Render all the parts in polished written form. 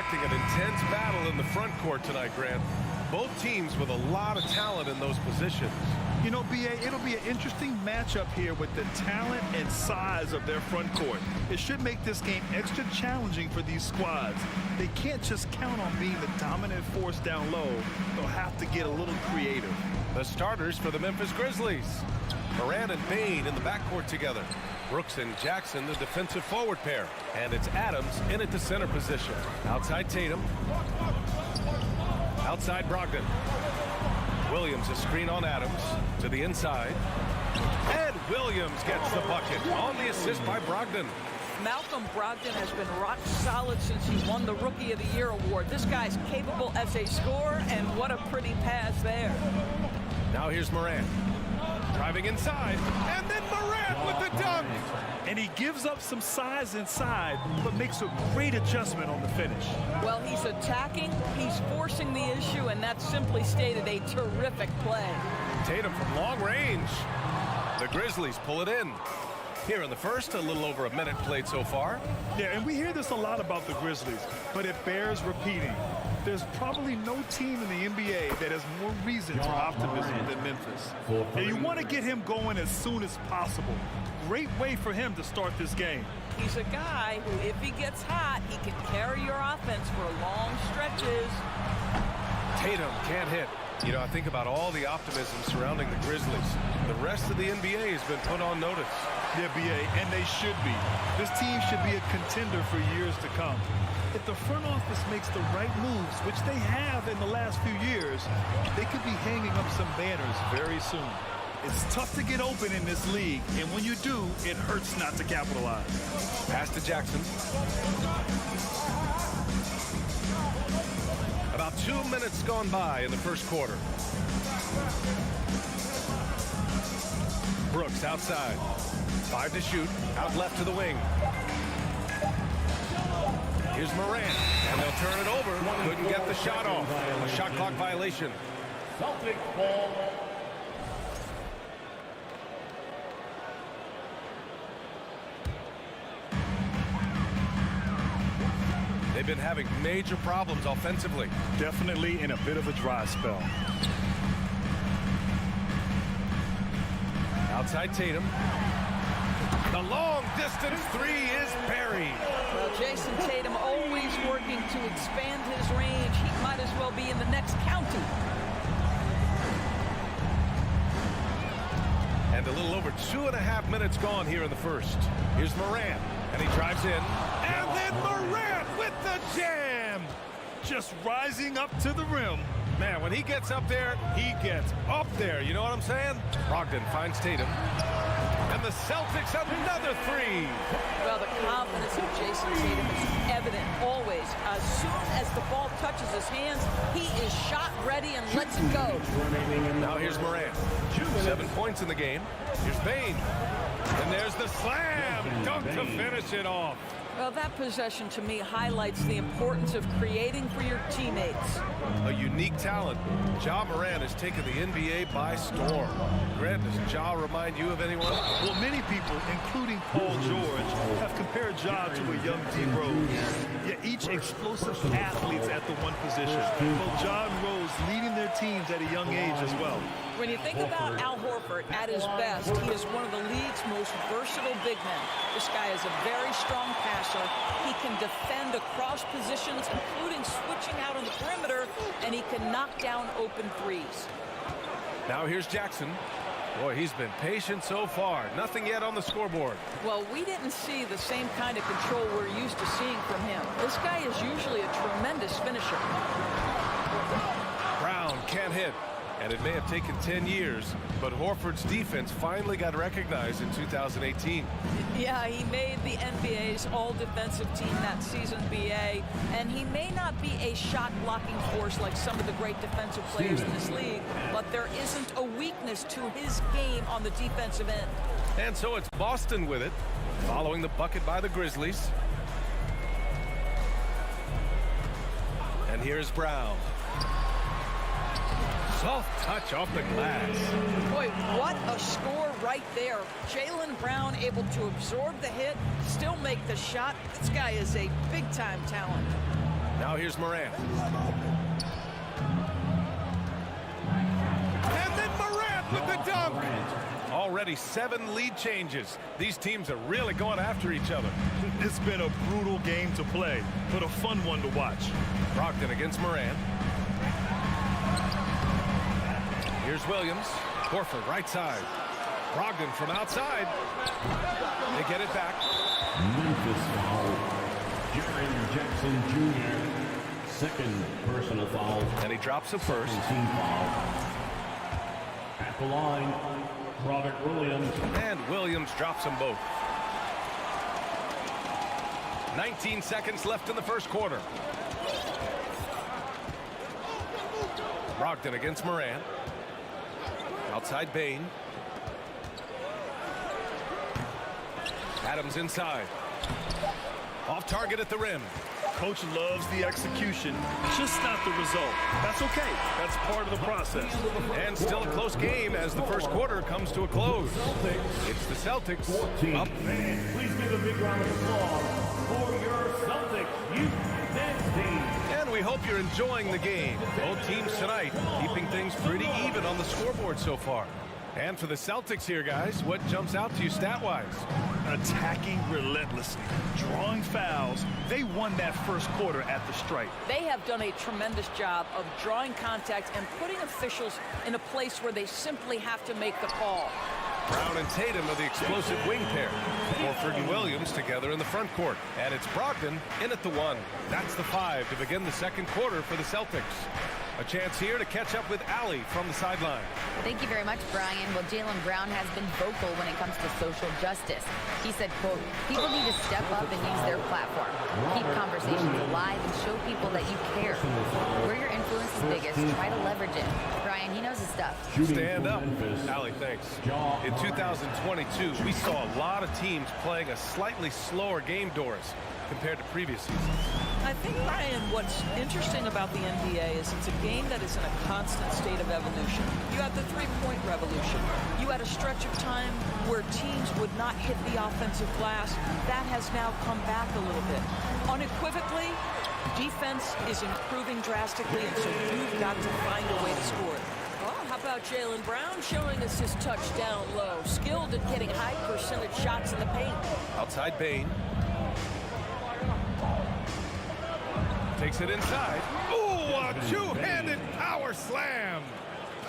expecting an intense battle in the front court tonight, Grant. Both teams with a lot of talent in those positions. You know, B.A., it'll be an interesting matchup here with the talent and size of their front court. It should make this game extra challenging for these squads. They can't just count on being the dominant force down low. They'll have to get a little creative. The starters for the Memphis Grizzlies. Moran and Payne in the backcourt together. Brooks and Jackson, the defensive forward pair. And it's Adams in at the center position. Outside Tatum. Outside Brogdon. Williams, a screen on Adams to the inside. And Williams gets the bucket on the assist by Brogdon. Malcolm Brogdon has been rock solid since he won the Rookie of the Year award. This guy's capable as a scorer, and what a pretty pass there. Now here's Moran. Driving inside, and then Moran with the dunk. And he gives up some size inside, but makes a great adjustment on the finish. Well, he's attacking, he's forcing the issue, and that simply stated a terrific play. Tatum from long range. The Grizzlies pull it in. Here in the first, a little over a minute played so far. Yeah, and we hear this a lot about the Grizzlies, but it bears repeating. There's probably no team in the NBA that has more reason for optimism than Memphis. And you want to get him going as soon as possible. Great way for him to start this game. He's a guy who, if he gets hot, he can carry your offense for long stretches. Tatum can't hit. You know, I think about all the optimism surrounding the Grizzlies. The rest of the NBA has been put on notice. Yeah, B.A., and they should be. This team should be a contender for years to come. If the front office makes the right moves, which they have in the last few years, they could be hanging up some banners very soon. It's tough to get open in this league, and when you do, it hurts not to capitalize. Pass to Jackson. About 2 minutes gone by in the first quarter. Brooks outside. 5 to shoot. Out left to the wing. Here's Moran. And they'll turn it over. Couldn't get the shot off. A shot clock violation. Celtics ball. They've been having major problems offensively. Definitely in a bit of a dry spell. Outside Tatum. The long distance three is buried. Well, Jason Tatum always working to expand his range. He might as well be in the next county. And a little over 2.5 minutes gone here in the first. Here's Moran, and he drives in. And then Moran with the jam. Just rising up to the rim. Man, when he gets up there, he gets up there. You know what I'm saying? Brogdon finds Tatum. And the Celtics another three. Well, the confidence of Jason Tatum is evident always. As soon as the ball touches his hands, he is shot ready and lets it go. Now here's Moran. 7 points in the game. Here's Payne. And there's the slam dunk to finish it off. Well, that possession to me highlights the importance of creating for your teammates. A unique talent. Ja Moran has taken the NBA by storm. Grant, does Ja remind you of anyone? Well, many people, including Paul George, have compared Ja to a young D. Rose. Yet each explosive athletes at the one position. Both Ja and Rose leading their teams at a young age as well. When you think about Al Horford at his best, he is one of the league's most versatile big men. This guy is a very strong passer. He can defend across positions, including switching out on the perimeter, and he can knock down open threes. Now here's Jackson. Boy, he's been patient so far. Nothing yet on the scoreboard. Well, we didn't see the same kind of control we're used to seeing from him. This guy is usually a tremendous finisher. Brown can't hit. And it may have taken 10 years, but Horford's defense finally got recognized in 2018. Yeah, he made the NBA's all-defensive team that season, BA, and he may not be a shot-blocking force like some of the great defensive players in this league, but there isn't a weakness to his game on the defensive end. And so it's Boston with it, following the bucket by the Grizzlies. And here's Brown. Soft touch off the glass. Boy, what a score right there. Jaylen Brown able to absorb the hit, still make the shot. This guy is a big-time talent. Now here's Morant. And then Morant with the dunk. Already 7 lead changes. These teams are really going after each other. It's been a brutal game to play, but a fun one to watch. Brogdon against Morant. Here's Williams. Horford right side. Brogdon from outside. They get it back. Memphis foul. Jaren Jackson Jr. Second personal foul. And he drops the first. Team foul. At the line, Robert Williams. And Williams drops them both. 19 seconds left in the first quarter. Brogdon against Morant. Outside Bane. Adams inside. Off target at the rim. Coach loves the execution, just not the result. That's okay. That's part of the process. And still a close game as the first quarter comes to a close. It's the Celtics up. Please give a big round of applause for your Celtics youth men's team. And we hope you're enjoying the game. Both teams tonight keeping things pretty even on the scoreboard so far. And for the Celtics here, guys, what jumps out to you stat-wise? Attacking relentlessly, drawing fouls. They won that first quarter at the stripe. They have done a tremendous job of drawing contact and putting officials in a place where they simply have to make the call. Brown and Tatum are the explosive wing pair. Horford and Williams together in the front court. And it's Brogdon in at the 1. That's the 5 to begin the second quarter for the Celtics. A chance here to catch up with Allie from the sideline. Thank you very much, Brian. Well, Jaylen Brown has been vocal when it comes to social justice. He said, quote, people need to step up and use their platform. Keep conversations alive and show people that you care. Where your influence is biggest, try to leverage it. Brian, he knows his stuff. Stand up. Allie, thanks. In 2022, we saw a lot of teams playing a slightly slower game, Doris, compared to previous seasons. I think, Brian, what's interesting about the NBA is it's a game that is in a constant state of evolution. You had the three-point revolution. You had a stretch of time where teams would not hit the offensive glass. That has now come back a little bit. Unequivocally, defense is improving drastically, and so you've got to find a way to score it. Well, how about Jaylen Brown showing us his touch down low, skilled at getting high percentage shots in the paint. Outside Bane. Takes it inside. Ooh, a two-handed power slam.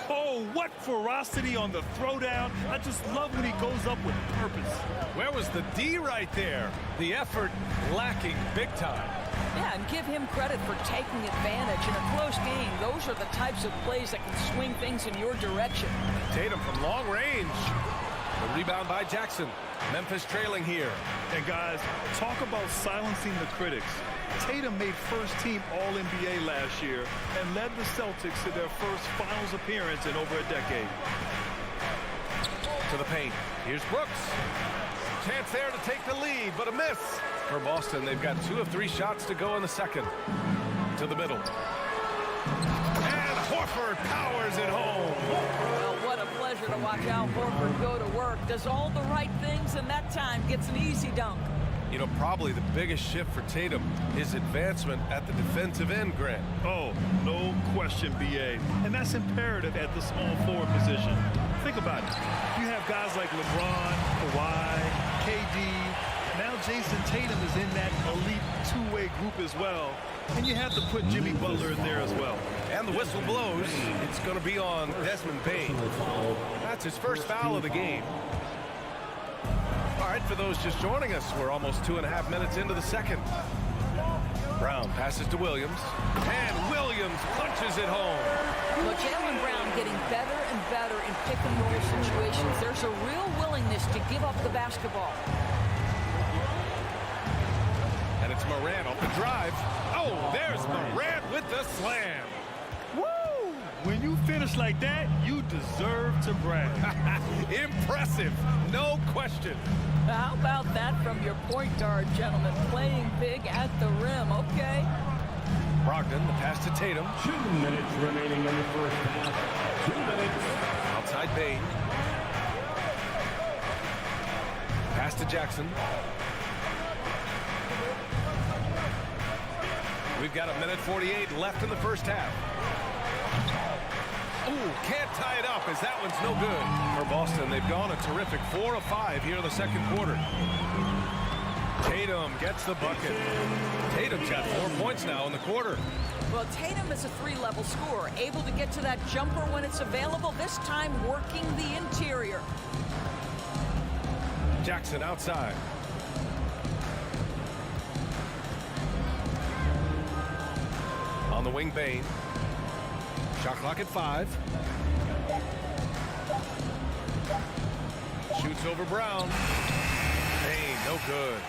Oh, what ferocity on the throwdown. I just love when he goes up with purpose. Where was the D right there? The effort lacking big time. Yeah, and give him credit for taking advantage in a close game. Those are the types of plays that can swing things in your direction. Tatum from long range. The rebound by Jackson. Memphis trailing here. And guys, talk about silencing the critics. Tatum made first-team All-NBA last year and led the Celtics to their first finals appearance in over a decade. To the paint. Here's Brooks. Chance there to take the lead, but a miss. For Boston, they've got 2 of 3 shots to go in the second. To the middle. And Horford powers it home. Well, what a pleasure to watch Al Horford go to work. Does all the right things, and that time gets an easy dunk. You know, probably the biggest shift for Tatum is advancement at the defensive end, Grant. Oh, no question, B.A. And that's imperative at the small forward position. Think about it. You have guys like LeBron, Kawhi, KD. Now Jason Tatum is in that elite two-way group as well. And you have to put Jimmy Butler in there as well. And the whistle blows. It's going to be on Desmond Bane. That's his first foul of the game. All right, for those just joining us, we're almost 2.5 minutes into the second. Brown passes to Williams, and Williams punches it home. Well, Jaylen Brown getting better and better in pick-and-roll situations. There's a real willingness to give up the basketball. And it's Morant off the drive. Oh, there's Morant with the slam. Woo! When you finish like that, you deserve to brag. Impressive, no question. How about that from your point guard, gentlemen? Playing big at the rim, okay? Brogdon, the pass to Tatum. 2 minutes remaining in the first half. 2 minutes. Outside Bane. Pass to Jackson. We've got 1:48 left in the first half. Ooh, can't tie it up as that one's no good. For Boston, they've gone a terrific 4 of 5 here in the second quarter. Tatum gets the bucket. Tatum's got 4 points now in the quarter. Well, Tatum is a 3-level scorer, able to get to that jumper when it's available, this time working the interior. Jackson outside. On the wing, Bane. Shot clock at 5. Shoots over Brown. Bane, no good.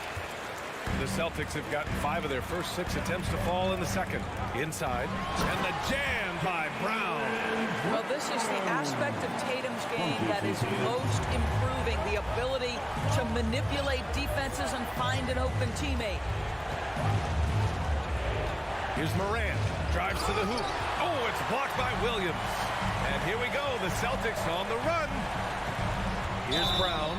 The Celtics have gotten 5 of their first 6 attempts to fall in the second. Inside. And the jam by Brown. Well, this is the aspect of Tatum's game that is most improving, the ability to manipulate defenses and find an open teammate. Here's Morant. Drives to the hoop. Oh, it's blocked by Williams. And here we go. The Celtics on the run. Here's Brown.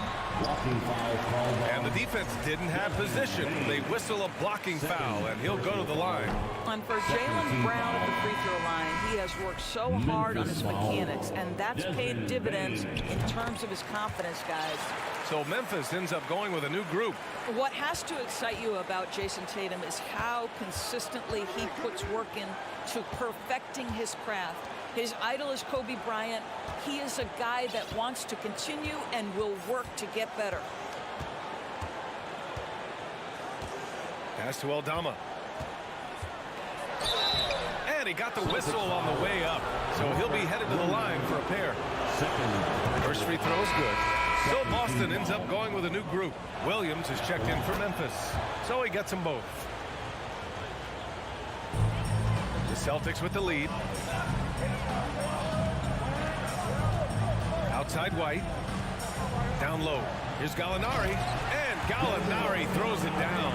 And the defense didn't have position. They whistle a blocking foul, and he'll go to the line. And for Jaylen Brown at the free throw line, he has worked so hard on his mechanics, and that's paid dividends in terms of his confidence, guys. So Memphis ends up going with a new group. What has to excite you about Jason Tatum is how consistently he puts work in to perfecting his craft. His idol is Kobe Bryant. He is a guy that wants to continue and will work to get better. Pass to Aldama. And he got the whistle on the way up. So he'll be headed to the line for a pair. First free throw is good. So Boston ends up going with a new group. Williams is checked in for Memphis. So he gets them both. The Celtics with the lead. Outside White. Down low. Here's Gallinari. And Gallinari throws it down.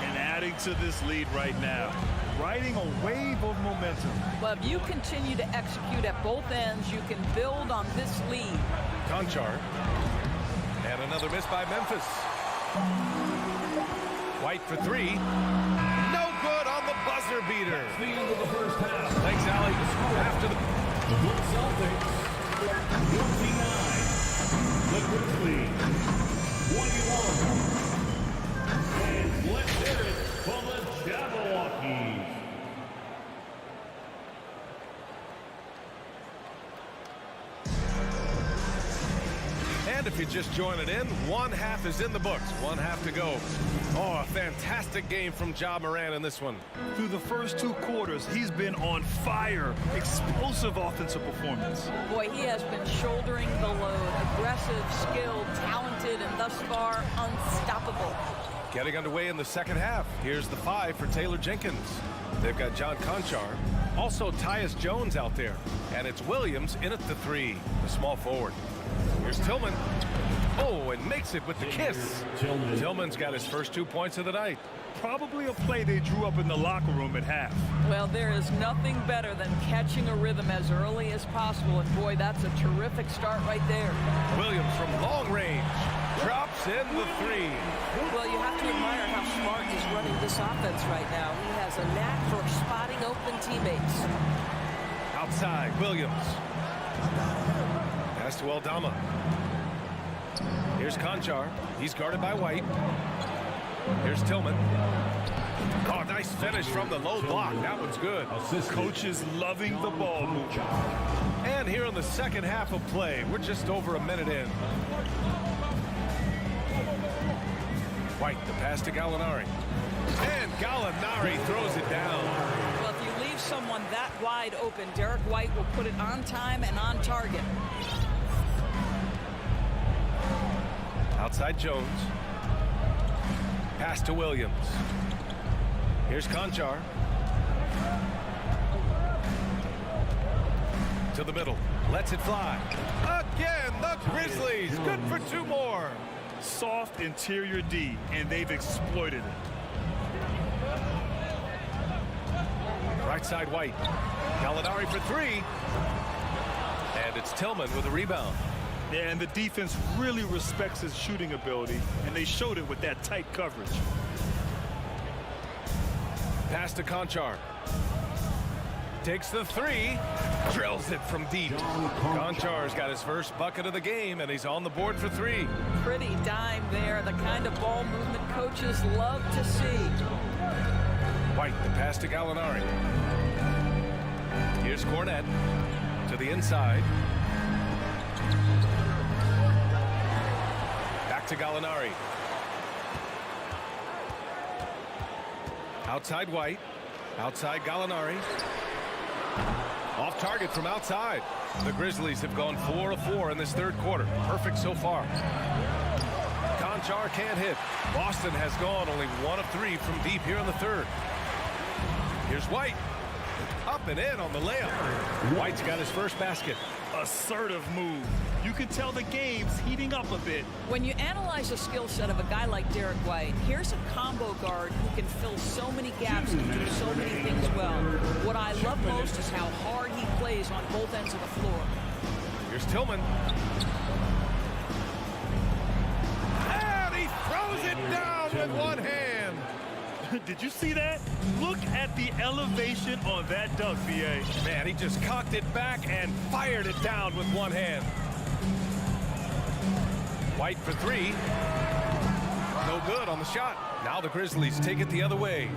And adding to this lead right now. Riding a wave of momentum. But if you continue to execute at both ends, you can build on this lead. Conchar. And another miss by Memphis. White for 3. No good on the buzzer beater. The end of the first half. Thanks, Allie. After the Celtics 29. The Grizzlies 21. And let's hear it from the Jabberwockies. And if you just join it in, 1 half is in the books. 1 half to go. Oh, a fantastic game from Ja Morant in this one. Through the first 2 quarters, he's been on fire. Explosive offensive performance. Boy, he has been shouldering the load. Aggressive, skilled, talented, and thus far unstoppable. Getting underway in the second half. Here's the 5 for Taylor Jenkins. They've got John Conchar. Also Tyus Jones out there. And it's Williams in at the 3, the small forward. Here's Tillman. Oh, and makes it with the kiss. Tillman's got his first 2 points of the night. Probably a play they drew up in the locker room at half. Well, there is nothing better than catching a rhythm as early as possible. And boy, that's a terrific start right there. Williams from long range. Drops in the 3. Well, you have to admire how smart he's running this offense right now. He has a knack for spotting open teammates. Outside, Williams. Pass to Aldama. Here's Conchar. He's guarded by White. Here's Tillman. Oh, nice finish from the low block. That one's good. Coach is loving the ball movement. And here in the second half of play, we're just over a minute in. White, the pass to Gallinari. And Gallinari throws it down. Well, if you leave someone that wide open, Derek White will put it on time and on target. Outside Jones. Pass to Williams. Here's Conchar. To the middle. Lets it fly. Again, the Grizzlies. Good for 2 more. Soft interior D, and they've exploited it. Right side White. Gallinari for 3. And it's Tillman with a rebound. Yeah, and the defense really respects his shooting ability, and they showed it with that tight coverage. Pass to Conchar. Takes the three. Drills it from deep. Conchar's got his first bucket of the game, and he's on the board for three. Pretty dime there. The kind of ball movement coaches love to see. White, the pass to Gallinari. Here's Cornet to the inside. Back to Gallinari. Outside White. Outside Gallinari. Off target from outside. The Grizzlies have gone 4 of 4 in this third quarter. Perfect so far. Conchar can't hit. Boston has gone only 1 of 3 from deep here in the third. Here's White. Up and in on the layup. White's got his first basket. Assertive move. You can tell the game's heating up a bit. When you analyze the skill set of a guy like Derek White, here's a combo guard who can fill so many gaps and do so many things well. What I love most is how hard he plays on both ends of the floor. Here's Tillman. And he throws it down with one hand. Did you see that? Look at the elevation on that dunk, BA. Man, he just cocked it back and fired it down with one hand. White for three. No good on the shot. Now the Grizzlies take it the other way.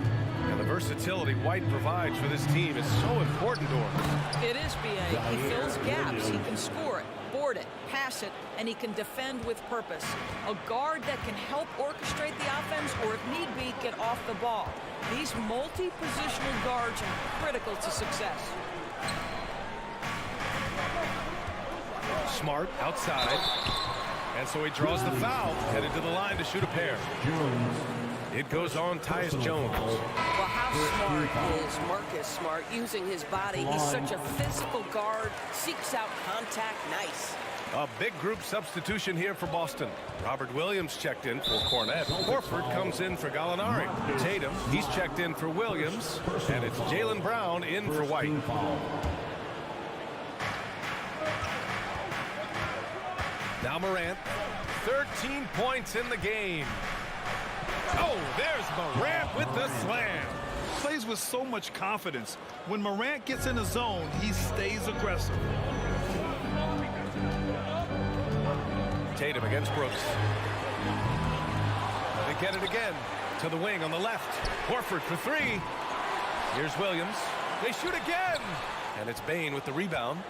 And the versatility White provides for this team is so important to him. It is, B.A. He fills gaps. He can score it, board it, pass it, and he can defend with purpose. A guard that can help orchestrate the offense or, if need be, get off the ball. These multi-positional guards are critical to success. Smart outside. And so he draws the foul, headed to the line to shoot a pair. It goes on Tyus Jones. Well, how smart is Marcus Smart using his body? He's such a physical guard, seeks out contact. Nice. A big group substitution here for Boston. Robert Williams checked in for Cornet. Horford comes in for Gallinari. Tatum, he's checked in for Williams. And it's Jaylen Brown in for White. Now Morant, 13 points in the game. Oh, there's Morant with the slam. Plays with so much confidence. When Morant gets in the zone, he stays aggressive. Tatum against Brooks. They get it again to the wing on the left. Horford for three. Here's Williams. They shoot again. And it's Bane with the rebound.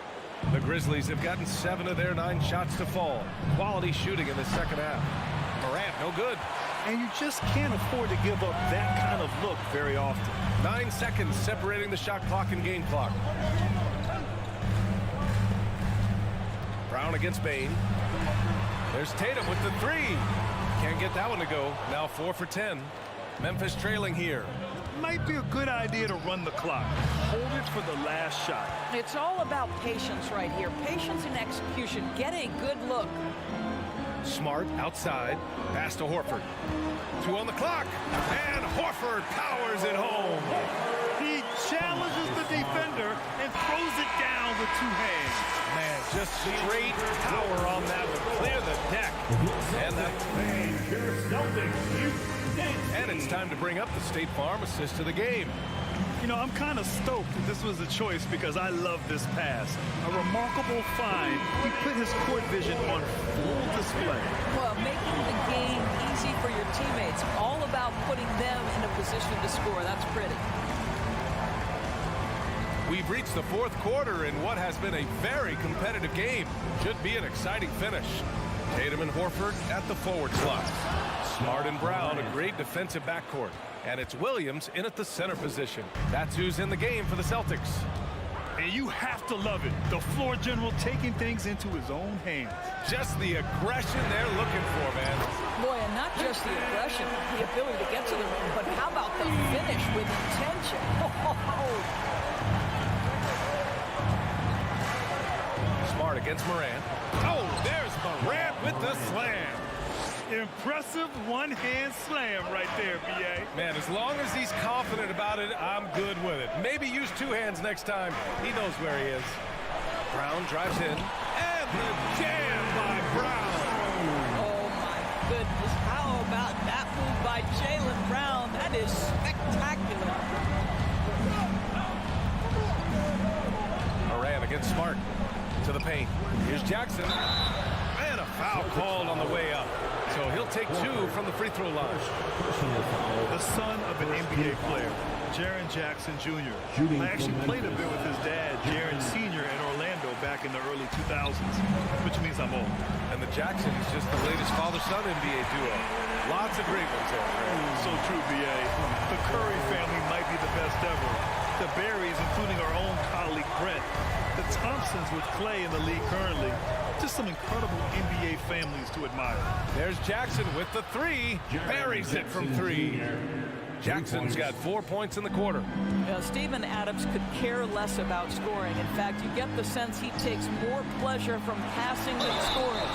The Grizzlies have gotten 7 of their 9 shots to fall. Quality shooting in the second half. Morant, no good. And you just can't afford to give up that kind of look very often. 9 seconds separating the shot clock and game clock. Brown against Bane. There's Tatum with the three. Can't get that one to go. Now 4 for 10. Memphis trailing here. Might be a good idea to run the clock. Hold it for the last shot. It's all about patience right here. Patience and execution. Get a good look. Smart outside. Pass to Horford. 2 on the clock. And Horford powers it home. He challenges the defender and throws it down with 2 hands. Man, just straight power on that one. Clear the deck. And it's time to bring up the State Farm assist of the game. You know, I'm kind of stoked that this was a choice because I love this pass. A remarkable find. He put his court vision on full display. Well, making the game easy for your teammates. All about putting them in a position to score. That's pretty. We've reached the fourth quarter in what has been a very competitive game. Should be an exciting finish. Tatum and Horford at the forward slot. Smart and Brown, a great defensive backcourt. And it's Williams in at the center position. That's who's in the game for the Celtics. And you have to love it. The floor general taking things into his own hands. Just the aggression they're looking for, man. Boy, and not just the aggression, the ability to get to the rim, but how about the finish with intention? Smart against Morant. Oh, there's Morant with the slam. Impressive one-hand slam right there, B.A. Man, as long as he's confident about it, I'm good with it. Maybe use 2 hands next time. He knows where he is. Brown drives in. And the jam by Brown. Oh, my goodness. How about that move by Jaylen Brown? That is spectacular. Smart to the paint. Here's Jackson. And a foul called on the way up. So he'll take 2 from the free throw line. The son of an NBA player, Jaren Jackson Jr. I actually played a bit with his dad, Jaren Sr. in Orlando back in the early 2000s, which means I'm old. And the Jacksons, just the latest father-son NBA duo. Lots of great ones there. So true, B.A. The Curry family might be the best ever. The Berries, including our own colleague Brent. The Thompsons with Clay in the league currently. Just some incredible NBA families to admire. There's Jackson with the 3. Buries it from 3. Jackson's got 4 points in the quarter. Steven Adams could care less about scoring. In fact, you get the sense he takes more pleasure from passing than scoring.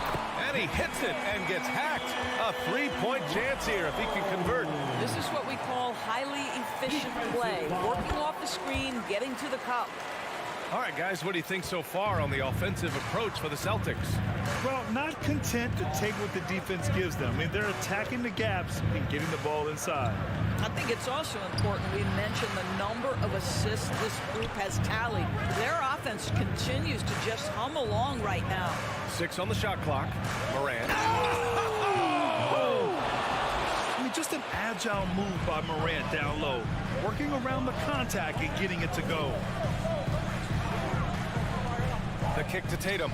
And he hits it and gets hacked. A 3-point chance here if he can convert. This is what we call highly efficient play. Working off the screen, getting to the cup. All right, guys, what do you think so far on the offensive approach for the Celtics? Well, not content to take what the defense gives them. I mean, they're attacking the gaps and getting the ball inside. I think it's also important we mention the number of assists this group has tallied. Their offense continues to just hum along right now. 6 on the shot clock. Morant. I mean, just an agile move by Morant down low. Working around the contact and getting it to go. The kick to Tatum.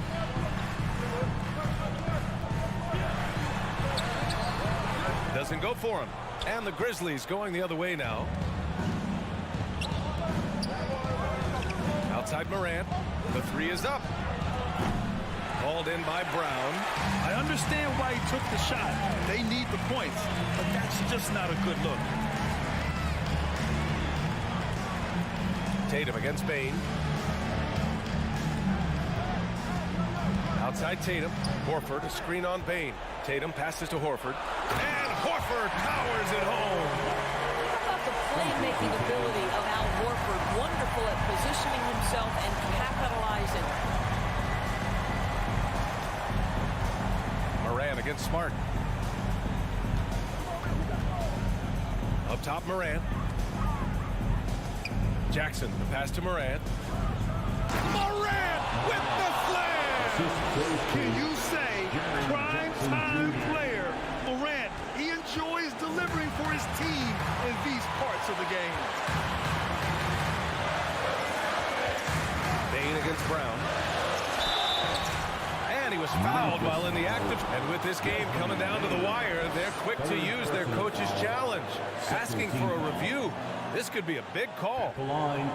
Doesn't go for him. And the Grizzlies going the other way now. Outside Morant. The 3 is up. Called in by Brown. I understand why he took the shot. They need the points, but that's just not a good look. Tatum against Bane. Outside Tatum. Horford, a screen on Bane. Tatum passes to Horford. And Horford powers it home. How about the playmaking ability of Al Horford? Wonderful at positioning himself and capitalizing. Morant against Smart. Up top, Morant. Jackson, the pass to Morant. Morant with the slam! Can you say prime-time player Morant? He enjoys delivering for his team in these parts of the game. Bane against Brown. And he was fouled while in the active. And with this game coming down to the wire, they're quick to use their coach's challenge. Asking for a review. This could be a big call. The line,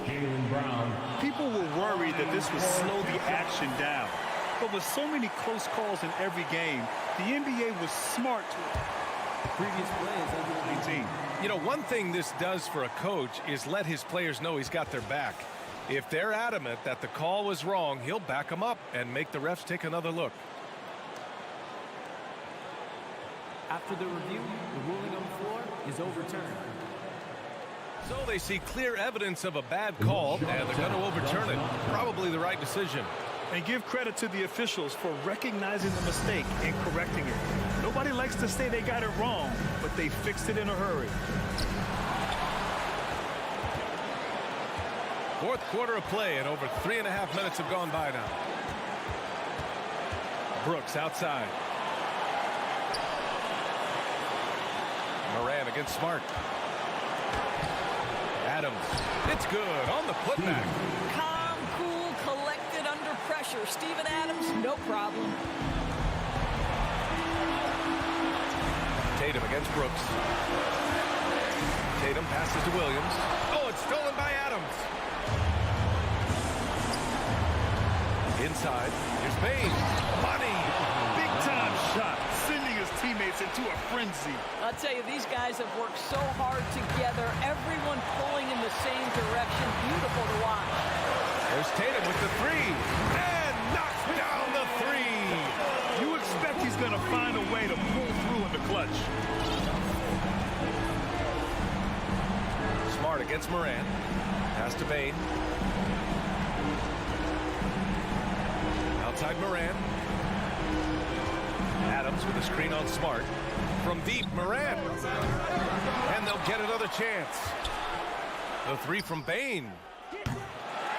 Jaylen Brown. People were worried that this would slow the action down. But with so many close calls in every game, the NBA was smart to previous plays under 18. You know, one thing this does for a coach is let his players know he's got their back. If they're adamant that the call was wrong, he'll back them up and make the refs take another look. After the review, the ruling on the floor is overturned. So they see clear evidence of a bad call, and they're going to overturn it. Probably the right decision. And give credit to the officials for recognizing the mistake and correcting it. Nobody likes to say they got it wrong, but they fixed it in a hurry. Fourth quarter of play, and over 3.5 minutes have gone by now. Brooks outside. Morant against Smart. Adams. It's good on the putback. Calm, cool, collected under pressure. Steven Adams, no problem. Tatum against Brooks. Tatum passes to Williams. Oh, it's stolen by Adams. Inside. Here's Bane. Money. Big time shot, sending his teammates into a frenzy. I'll tell you, these guys have worked so hard together. Everyone pulling in the same direction. Beautiful to watch. There's Tatum with the 3. And knocks down the 3. You expect he's going to find a way to pull through in the clutch. Smart against Morant. Pass to Bane. Outside Morant. Adams with a screen on Smart. From deep, Morant. And they'll get another chance. The 3 from Bane.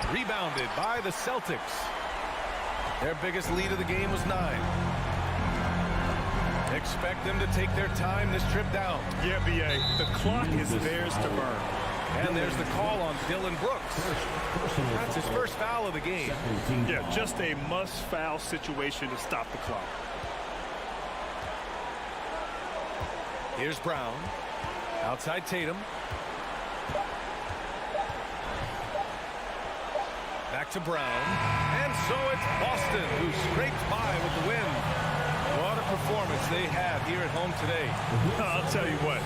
Rebounded by the Celtics. Their biggest lead of the game was 9. Expect them to take their time this trip down. Yeah, B.A. The clock is theirs to burn. And there's the call on Dylan Brooks. That's his first foul of the game. Yeah, just a must-foul situation to stop the clock. Here's Brown. Outside Tatum. Back to Brown. And so it's Boston who scrapes by with the win. What a performance they had here at home today. I'll tell you what.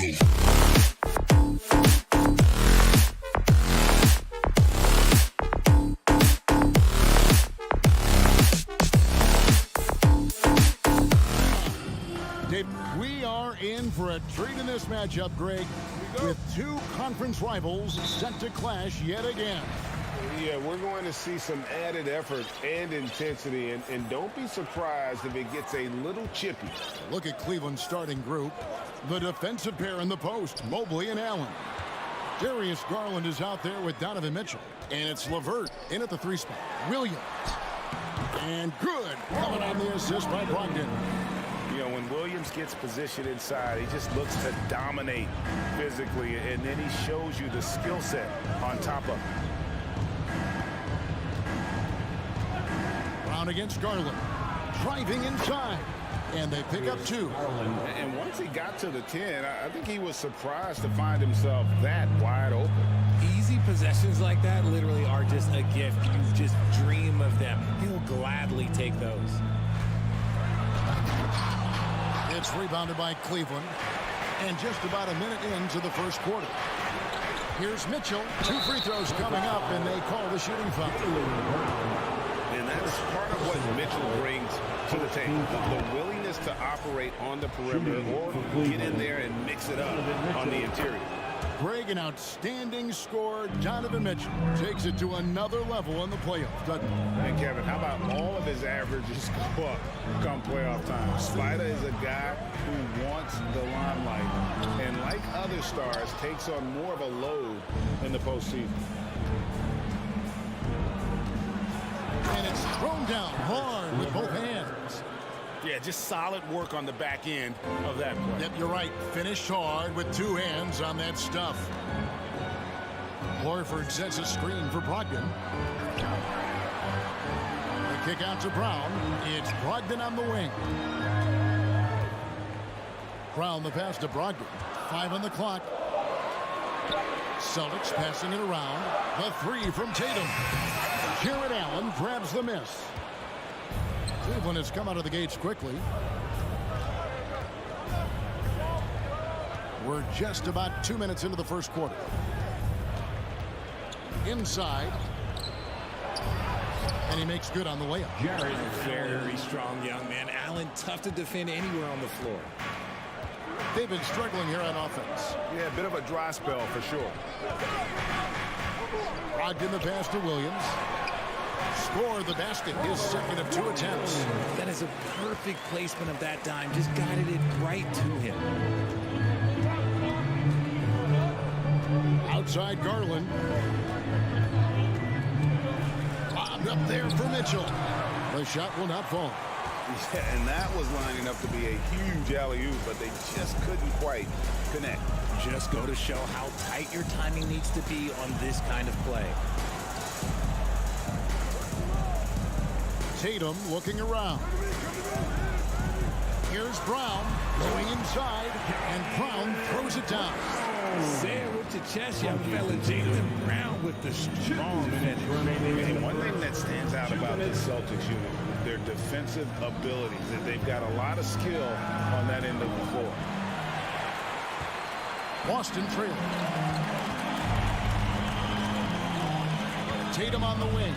We are in for a treat in this matchup, Greg, with two conference rivals set to clash yet again. Yeah, we're going to see some added effort and intensity, and don't be surprised if it gets a little chippy. Look at Cleveland's starting group. The defensive pair in the post, Mobley and Allen. Darius Garland is out there with Donovan Mitchell, and it's LeVert in at the 3 spot. Williams. And good. Coming on the assist by Brogdon. You know, when Williams gets positioned inside, he just looks to dominate physically, and then he shows you the skill set on top of it. Brown against Garland. Driving inside. And they pick up 2. And once he got to the 10, I think he was surprised to find himself that wide open. Easy possessions like that literally are just a gift. You just dream of them. He'll gladly take those. It's rebounded by Cleveland. And just about a minute into the first quarter. Here's Mitchell. 2 free throws coming up, and they call the shooting foul. And that's part of what Mitchell brings to the table. The willingness to operate on the perimeter or get in there and mix it up on the interior. Greg, an outstanding scorer. Donovan Mitchell takes it to another level in the playoffs, doesn't he? And Kevin, how about all of his averages go up come playoff time? Spider is a guy who wants the limelight, and like other stars, takes on more of a load in the postseason. And it's thrown down hard with both hands. Yeah, just solid work on the back end of that play. Yep, you're right. Finished hard with 2 hands on that stuff. Horford sets a screen for Brogdon. The kick out to Brown. It's Brogdon on the wing. Brown the pass to Brogdon. 5 on the clock. Celtics passing it around. The 3 from Tatum. Jared Allen grabs the miss. Cleveland has come out of the gates quickly. We're just about 2 minutes into the first quarter. Inside. And he makes good on the layup. Jared, very strong young man. Allen, tough to defend anywhere on the floor. They've been struggling here on offense. Yeah, a bit of a dry spell for sure. Brogdon the pass to Williams. Score the basket, his second of 2 attempts. That is a perfect placement of that dime. Just guided it right to him. Outside Garland. Lobbed up there for Mitchell. The shot will not fall. Yeah, and that was lining up to be a huge alley-oop, but they just couldn't quite connect. Just go to show how tight your timing needs to be on this kind of play. Tatum looking around. Here's Brown going inside, and Brown throws it down. Say it with your chest, young fella. Jaylen Brown with the strong finish. And one thing that stands out about this Celtics unit, their defensive abilities, that they've got a lot of skill on that end of the floor. Boston trailing. Tatum on the wing.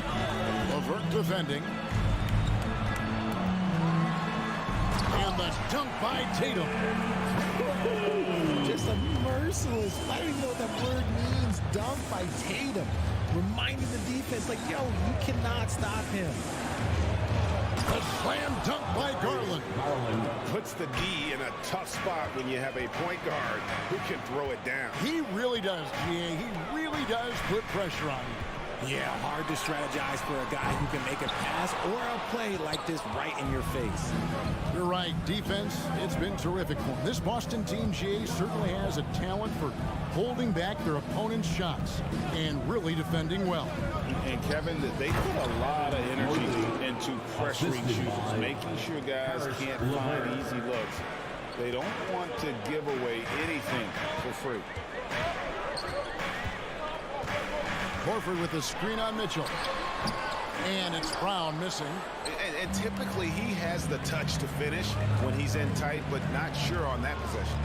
LeVert defending. And the dunk by Tatum. Just a merciless, I don't even know what that word means, dunk by Tatum. Reminding the defense, like, yo, you cannot stop him. A slam dunk by Garland. Garland puts the D in a tough spot when you have a point guard who can throw it down. He really does, GA. He really does put pressure on him. Yeah, hard to strategize for a guy who can make a pass or a play like this right in your face. You're right. Defense, it's been terrific for him. This Boston team, GA, certainly has a talent for holding back their opponent's shots and really defending well. And Kevin, they put a lot of energy into pressuring shooters, making sure guys can't find easy looks. They don't want to give away anything for free. Horford with the screen on Mitchell. And it's Brown missing. And typically he has the touch to finish when he's in tight, but not sure on that possession.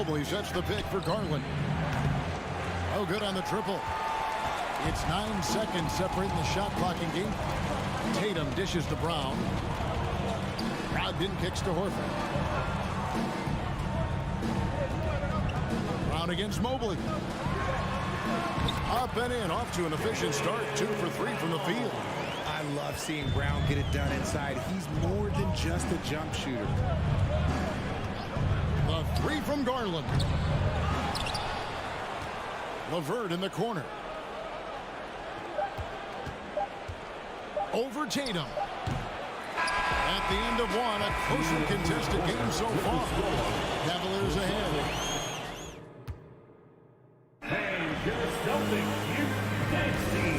Mobley sets the pick for Garland. Oh, good on the triple. It's 9 seconds separating the shot clock in game. Tatum dishes to Brown. Brogdon kicks to Horford. Brown against Mobley. Up and in, off to an efficient start. 2 for 3 from the field. I love seeing Brown get it done inside. He's more than just a jump shooter. The 3 from Garland. LeVert in the corner. Over Tatum. At the end of one, a closely contested game so far. Cavaliers ahead.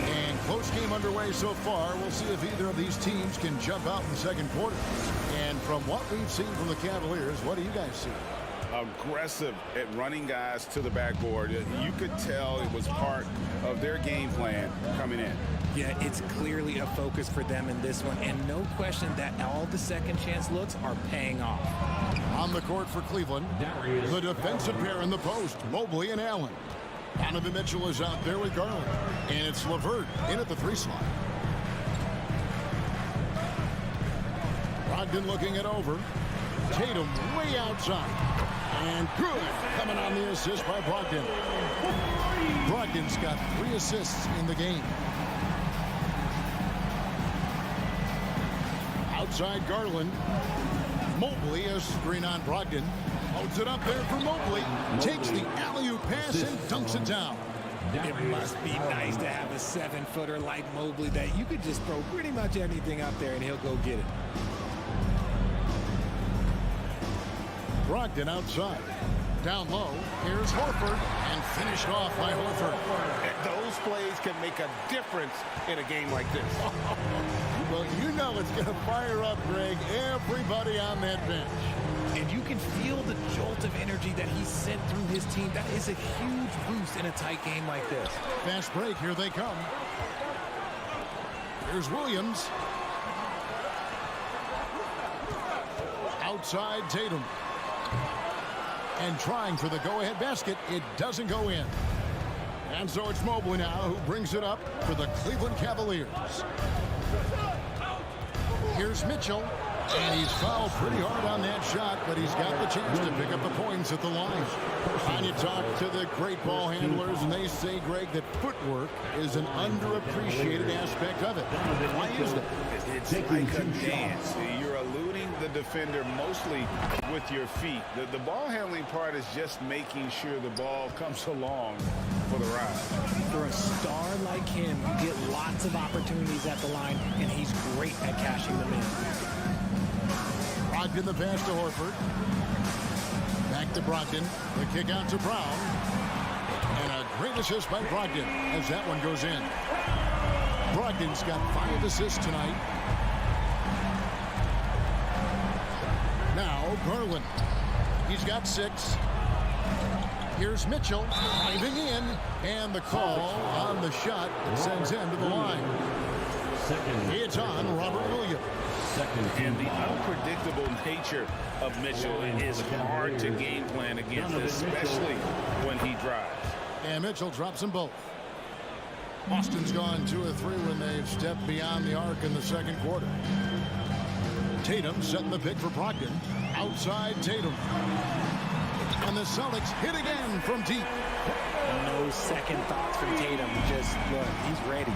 And close game underway so far. We'll see if either of these teams can jump out in the second quarter. And from what we've seen from the Cavaliers, what do you guys see? Aggressive at running guys to the backboard. You could tell it was part of their game plan coming in. Yeah, it's clearly a focus for them in this one, and no question that all the second chance looks are paying off. On the court for Cleveland, the defensive pair in the post, Mobley and Allen. Donovan Mitchell is out there with Garland, and it's LeVert in at the 3 slot. Brogdon looking it over. Tatum way outside. And good coming on the assist by Brogdon. Brogdon's got 3 assists in the game. Outside Garland. Mobley, a screen on Brogdon. Holds it up there for Mobley. Takes the alley-oop pass and dunks it down. It must be nice to have a 7-footer like Mobley that you could just throw pretty much anything up there and he'll go get it. Brogdon outside. Down low. Here's Horford. And finished off by Horford. Those plays can make a difference in a game like this. Well, you know it's going to fire up, Greg, everybody on that bench. And you can feel the jolt of energy that he sent through his team. That is a huge boost in a tight game like this. Fast break. Here they come. Here's Williams. Outside Tatum. And trying for the go-ahead basket. It doesn't go in. And so it's Mobley now who brings it up for the Cleveland Cavaliers. Here's Mitchell. And he's fouled pretty hard on that shot, but he's got the chance to pick up the points at the line. And you talk to the great ball handlers, and they say, Greg, that footwork is an underappreciated aspect of it. Why is that? It's like a dance. You're eluding the defender mostly with your feet. The ball handling part is just making sure the ball comes along for the ride. For a star like him, you get lots of opportunities at the line, and he's great at cashing them in. Brogdon the pass to Horford. Back to Brogdon. The kick out to Brown. And a great assist by Brogdon as that one goes in. Brogdon's got 5 assists tonight. Now Garland. He's got 6. Here's Mitchell driving in. And the call on the shot sends him to the line. It's on Robert Williams. And the unpredictable nature of Mitchell is hard to game plan against, especially when he drives. And Mitchell drops them both. Boston's gone 2 of 3 when they've stepped beyond the arc in the second quarter. Tatum setting the pick for Brogdon. Outside Tatum. And the Celtics hit again from deep. No second thoughts from Tatum. Just look, he's ready.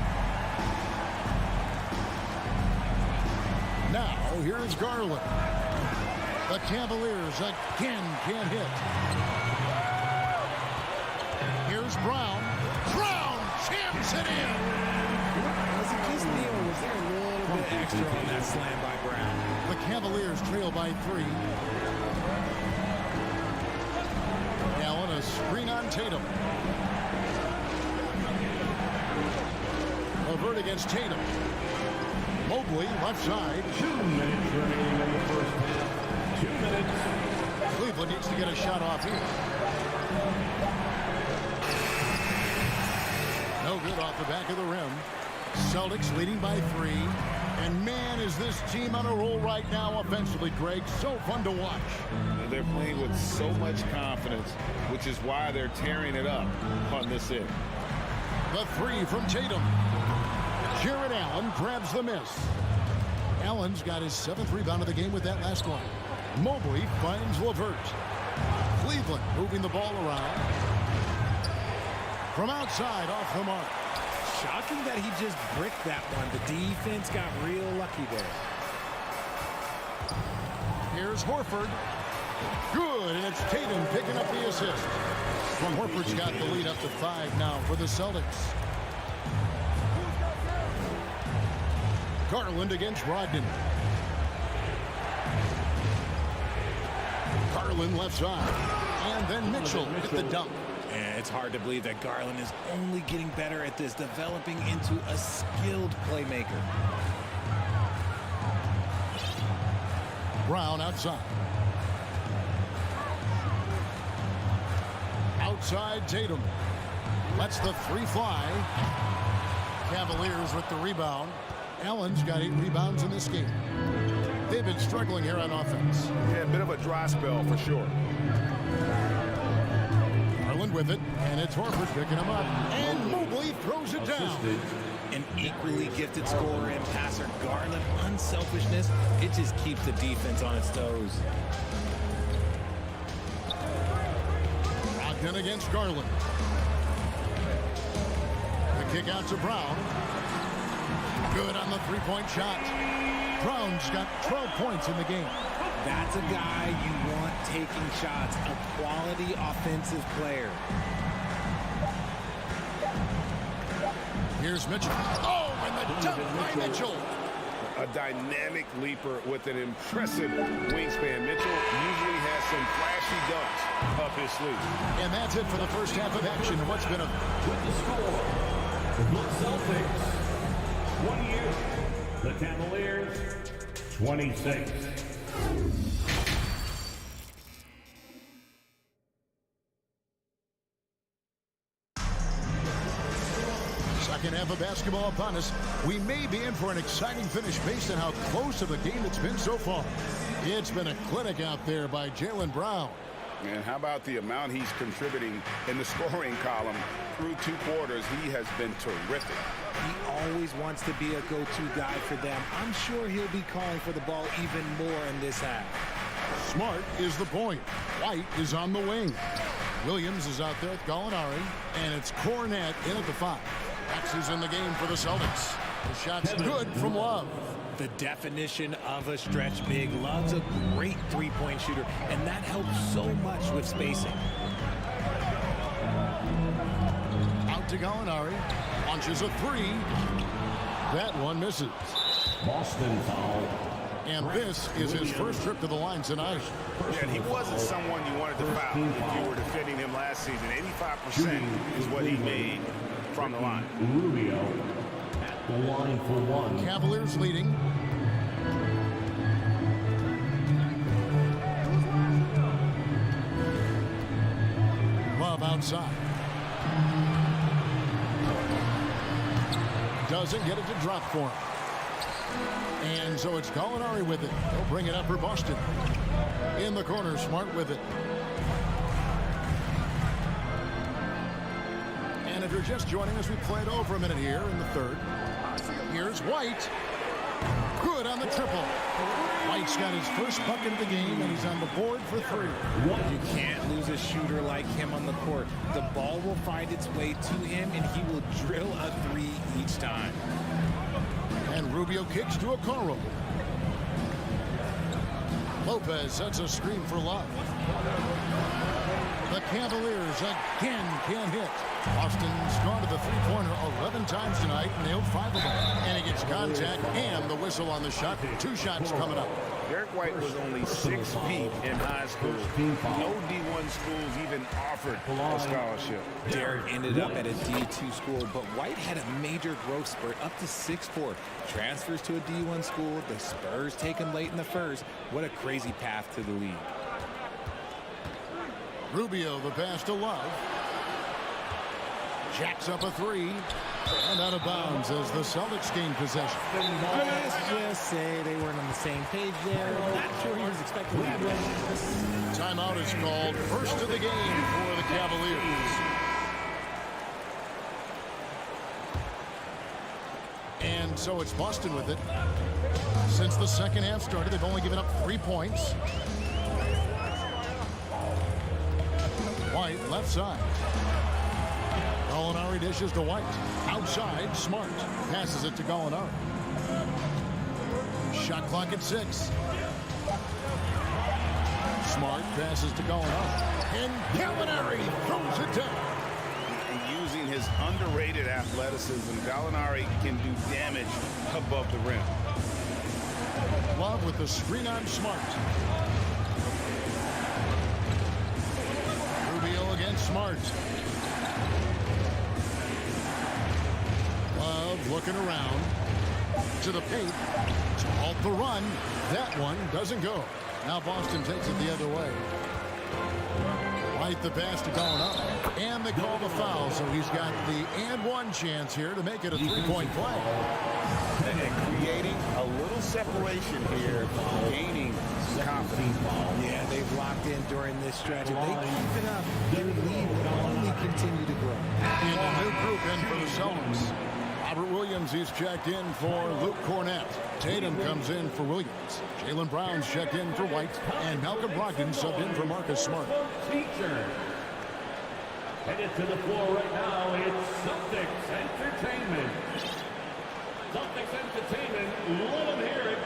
Now, here's Garland. The Cavaliers again can't hit. Here's Brown. Brown jams it in. Was it just me, or was there a little bit extra on that slam by Brown? The Cavaliers trail by 3. Allen, a screen on Tatum. LeVert against Tatum. Mobley, left side. 2 minutes remaining in the first half. 2 minutes. Cleveland needs to get a shot off here. No good off the back of the rim. Celtics leading by 3. And man, is this team on a roll right now offensively, Greg. So fun to watch. They're playing with so much confidence, which is why they're tearing it up on this end. The three from Tatum. Jared Allen grabs the miss. Allen's got his 7th rebound of the game with that last one. Mobley finds LeVert. Cleveland moving the ball around. From outside, off the mark. Shocking that he just bricked that one. The defense got real lucky there. Here's Horford. Good, and it's Tatum picking up the assist. Well, Horford's got the lead up to 5 now for the Celtics. Garland against Brogdon. Garland left side. And then Mitchell with the dunk. And it's hard to believe that Garland is only getting better at this, developing into a skilled playmaker. Brown outside. Outside Tatum. Lets the 3 fly. Cavaliers with the rebound. Allen's got 8 rebounds in this game. They've been struggling here on offense. Yeah, a bit of a dry spell for sure. Garland with it, and it's Horford picking him up. And Mobley throws it down. An equally gifted scorer and passer. Garland, unselfishness, it just keeps the defense on its toes. Brogdon against Garland. The kick out to Brown. Good on the 3-point shot. Brown's got 12 points in the game. That's a guy you want taking shots, a quality offensive player. Here's Mitchell. Oh, and the dunk by Mitchell. A dynamic leaper with an impressive wingspan. Mitchell usually has some flashy dunks up his sleeve. And that's it for the first half of action. What's been a... With the score, the Celtics, 20, the Cavaliers, 26. Second half of basketball upon us. We may be in for an exciting finish based on how close of a game it's been so far. It's been a clinic out there by Jaylen Brown. And how about the amount he's contributing in the scoring column through 2 quarters? He has been terrific. He always wants to be a go-to guy for them. I'm sure he'll be calling for the ball even more in this half. Smart is the point. White is on the wing. Williams is out there with Gallinari, and it's Cornette in at the 5. X is in the game for the Celtics. The shot's good from Love. The definition of a stretch big. Love's a great 3-point shooter, and that helps so much with spacing. Out to Gallinari. Launches a 3. That one misses. Boston foul. And this is his first trip to the line tonight. Yeah, and he wasn't someone you wanted to foul if you were defending him last season. 85% is what he made from the line. Rubio at the line for 1. Cavaliers leading. Love outside. Doesn't get it to drop for him. And so it's Gallinari with it. He'll bring it up for Boston. In the corner, Smart with it. And if you're just joining us, we played over a minute here in the third. Here's White. Good on the triple. White's got his first bucket of the game, and he's on the board for 3. You can't lose a shooter like him on the court. The ball will find its way to him, and he will drill a 3 each time. And Rubio kicks to Okoro. Lopez sets a screen for Love. The Cavaliers again can't hit. Austin's gone to the 3-pointer 11 times tonight, nailed 5 of them. And he gets contact and the whistle on the shot. 2 shots coming up. Derek White was only 6 feet in high school. No D1 schools even offered a scholarship. Derek ended up at a D2 school, but White had a major growth spurt up to 6'4". Transfers to a D1 school. The Spurs take him late in the first. What a crazy path to the league. Rubio, the pass to Love. Jacks up a three. And out of bounds as the Celtics gain possession. Let's just say they weren't on the same page there. Not sure he was expecting that. Timeout is called. First of the game for the Cavaliers. And so it's Boston with it. Since the second half started, they've only given up 3 points. White, left side. Gallinari dishes to White. Outside, Smart. Passes it to Gallinari. Shot clock at 6. Smart passes to Gallinari. And Gallinari throws it down. Using his underrated athleticism, Gallinari can do damage above the rim. Love with the screen on Smart. Rubio against Smart. Love looking around to the paint to halt the run. That one doesn't go. Now Boston takes it the other way. White the pass to Gallinari. And they call the foul, so he's got the and one chance here to make it a three-point play. And creating a little separation here, gaining confidence. Yeah, they've locked in during this stretch. If they keep it up, their lead will only continue to grow. And a new group in for the Celtics. Robert Williams, he's checked in for Luke Cornett. Tatum comes in for Williams. Jaylen Brown's checked in for White. And Malcolm Brogdon subbed in for Marcus Smart. Headed to the floor right now, it's Celtics Entertainment. Celtics Entertainment, let them hear it.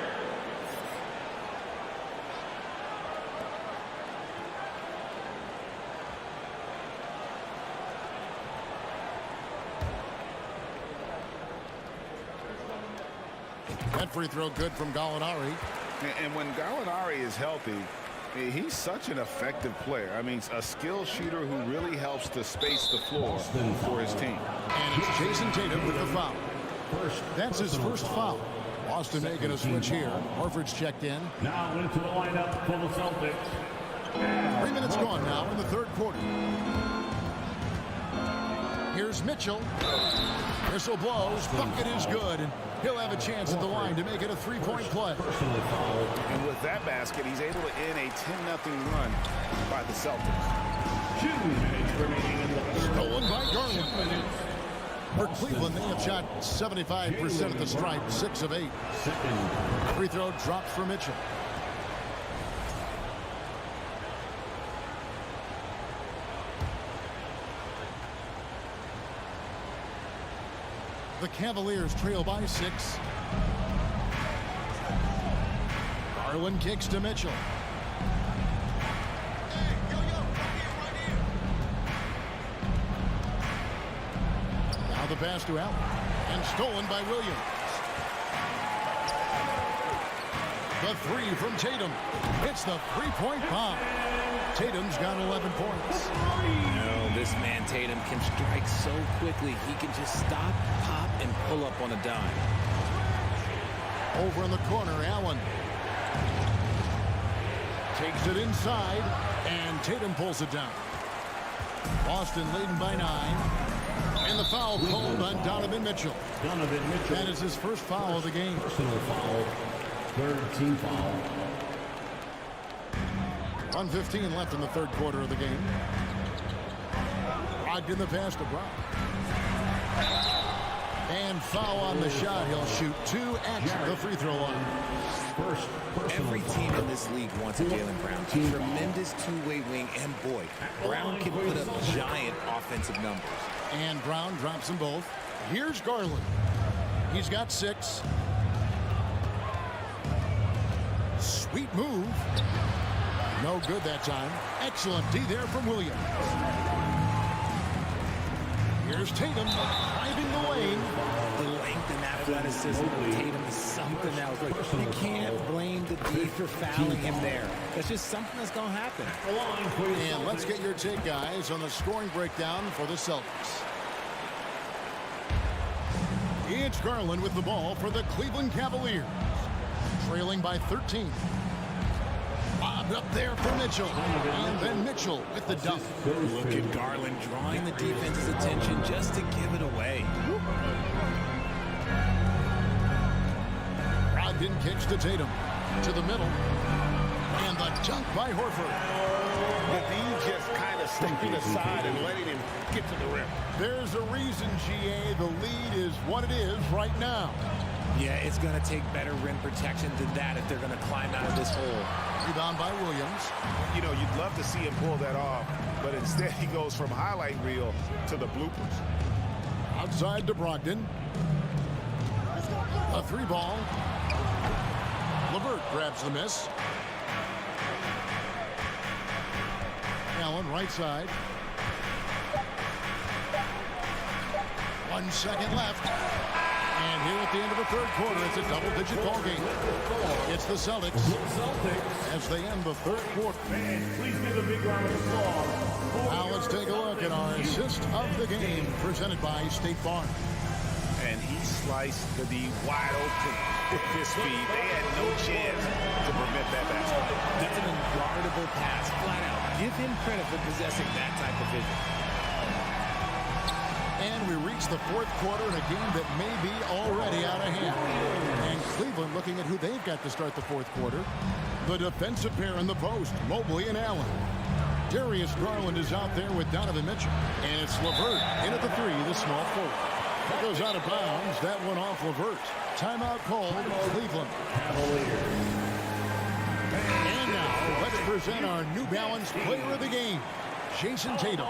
That free throw good from Gallinari. And when Gallinari is healthy, he's such an effective player. I mean, a skilled shooter who really helps to space the floor for his team. And it's Jason Tatum with the foul. That's his first foul. Boston making a switch here. Horford's checked in. Now into the lineup for the Celtics. 3 minutes gone now in the third quarter. Here's Mitchell. Whistle blows. Bucket is good. And he'll have a chance at the line to make it a three-point play. And with that basket, he's able to end a 10-0 run by the Celtics. 2 minutes remaining in the third. Stolen by Garland. For Cleveland, they have shot 75% at the stripe, 6 of 8. Free throw dropped for Mitchell. The Cavaliers trail by 6. Garland kicks to Mitchell. Now the pass to Allen. And stolen by Williams. The three from Tatum. It's the three-point bomb. Tatum's got 11 points. This man Tatum can strike so quickly. He can just stop, pop, and pull up on a dime. Over in the corner, Allen takes it inside, and Tatum pulls it down. Boston leading by 9. And the foul called on Donovan Mitchell. That is his first foul of the game. Personal foul. Third team foul. 1:15 left in the third quarter of the game. In the pass to Brown. And foul on the shot. He'll shoot 2 at the free throw line. Every team in this league wants a Jaylen Brown. Tremendous two-way wing, and boy, Brown can put up giant offensive numbers. And Brown drops them both. Here's Garland. He's got 6. Sweet move. No good that time. Excellent D there from Williams. Here's Tatum driving the lane. The length and athleticism of Tatum is something else. Like, you can't blame the D for fouling him there. That's just something that's going to happen. And let's get your take, guys, on the scoring breakdown for the Celtics. It's Garland with the ball for the Cleveland Cavaliers. Trailing by 13. Lobbed up there for Mitchell. And then Mitchell with the dunk. Look at Garland drawing the defense's attention just to give it away. Brogdon kicks to Tatum. To the middle. And the dunk by Horford. The D just kind of stepping aside and letting him get to the rim. There's a reason, GA, the lead is what it is right now. Yeah, it's going to take better rim protection than that if they're going to climb out of this hole. Rebound by Williams. You know, you'd love to see him pull that off, but instead he goes from highlight reel to the bloopers. Outside to Brogdon. A three ball. LeVert grabs the miss. Allen right side. 1 second left. And here at the end of the third quarter, it's a double-digit ball game. It's the Celtics as they end the third quarter. Please give a big round of applause. Now let's take a look at our assist of the game presented by State Farm. And he sliced the D wide open with his speed. They had no chance to prevent that basket. That's an unguardable pass, flat out. Give him credit for possessing that type of vision. And we reach the fourth quarter in a game that may be already out of hand. And Cleveland looking at who they've got to start the fourth quarter. The defensive pair in the post, Mobley and Allen. Darius Garland is out there with Donovan Mitchell. And it's LeVert in at the three, the small forward. That goes out of bounds. That one off LeVert. Timeout called, Cleveland. And now, let's present our New Balance player of the game, Jason Tatum.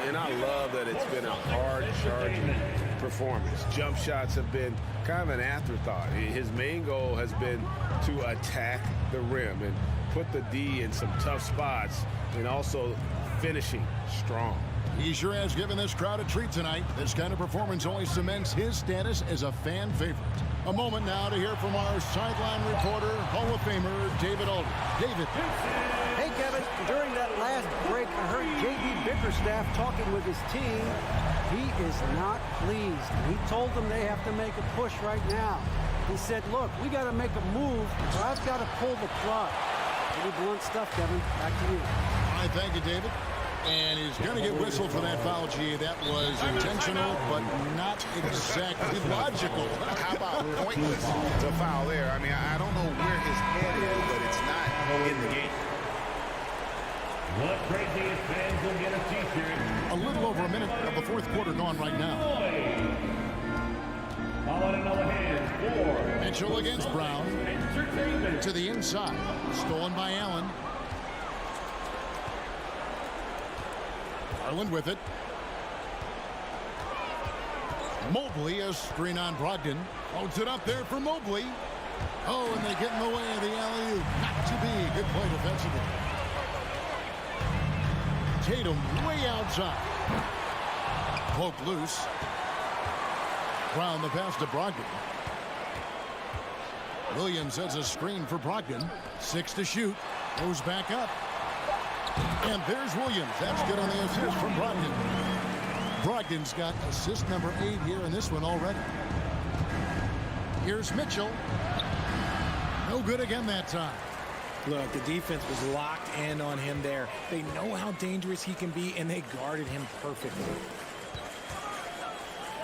And I love that it's been a hard-charging performance. Jump shots have been kind of an afterthought. His main goal has been to attack the rim and put the D in some tough spots and also finishing strong. He sure has given this crowd a treat tonight. This kind of performance only cements his status as a fan favorite. A moment now to hear from our sideline reporter, Hall of Famer David Aldridge. David. Hey, Kevin. During that last break, I heard J.B. Bickerstaff talking with his team. He is not pleased. He told them they have to make a push right now. He said, look, we got to make a move, or I've got to pull the plug. Pretty blunt stuff, Kevin. Back to you. All right, thank you, David. And he's going to get whistled for that foul, G. That was intentional, but not exactly logical. How about pointless to foul there? I mean, I don't know where his head is, but it's not in the game. What craziest fans will get a t-shirt? A little over a minute of the fourth quarter gone right now. I want another hand for Mitchell against Brown. To the inside. Stolen by Allen. Garland with it. Mobley, a screen on Brogdon. Loads it up there for Mobley. Oh, and they get in the way of the alley-oop. Not to be. Good play defensively. Tatum way outside. Poke loose. Brown the pass to Brogdon. Williams has a screen for Brogdon. 6 to shoot. Goes back up. And there's Williams. That's good on the assist from Brogdon. Brogdon's got assist number 8 here in this one already. Here's Mitchell. No good again that time. Look, the defense was locked in on him there. They know how dangerous he can be, and they guarded him perfectly.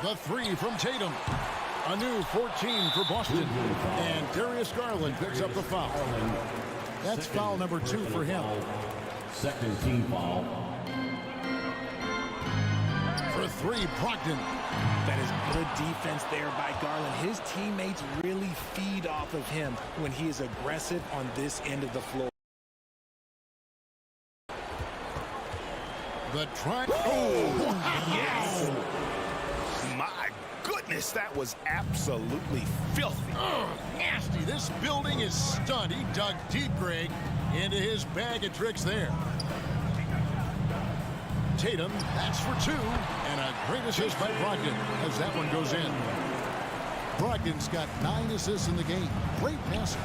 The three from Tatum. A new 14 for Boston. And Darius Garland picks up the foul. That's foul number 2 for him. second team foul. For 3, Brogdon. That is good defense there by Garland. His teammates really feed off of him when he is aggressive on this end of the floor. The try. Oh, yes. My goodness, that was absolutely filthy. Oh, nasty. This building is stunned. He dug deep, Greg, into his bag of tricks there. Tatum, that's for 2, and a great assist by Brogdon as that one goes in. Brogdon's got 9 assists in the game. Great passer.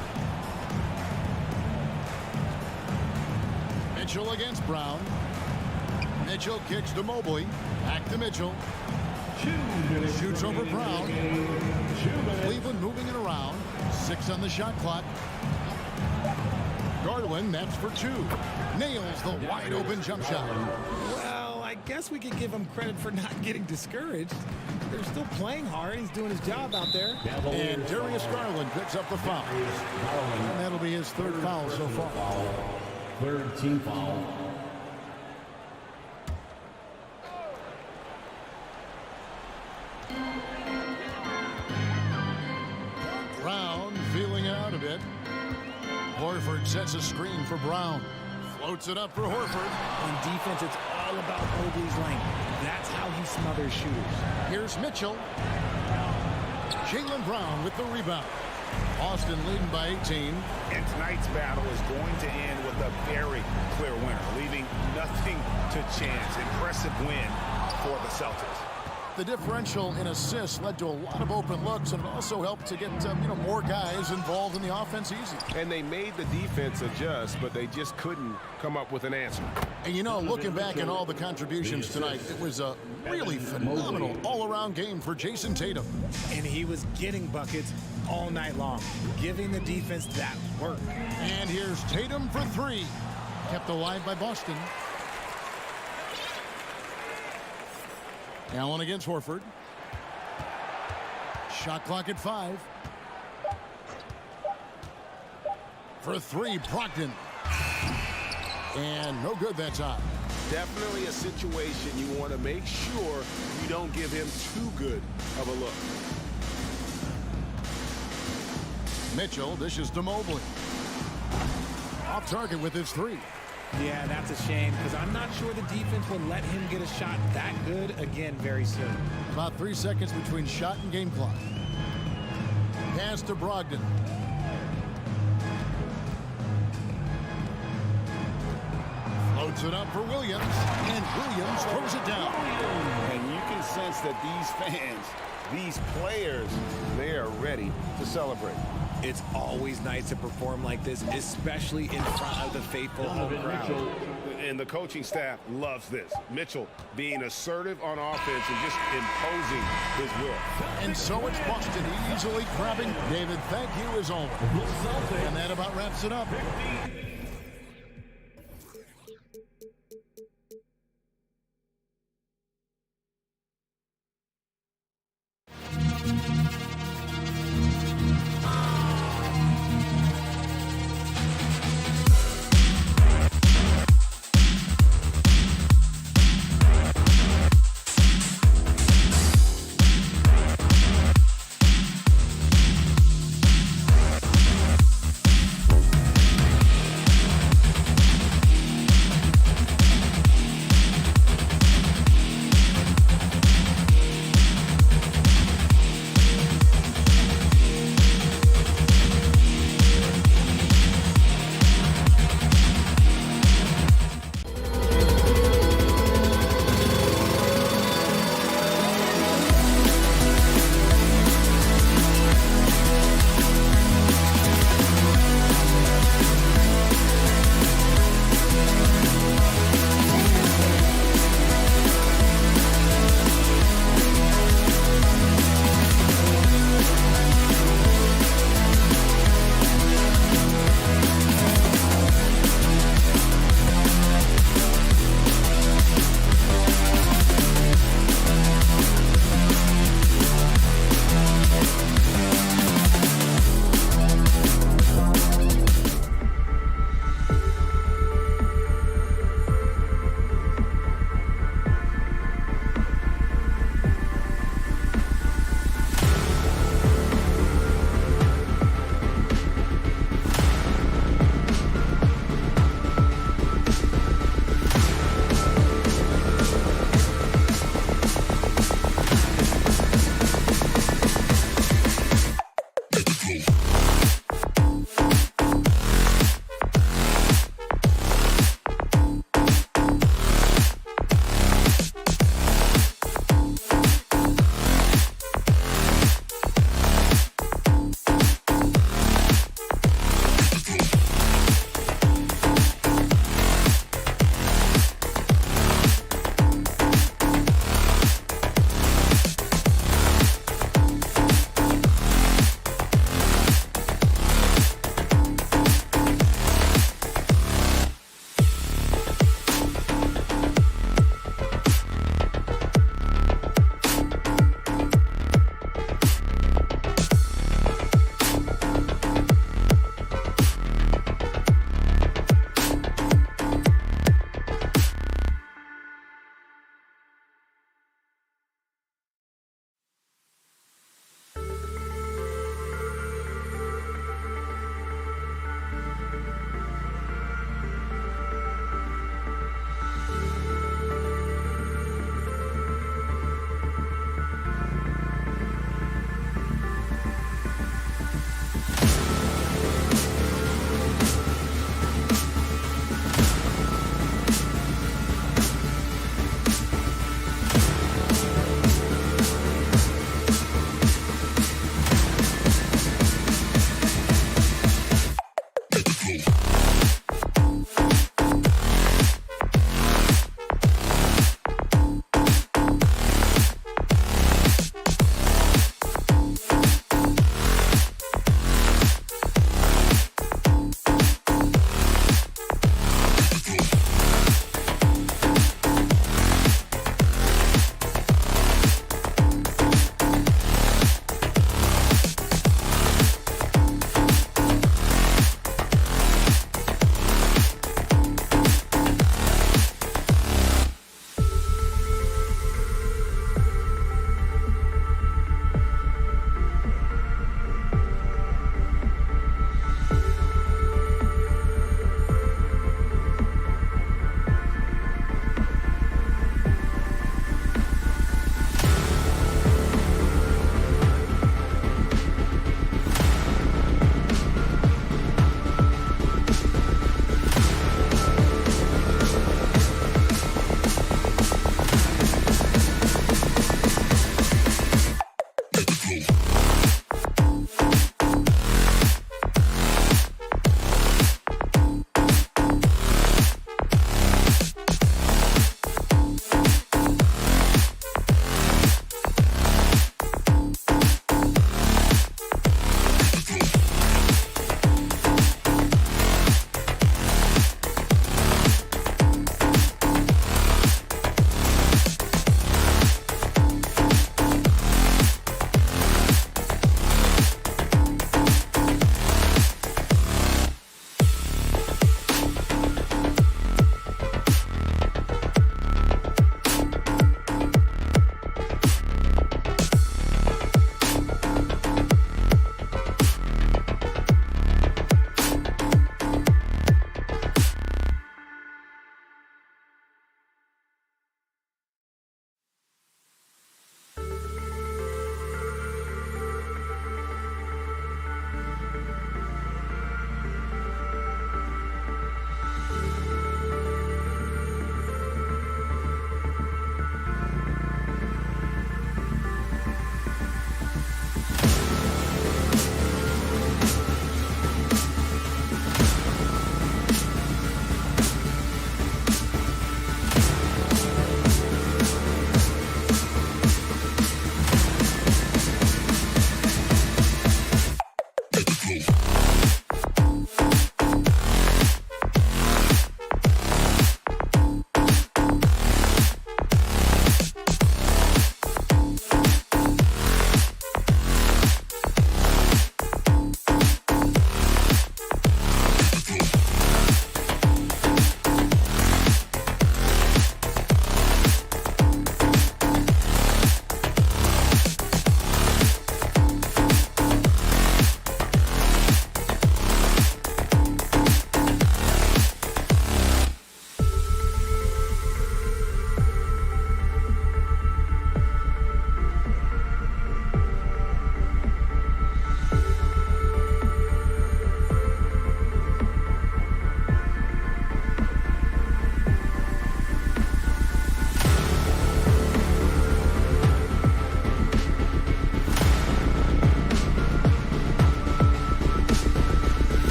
Mitchell against Brown. Mitchell kicks to Mobley. Back to Mitchell. Shoots over Brown. Cleveland moving it around. 6 on the shot clock. Garland, that's for 2. Nails the wide-open jump shot. Well, I guess we could give him credit for not getting discouraged. They're still playing hard. He's doing his job out there. And Darius Garland picks up the foul. And that'll be his 3rd foul so far. 3rd team foul. Brown feeling out a bit. Horford sets a screen for Brown. Floats it up for Horford. On defense, it's all about Mobley's length. That's how he smothers shooters. Here's Mitchell. Jaylen Brown with the rebound. Boston leading by 18. And tonight's battle is going to end with a very clear winner, leaving nothing to chance. Impressive win for the Celtics. The differential in assists led to a lot of open looks, and it also helped to get more guys involved in the offense easy. And they made the defense adjust, but they just couldn't come up with an answer. And looking back at all the contributions tonight, it was a really phenomenal all-around game for Jason Tatum. And he was getting buckets all night long, giving the defense that work. And here's Tatum for 3. Kept alive by Boston. Allen against Horford. Shot clock at 5. For 3, Brogdon. And no good that time. Definitely a situation you want to make sure you don't give him too good of a look. Mitchell dishes to Mobley. Off target with his 3. Yeah, that's a shame because I'm not sure the defense will let him get a shot that good again very soon. About 3 seconds between shot and game clock. Pass to Brogdon. Floats it up for Williams, and Williams throws it down. And you can sense that these fans, these players, they are ready to celebrate. It's always nice to perform like this, especially in front of the faithful home crowd. And the coaching staff loves this. Mitchell being assertive on offense and just imposing his will. And so it's Boston easily grabbing David. Thank you as always. And that about wraps it up.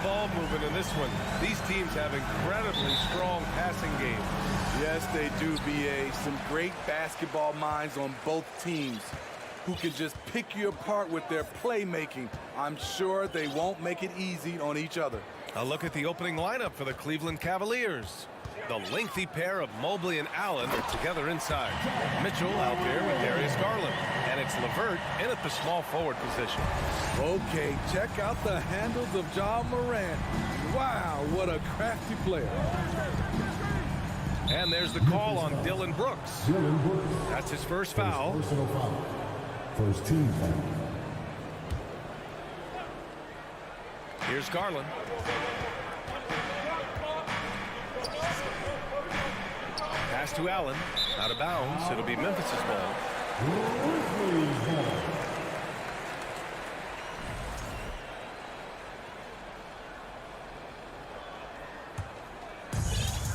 ball movement in this one. These teams have incredibly strong passing games. Yes, they do, BA. Some great basketball minds on both teams who can just pick you apart with their playmaking. I'm sure they won't make it easy on each other. A look at the opening lineup for the Cleveland Cavaliers. The lengthy pair of Mobley and Allen are together inside. Mitchell out there with Darius Garland. And it's LeVert in at the small forward position. Okay, check out the handles of Ja Morant. Wow, what a crafty player. And there's the call on Dillon Brooks. That's his first foul. Personal foul. First team foul. Here's Garland. Pass to Allen. Out of bounds. It'll be Memphis's ball.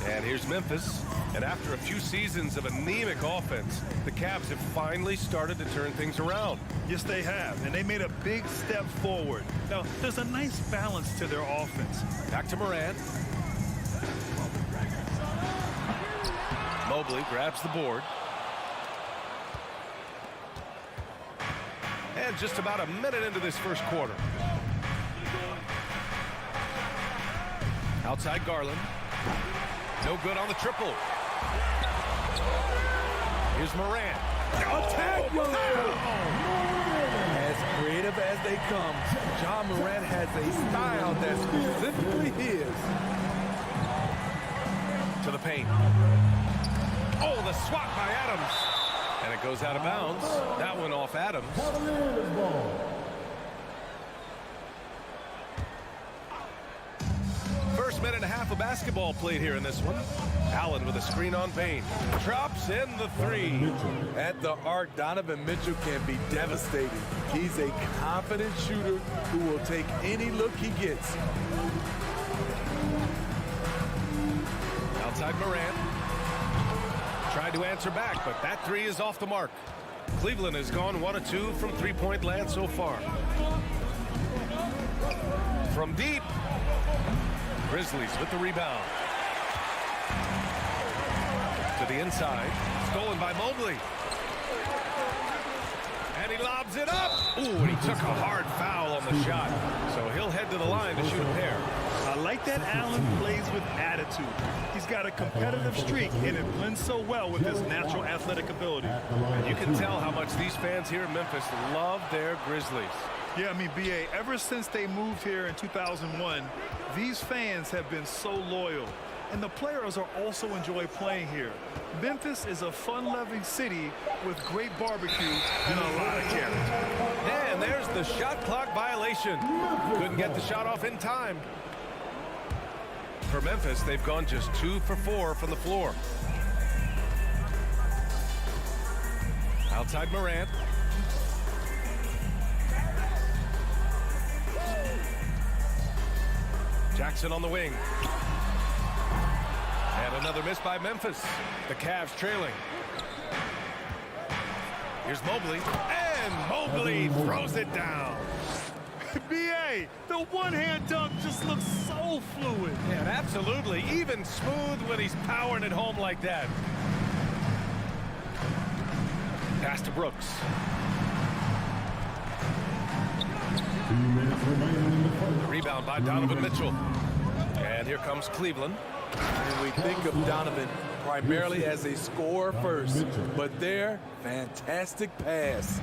And here's Memphis. And after a few seasons of anemic offense, the Cavs have finally started to turn things around. Yes, they have. And they made a big step forward. Now, there's a nice balance to their offense. Back to Morant. Mobley grabs the board. And just about a minute into this first quarter. Outside Garland. No good on the triple. Here's Morant. Attack Morant! As creative as they come, Ja Morant has a style that's specifically his. To the paint. Oh, the swat by Adams. And it goes out of bounds. That one off Adams. First minute and a half of basketball played here in this one. Allen with a screen on Payne. Drops in the three. At the arc, Donovan Mitchell can be devastating. He's a confident shooter who will take any look he gets. Outside Morant. Tried to answer back, but that three is off the mark. Cleveland has gone 1 of 2 from three-point land so far. From deep. Grizzlies with the rebound. To the inside. Stolen by Mobley. And he lobs it up. Ooh, and he took a hard foul on the shot. So he'll head to the line to shoot a pair. I like that Allen plays with attitude. He's got a competitive streak, and it blends so well with his natural athletic ability. And you can tell how much these fans here in Memphis love their Grizzlies. Yeah, I mean, BA, ever since they moved here in 2001, these fans have been so loyal. And the players are also enjoy playing here. Memphis is a fun-loving city with great barbecue and a lot of character. And there's the shot clock violation. Couldn't get the shot off in time. For Memphis, they've gone just 2 for 4 from the floor. Outside Morant. Jackson on the wing. And another miss by Memphis. The Cavs trailing. Here's Mobley. And Mobley throws it down. BA, the one-hand dunk just looks so fluid. Yeah, absolutely. Even smooth when he's powering it home like that. Pass to Brooks. 2 minutes remaining in the first. Rebound by Donovan Mitchell. And here comes Cleveland. And we think of Donovan primarily as a scorer first, but their fantastic pass.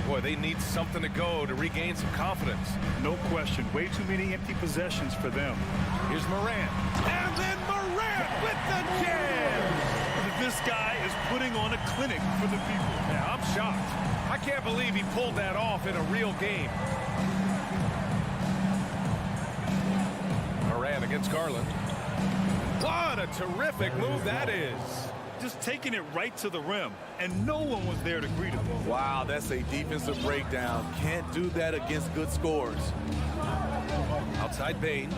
Boy, they need something to go to regain some confidence. No question. Way too many empty possessions for them. Here's Morant. And then Morant with the jam. This guy is putting on a clinic for the people. Yeah, I'm shocked. I can't believe he pulled that off in a real game. Morant against Garland. What a terrific move that is. Just taking it right to the rim, and no one was there to greet him. Wow, that's a defensive breakdown. Can't do that against good scorers. Outside Payne.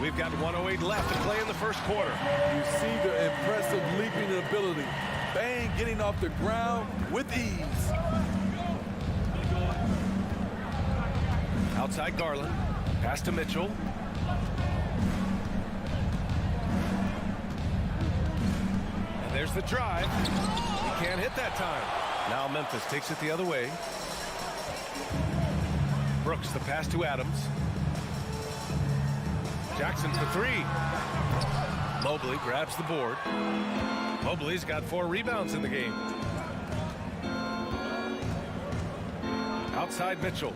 We've got 1:08 left to play in the first quarter. You see the impressive leaping ability. Bang getting off the ground with ease. Outside Garland. Pass to Mitchell. And there's the drive. He can't hit that time. Now Memphis takes it the other way. Brooks, the pass to Adams. Jackson for three. Mobley grabs the board. Mobley's got 4 rebounds in the game. Outside Mitchell.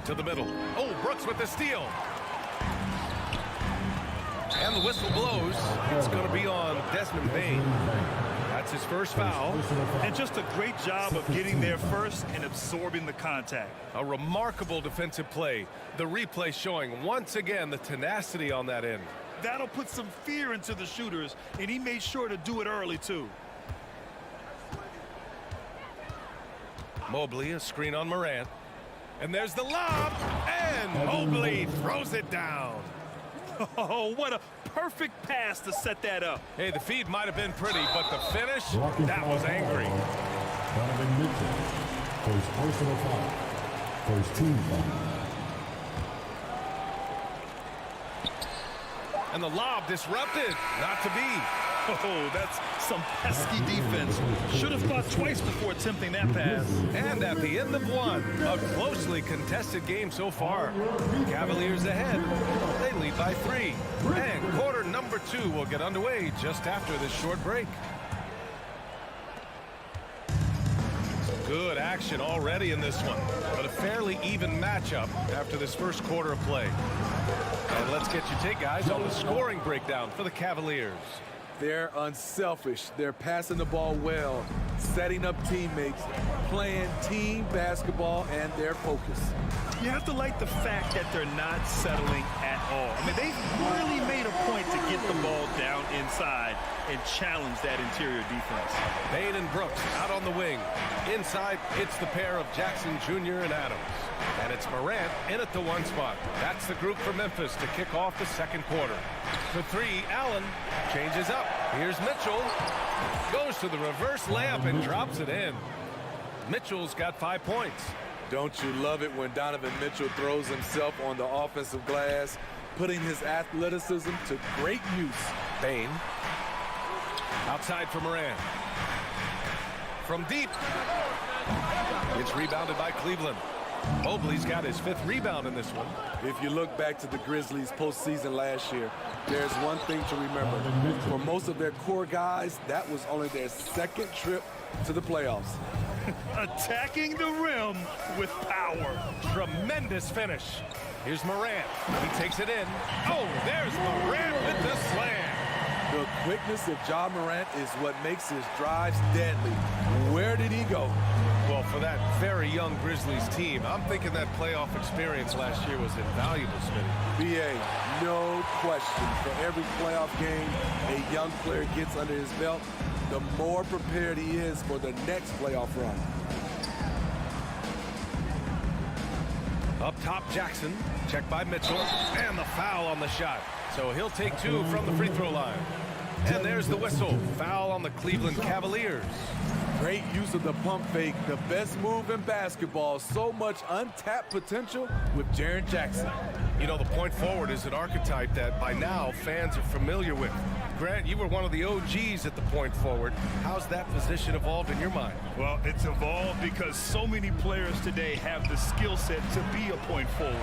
To the middle. Oh, Brooks with the steal. And the whistle blows. It's going to be on Desmond Bane. That's his first foul. And just a great job of getting there first and absorbing the contact. A remarkable defensive play. The replay showing once again the tenacity on that end. That'll put some fear into the shooters, and he made sure to do it early, too. Mobley, a screen on Morant. And there's the lob, and Mobley throws it down. Oh, what a perfect pass to set that up. Hey, the feed might have been pretty, but the finish, that was angry. Donovan Mitchell, first personal foul, first team foul. And the lob disrupted, not to be. Oh, that's some pesky defense. Should have thought twice before attempting that pass. And at the end of one, a closely contested game so far. Cavaliers ahead. They lead by 3. And quarter number 2 will get underway just after this short break. Good action already in this one, but a fairly even matchup after this first quarter of play. And let's get your take, guys, on the scoring breakdown for the Cavaliers. They're unselfish. They're passing the ball well, setting up teammates, playing team basketball, and they're focused. You have to like the fact that they're not settling at all. I mean, they've really made a point to get the ball down inside and challenge that interior defense. Bane and Brooks out on the wing. Inside, it's the pair of Jackson Jr. and Adams. And it's Morant in at the 1 spot. That's the group for Memphis to kick off the second quarter. For 3, Allen changes up. Here's Mitchell. Goes to the reverse layup and drops it in. Mitchell's got 5 points. Don't you love it when Donovan Mitchell throws himself on the offensive glass, putting his athleticism to great use? Bane. Outside for Morant. From deep. It's rebounded by Cleveland. Mobley's got his 5th rebound in this one. If you look back to the Grizzlies postseason last year, there's one thing to remember. For most of their core guys, that was only their 2nd trip to the playoffs. Attacking the rim with power. Tremendous finish. Here's Morant. He takes it in. Oh, there's Morant with the slam. The quickness of Ja Morant is what makes his drives deadly. Where did he go? Well, for that very young Grizzlies team, I'm thinking that playoff experience last year was invaluable, Smitty. B.A., no question. For every playoff game a young player gets under his belt, the more prepared he is for the next playoff run. Up top, Jackson. Checked by Mitchell. And the foul on the shot. So he'll take 2 from the free throw line. And there's the whistle. Foul on the Cleveland Cavaliers. Great use of the pump fake. The best move in basketball. So much untapped potential with Jaren Jackson. You know, the point forward is an archetype that by now fans are familiar with. Grant, you were one of the OGs at the point forward. How's that position evolved in your mind? Well, it's evolved because so many players today have the skill set to be a point forward.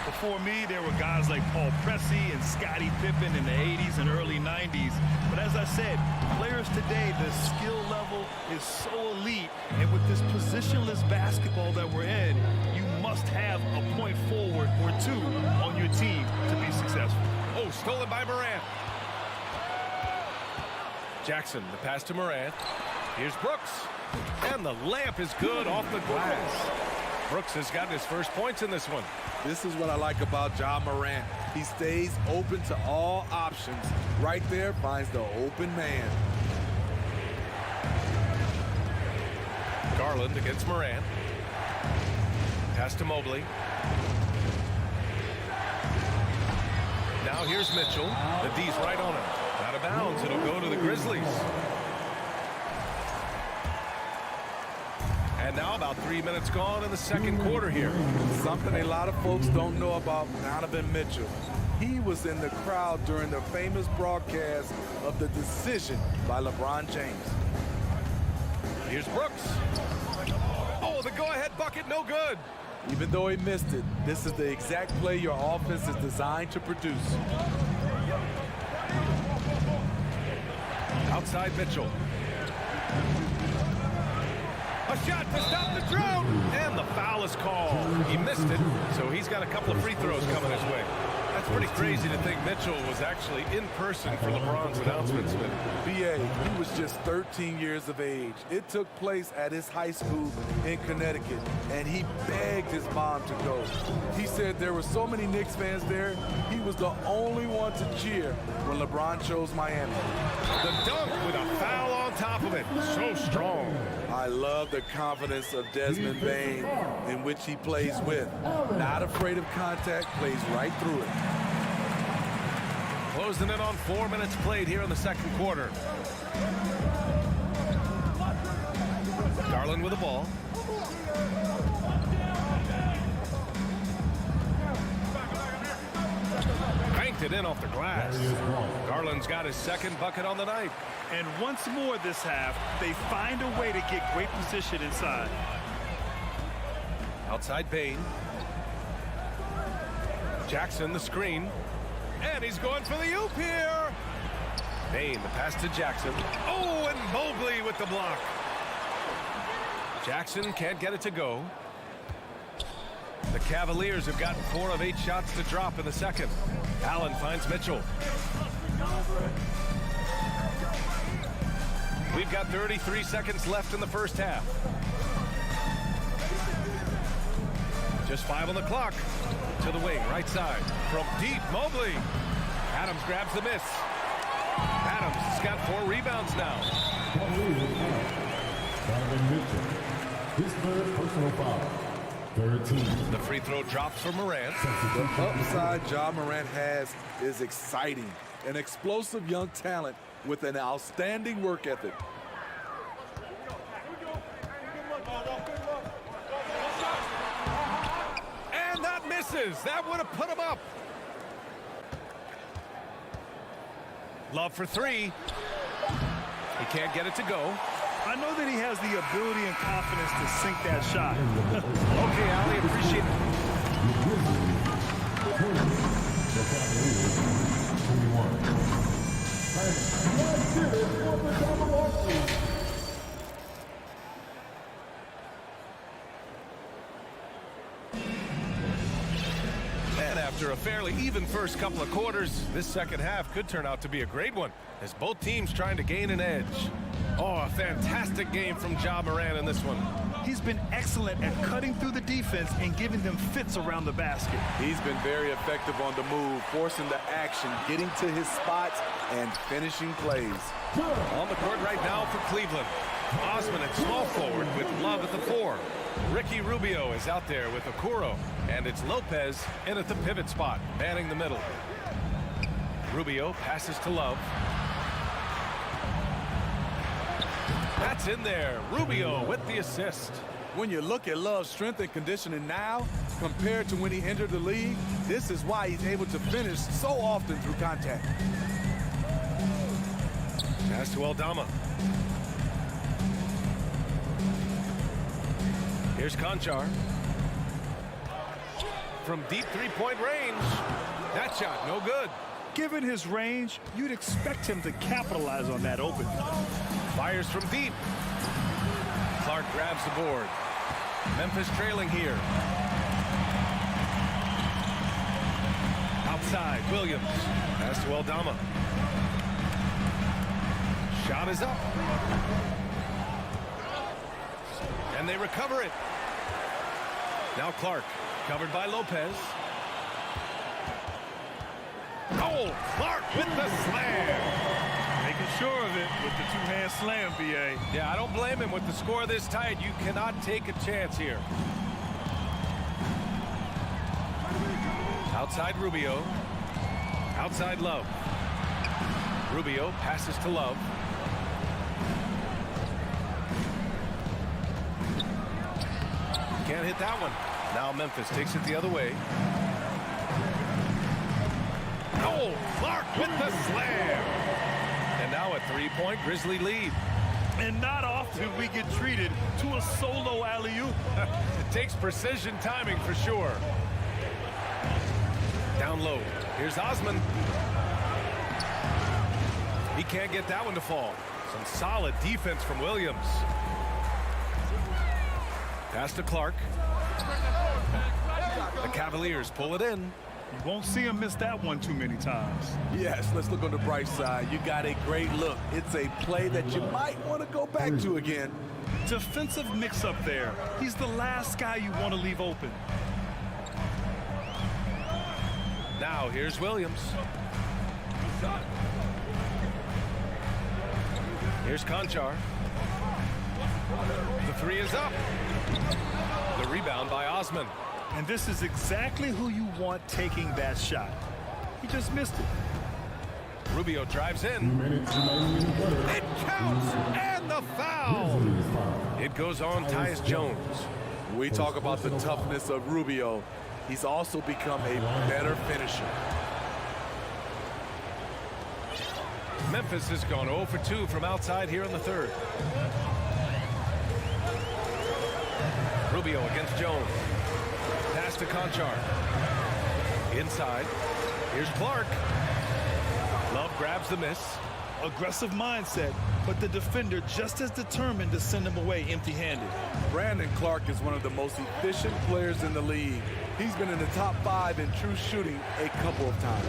Before me, there were guys like Paul Pressey and Scottie Pippen in the 80s and early 90s. But as I said, players today, the skill level is so elite. And with this positionless basketball that we're in, you must have a point forward or 2 on your team to be successful. Oh, stolen by Morant. Jackson, the pass to Morant. Here's Brooks. And the layup is good off the glass. Brooks has gotten his first points in this one. This is what I like about Ja Morant. He stays open to all options. Right there finds the open man. Garland against Morant. Pass to Mobley. Now here's Mitchell. The D's right on him. Out of bounds. It'll go to the Grizzlies. And now about 3 minutes gone in the second quarter here. Something a lot of folks don't know about Donovan Mitchell. He was in the crowd during the famous broadcast of the decision by LeBron James. Here's Brooks. Oh, the go-ahead bucket, no good. Even though he missed it, this is the exact play your offense is designed to produce. Outside Mitchell. A shot to stop the drought, and the foul is called. He missed it, so he's got a couple of free throws coming his way. That's pretty crazy to think Mitchell was actually in person for LeBron's announcements. B.A., he was just 13 years of age. It took place at his high school in Connecticut, and he begged his mom to go. He said there were so many Knicks fans there, he was the only one to cheer when LeBron chose Miami. The dunk with a foul on top of it. So strong. I love the confidence of Desmond Bain, in which he plays with. Not afraid of contact, plays right through it. Closing in on 4 minutes played here in the second quarter. Garland with the ball. Banked it in off the glass. Garland's got his second bucket on the night. And once more this half, they find a way to get great position inside. Outside Bain. Jackson the screen. And he's going for the oop here. Bain, the pass to Jackson. Oh, and Mobley with the block. Jackson can't get it to go. The Cavaliers have gotten 4 of 8 shots to drop in the second. Allen finds Mitchell. We've got 33 seconds left in the first half. Just 5 on the clock. To the wing, right side. From deep, Mobley. Adams grabs the miss. Adams has got 4 rebounds now. Donovan Mitchell, his third personal foul. 13. The free throw drops for Morant. The upside Ja Morant has is exciting. An explosive young talent with an outstanding work ethic. And that misses. That would have put him up. Love for 3. He can't get it to go. I know that he has the ability and confidence to sink that shot. Okay, Ali, appreciate it. The Cavaliers, 21. And after a fairly even first couple of quarters, this second half could turn out to be a great one, as both teams trying to gain an edge. Oh, a fantastic game from Ja Morant in this one. He's been excellent at cutting through the defense and giving them fits around the basket. He's been very effective on the move, forcing the action, getting to his spots, and finishing plays. On the court right now for Cleveland. Osman at small forward with Love at the 4. Ricky Rubio is out there with Okoro, and it's Lopez in at the pivot spot, manning the middle. Rubio passes to Love. That's in there. Rubio with the assist. When you look at Love's strength and conditioning now, compared to when he entered the league, this is why he's able to finish so often through contact. Pass to Aldama. Here's Conchar. From deep three-point range. That shot, no good. Given his range, you'd expect him to capitalize on that open. Fires from deep. Clark grabs the board. Memphis trailing here. Outside, Williams. Pass to Aldama. Shot is up. And they recover it. Now Clark, covered by Lopez. Oh, Clark with the slam. Making sure of it with the two-hand slam, B.A. Yeah, I don't blame him with the score this tight. You cannot take a chance here. Outside Rubio. Outside Love. Rubio passes to Love. Can't hit that one. Now Memphis takes it the other way. Oh, Clark with the slam. And now a three-point Grizzly lead. And not often we get treated to a solo alley-oop. It takes precision timing for sure. Down low. Here's Osman. He can't get that one to fall. Some solid defense from Williams. Pass to Clark. The Cavaliers pull it in. You won't see him miss that one too many times. Yes, let's look on the bright side. You got a great look. It's a play that you might want to go back to again. Defensive mix-up there. He's the last guy you want to leave open. Now here's Williams. Here's Conchar. The three is up. The rebound by Osman. And this is exactly who you want taking that shot. He just missed it. Rubio drives in. It counts, and the foul. It goes on Tyus Jones. We talk about the toughness of Rubio. He's also become a better finisher. Memphis has gone 0 for 2 from outside here in the third. Rubio against Jones. Pass to Conchar. Inside. Here's Clark. Love grabs the miss. Aggressive mindset, but the defender just as determined to send him away empty-handed. Brandon Clark is one of the most efficient players in the league. He's been in the top 5 in true shooting a couple of times.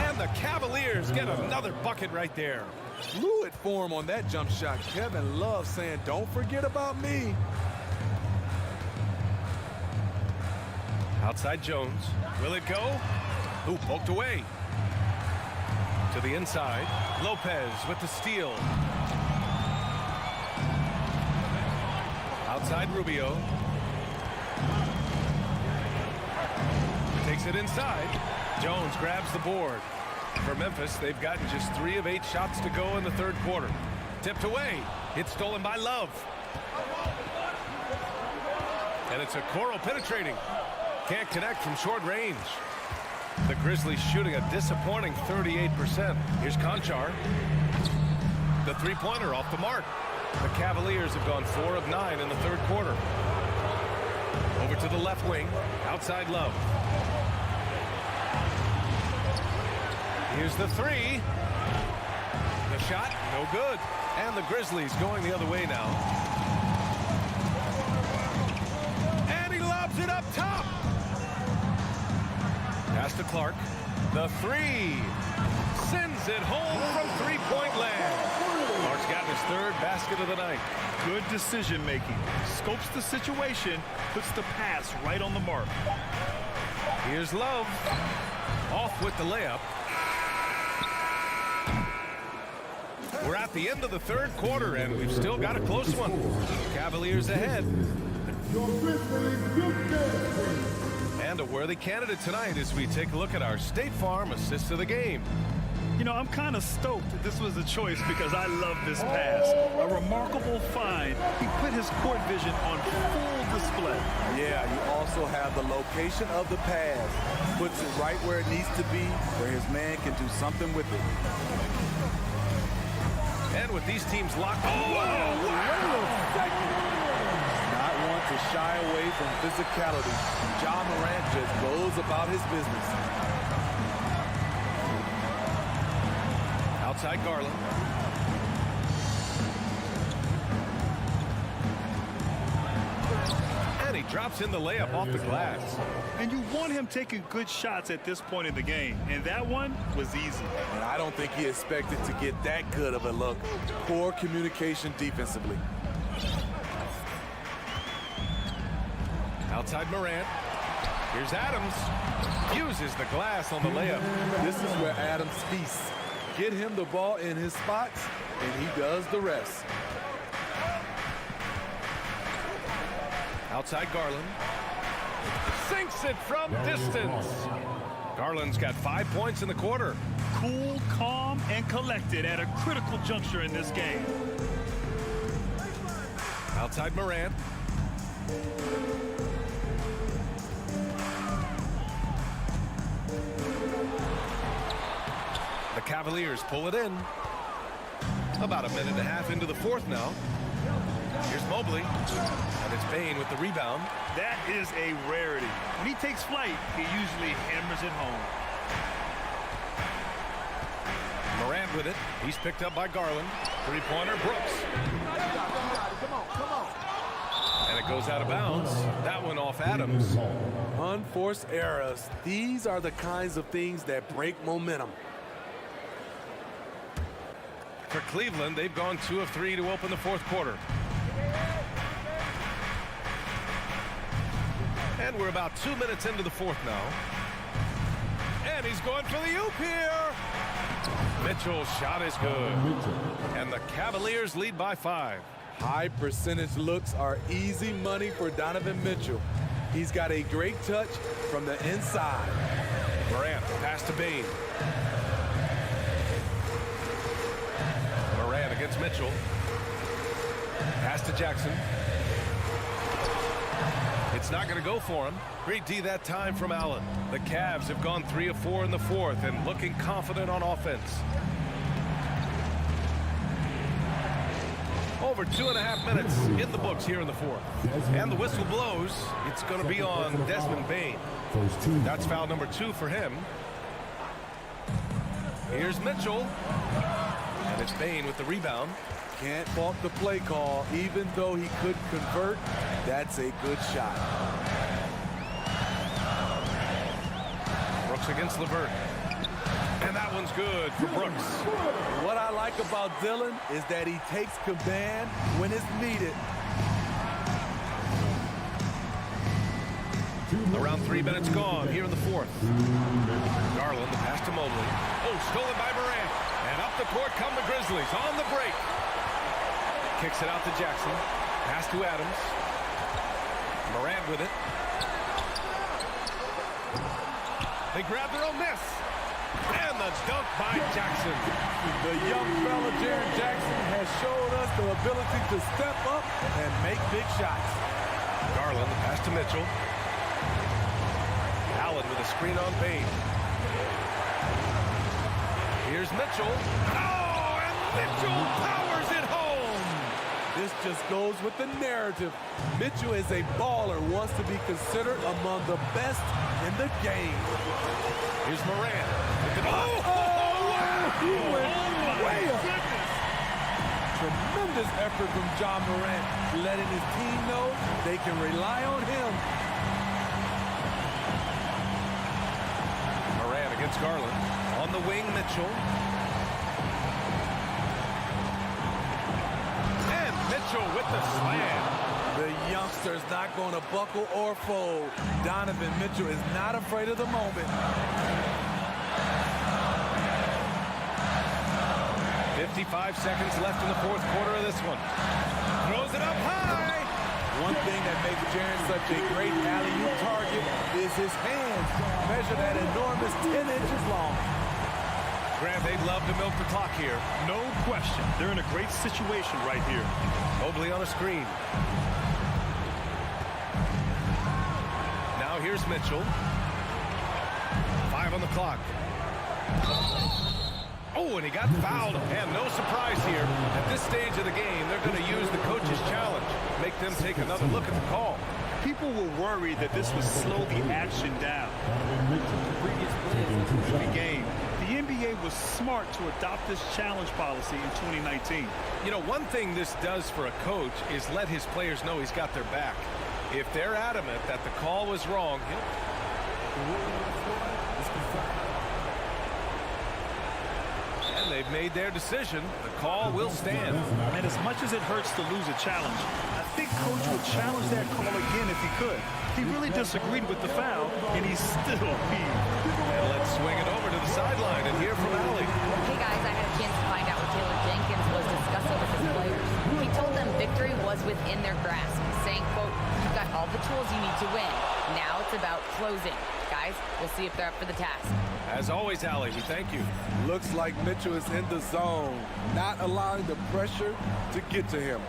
And the Cavaliers get another bucket right there. Fluid form on that jump shot. Kevin Love saying, don't forget about me. Outside Jones. Will it go? Ooh, poked away. To the inside. Lopez with the steal. Outside Rubio. Takes it inside. Jones grabs the board. For Memphis, they've gotten just 3 of 8 shots to go in the third quarter. Tipped away. It's stolen by Love. And it's a Okoro penetrating. Can't connect from short range. The Grizzlies shooting a disappointing 38%. Here's Conchar. The three-pointer off the mark. The Cavaliers have gone 4 of 9 in the third quarter. Over to the left wing. Outside Love. Here's the three. The shot, no good. And the Grizzlies going the other way now. And he lobs it up top. Pass to Clark. The three. Sends it home from three-point land. Clark's gotten his 3rd basket of the night. Good decision making. Scopes the situation, puts the pass right on the mark. Here's Love. Off with the layup. We're at the end of the third quarter, and we've still got a close one. Cavaliers ahead. And a worthy candidate tonight as we take a look at our State Farm assist of the game. You know, I'm kind of stoked that this was a choice because I love this pass. A remarkable find. He put his court vision on full display. Yeah, you also have the location of the pass. Puts it right where it needs to be, where his man can do something with it. And with these teams locked. Oh, not want to shy away from physicality. Ja Morant just goes about his business. Outside Garland. And he drops in the layup off the glass. And you want him taking good shots at this point in the game. And that one was easy. And I don't think he expected to get that good of a look. Poor communication defensively. Outside Morant. Here's Adams. Uses the glass on the layup. This is where Adams feasts. Get him the ball in his spots, and he does the rest. Outside Garland. Sinks it from distance. Garland's got 5 points in the quarter. Cool, calm, and collected at a critical juncture in this game. Outside Morant. The Cavaliers pull it in. About a minute and a half into the fourth now. Here's Mobley. And it's Bane with the rebound. That is a rarity. When he takes flight, he usually hammers it home. Morant with it. He's picked up by Garland. Three-pointer, Brooks. And it goes out of bounds. That one off Adams. Unforced errors. These are the kinds of things that break momentum. For Cleveland, they've gone 2 of 3 to open the fourth quarter. And we're about 2 minutes into the fourth now. And he's going for the oop here. Mitchell's shot is good. And the Cavaliers lead by 5. High percentage looks are easy money for Donovan Mitchell. He's got a great touch from the inside. Morant, pass to Bane. Morant against Mitchell. Pass to Jackson. It's not going to go for him. Great D that time from Allen. The Cavs have gone 3 of 4 in the fourth and looking confident on offense. Over 2.5 minutes in the books here in the fourth. And the whistle blows. It's going to be on Desmond Bane. That's foul number 2 for him. Here's Mitchell. And it's Bane with the rebound. Can't fault the play call. Even though he could convert, that's a good shot. Brooks against LeVert. And that one's good for Brooks. What I like about Dillon is that he takes command when it's needed. Around 3 minutes gone here in the fourth. Garland, the pass to Mobley. Oh, stolen by Morant. And up the court come the Grizzlies on the break. Kicks it out to Jackson. Pass to Adams. Morant with it. They grab their own miss. And the dunk by Jackson. The young fella, Jaren Jackson, has showed us the ability to step up and make big shots. Garland, the pass to Mitchell. Allen with a screen on Bane. Here's Mitchell. Oh, and Mitchell powers it home. This just goes with the narrative. Mitchell is a baller, wants to be considered among the best in the game. Here's Morant. He went way up. Tremendous effort from John Morant, letting his team know they can rely on him. Morant against Garland. On the wing, Mitchell. And Mitchell with the slam. The youngster's not going to buckle or fold. Donovan Mitchell is not afraid of the moment. 55 seconds left in the fourth quarter of this one. Throws it up high. One thing that makes Jaren such a great alley-oop target is his hands, measured at enormous 10 inches long. Grant, they'd love to milk the clock here. No question. They're in a great situation right here. Mobley on a screen. Now here's Mitchell. 5 on the clock. Oh, and he got fouled. And no surprise here. At this stage of the game, they're going to use the coach's challenge. Make them take another look at the call. People were worried that this would slow the action down. The game. The NBA was smart to adopt this challenge policy in 2019. You know, one thing this does for a coach is let his players know he's got their back. If they're adamant that the call was wrong, and they've made their decision, the call will stand. And as much as it hurts to lose a challenge, I think Coach would challenge that call again if he could. He really disagreed with the foul, and he's still peeved. And let's swing it over to the sideline and hear from Allie. Hey guys, I had a chance to find out what Taylor Jenkins was discussing with his players. He told them victory was within their grasp, saying, quote, "You've got all the tools you need to win. Now it's about closing. Guys, we'll see if they're up for the task." As always, Allie, we thank you. Looks like Mitchell is in the zone, not allowing the pressure to get to him.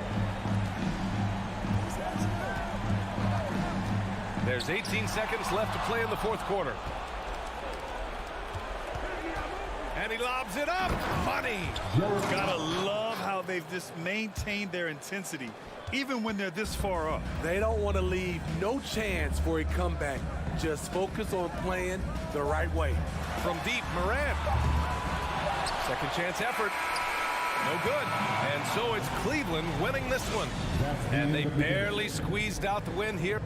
There's 18 seconds left to play in the fourth quarter. And he lobs it up. Money. Gotta love how they've just maintained their intensity, even when they're this far up. They don't want to leave no chance for a comeback. Just focus on playing the right way. From deep, Morant. Second chance effort. No good. And so it's Cleveland winning this one. And they barely squeezed out the win here.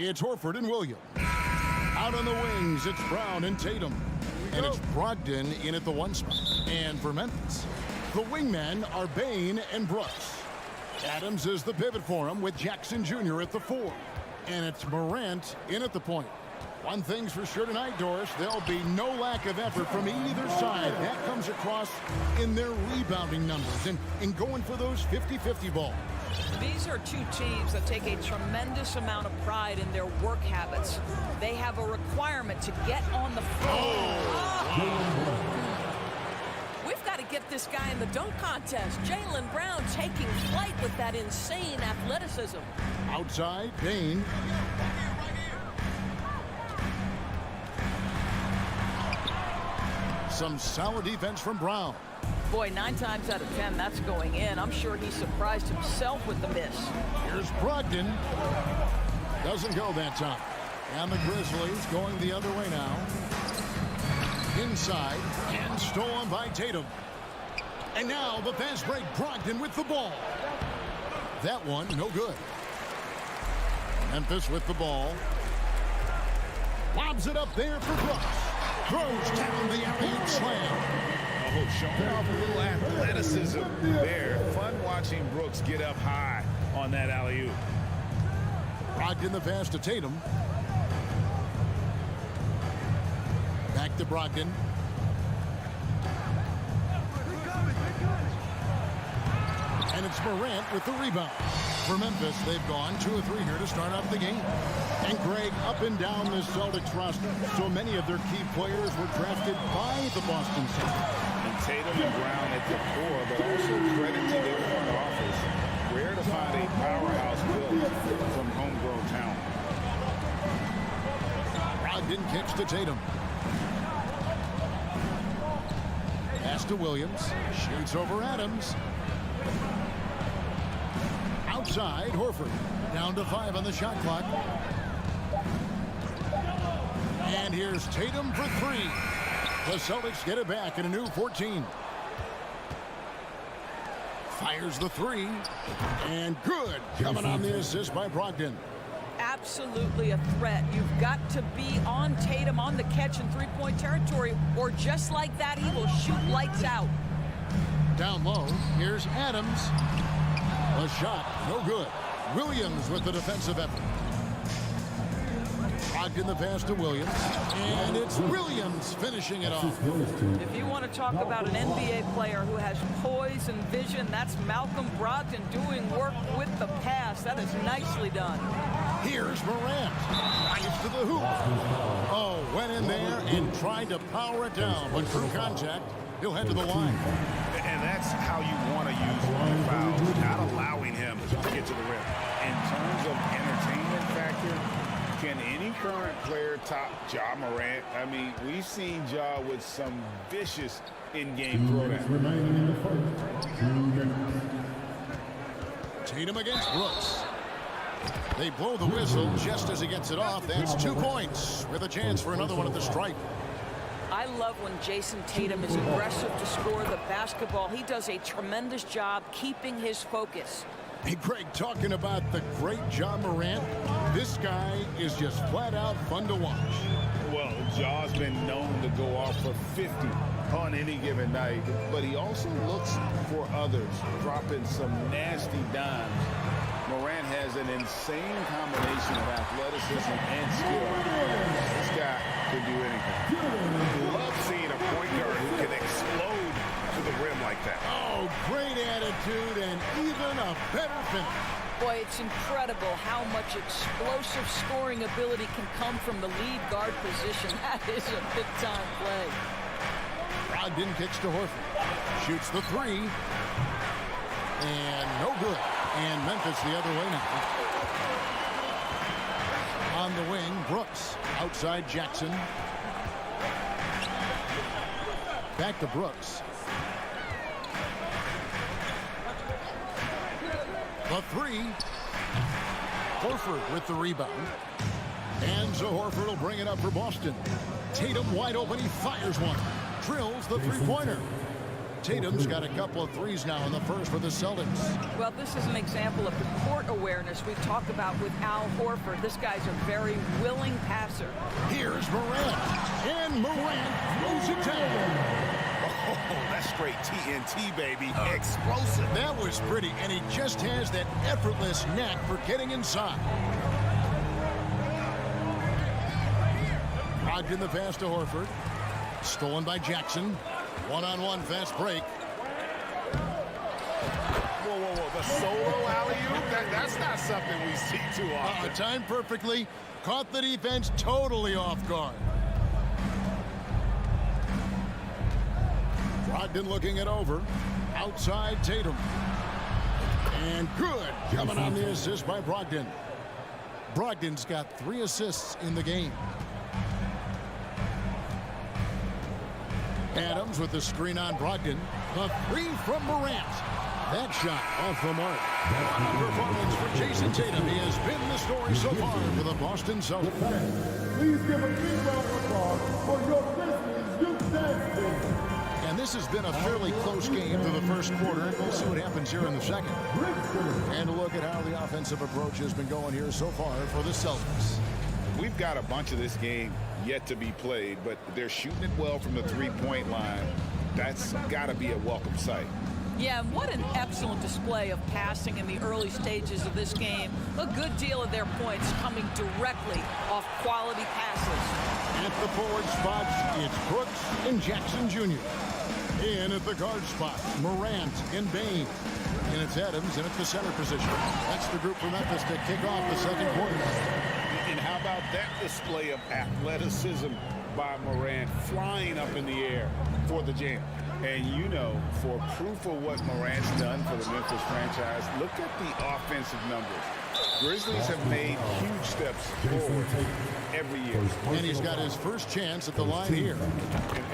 It's Horford and Williams. Out on the wings, it's Brown and Tatum. And it's Brogdon in at the 1 spot. And for Memphis, the wingmen are Bane and Brooks. Adams is the pivot for him with Jackson Jr. at the 4. And it's Morant in at the point. One thing's for sure tonight, Doris, there'll be no lack of effort from either side. That comes across in their rebounding numbers and going for those 50-50 balls. These are two teams that take a tremendous amount of pride in their work habits. They have a requirement to get on the floor. We've got to get this guy in the dunk contest. Jaylen Brown taking flight with that insane athleticism. Outside, Bane. Some solid defense from Brown. Boy, 9 times out of 10, that's going in. I'm sure he surprised himself with the miss. Here's Brogdon. Doesn't go that time. And the Grizzlies going the other way now. Inside and stolen by Tatum. And now the fast break, Brogdon with the ball. That one, no good. Memphis with the ball. Lobs it up there for Brooks. Throws down the alley-oop slam. Oh, showing off a little athleticism there. Fun watching Brooks get up high on that alley-oop. Brogdon the pass to Tatum. Back to Brogdon. And it's Morant with the rebound. For Memphis, they've gone 2 of 3 here to start off the game. And Greg, up and down the Celtics roster, so many of their key players were drafted by the Boston Celtics. And Tatum and Brown at the core, but also credit to their front office. Rare to find a powerhouse built from homegrown talent. Brogdon kicks to Tatum. Pass to Williams. Shoots over Adams. Outside, Horford. Down to 5 on the shot clock. And here's Tatum for 3. The Celtics get it back in a new 14. Fires the 3. And good. Coming on the assist by Brogdon. Absolutely a threat. You've got to be on Tatum on the catch in three-point territory, or just like that, he will shoot lights out. Down low, here's Adams. A shot, no good. Williams with the defensive effort. Brogdon the pass to Williams. And it's Williams finishing it off. If you want to talk about an NBA player who has poise and vision, that's Malcolm Brogdon doing work with the pass. That is nicely done. Here's Morant. Drives to the hoop. Oh, went in there and tried to power it down. But through contact, he'll head to the line. And that's how you want to use fouls, not allowing him to get to the rim. In terms of entertainment factor, can any current player top Ja Morant? I mean, we've seen Ja with some vicious in-game throwdown. Tatum against Brooks. They blow the whistle just as he gets it off. That's 2 points with a chance for another one at the stripe. I love when Jason Tatum is aggressive to score the basketball. He does a tremendous job keeping his focus. Hey, Greg, talking about the great Ja Morant, this guy is just flat out fun to watch. Well, Ja's been known to go off for 50 on any given night, but he also looks for others, dropping some nasty dimes. Morant has an insane combination of athleticism and skill. This guy can do anything. Love seeing a point guard who can explode to the rim like that. Oh, great attitude and even a better finish. Boy, it's incredible how much explosive scoring ability can come from the lead guard position. That is a big-time play. Brogdon kicks to Horford. Shoots the 3. And no good. And Memphis the other way now. On the wing, Brooks. Outside Jackson. Back to Brooks. The 3. Horford with the rebound. And so Horford will bring it up for Boston. Tatum wide open. He fires one. Drills the three-pointer. Tatum's got a couple of threes now in the first for the Celtics. Well, this is an example of the court awareness we talk about with Al Horford. This guy's a very willing passer. Here's Morant. And Morant throws it down. Oh, that's straight TNT, baby. Explosive. That was pretty, and he just has that effortless knack for getting inside. Brogdon the pass to Horford. Stolen by Jackson. One-on-one fast break. Whoa. The solo alley-oop? That's not something we see too often. Timed perfectly. Caught the defense totally off guard. Brogdon looking it over. Outside Tatum. And good. Coming on the assist by Brogdon. Brogdon's got 3 assists in the game. Adams with the screen on Brogdon. The 3 from Morant. That shot off the mark. Performance for Jason Tatum. He has been the story so far for the Boston Celtics. Please give a big round of applause for your Grizzlies youth dance team. And this has been a fairly close game through the first quarter. We'll see what happens here in the second. And a look at how the offensive approach has been going here so far for the Celtics. We've got a bunch of this game yet to be played, but they're shooting it well from the three-point line. That's got to be a welcome sight. Yeah, what an excellent display of passing in the early stages of this game. A good deal of their points coming directly off quality passes. At the forward spots, it's Brooks and Jackson Jr. In at the guard spot, Morant and Bain. And it's Adams in at the center position. That's the group from Memphis to kick off the second quarter. And how about that display of athleticism by Morant, flying up in the air for the jam. And you know, for proof of what Morant's done for the Memphis franchise, look at the offensive numbers. Grizzlies have made huge steps forward every year. And he's got his first chance at the line here.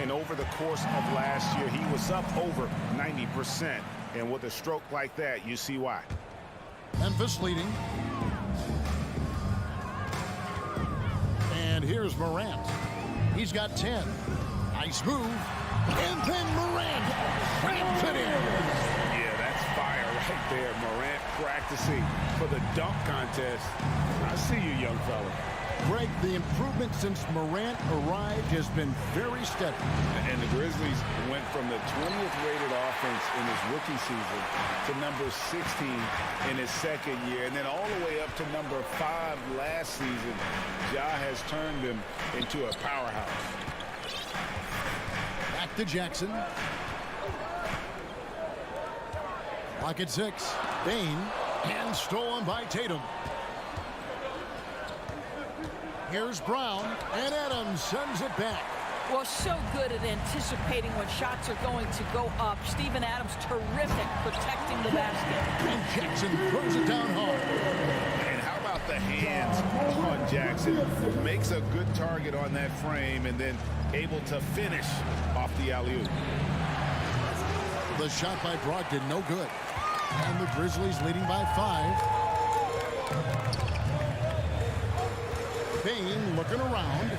And over the course of last year, he was up over 90%. And with a stroke like that, you see why. Memphis leading. And here's Morant. He's got 10. Nice move. And then Morant cracks it in. Yeah, that's fire right there. Morant practicing for the dunk contest. I see you, young fella. Greg, the improvement since Morant arrived has been very steady. And the Grizzlies went from the 20th rated offense in his rookie season to number 16 in his second year, and then all the way up to number 5 last season. Ja has turned them into a powerhouse. Back to Jackson. Clock at 6. Bain. And stolen by Tatum. Here's Brown. And Adams sends it back. Well, so good at anticipating when shots are going to go up. Steven Adams, terrific protecting the basket. And Jackson throws it down hard. And how about the hands on Jackson? Makes a good target on that frame and then able to finish off the alley-oop. The shot by Brogdon, no good. And the Grizzlies leading by 5. Bain looking around.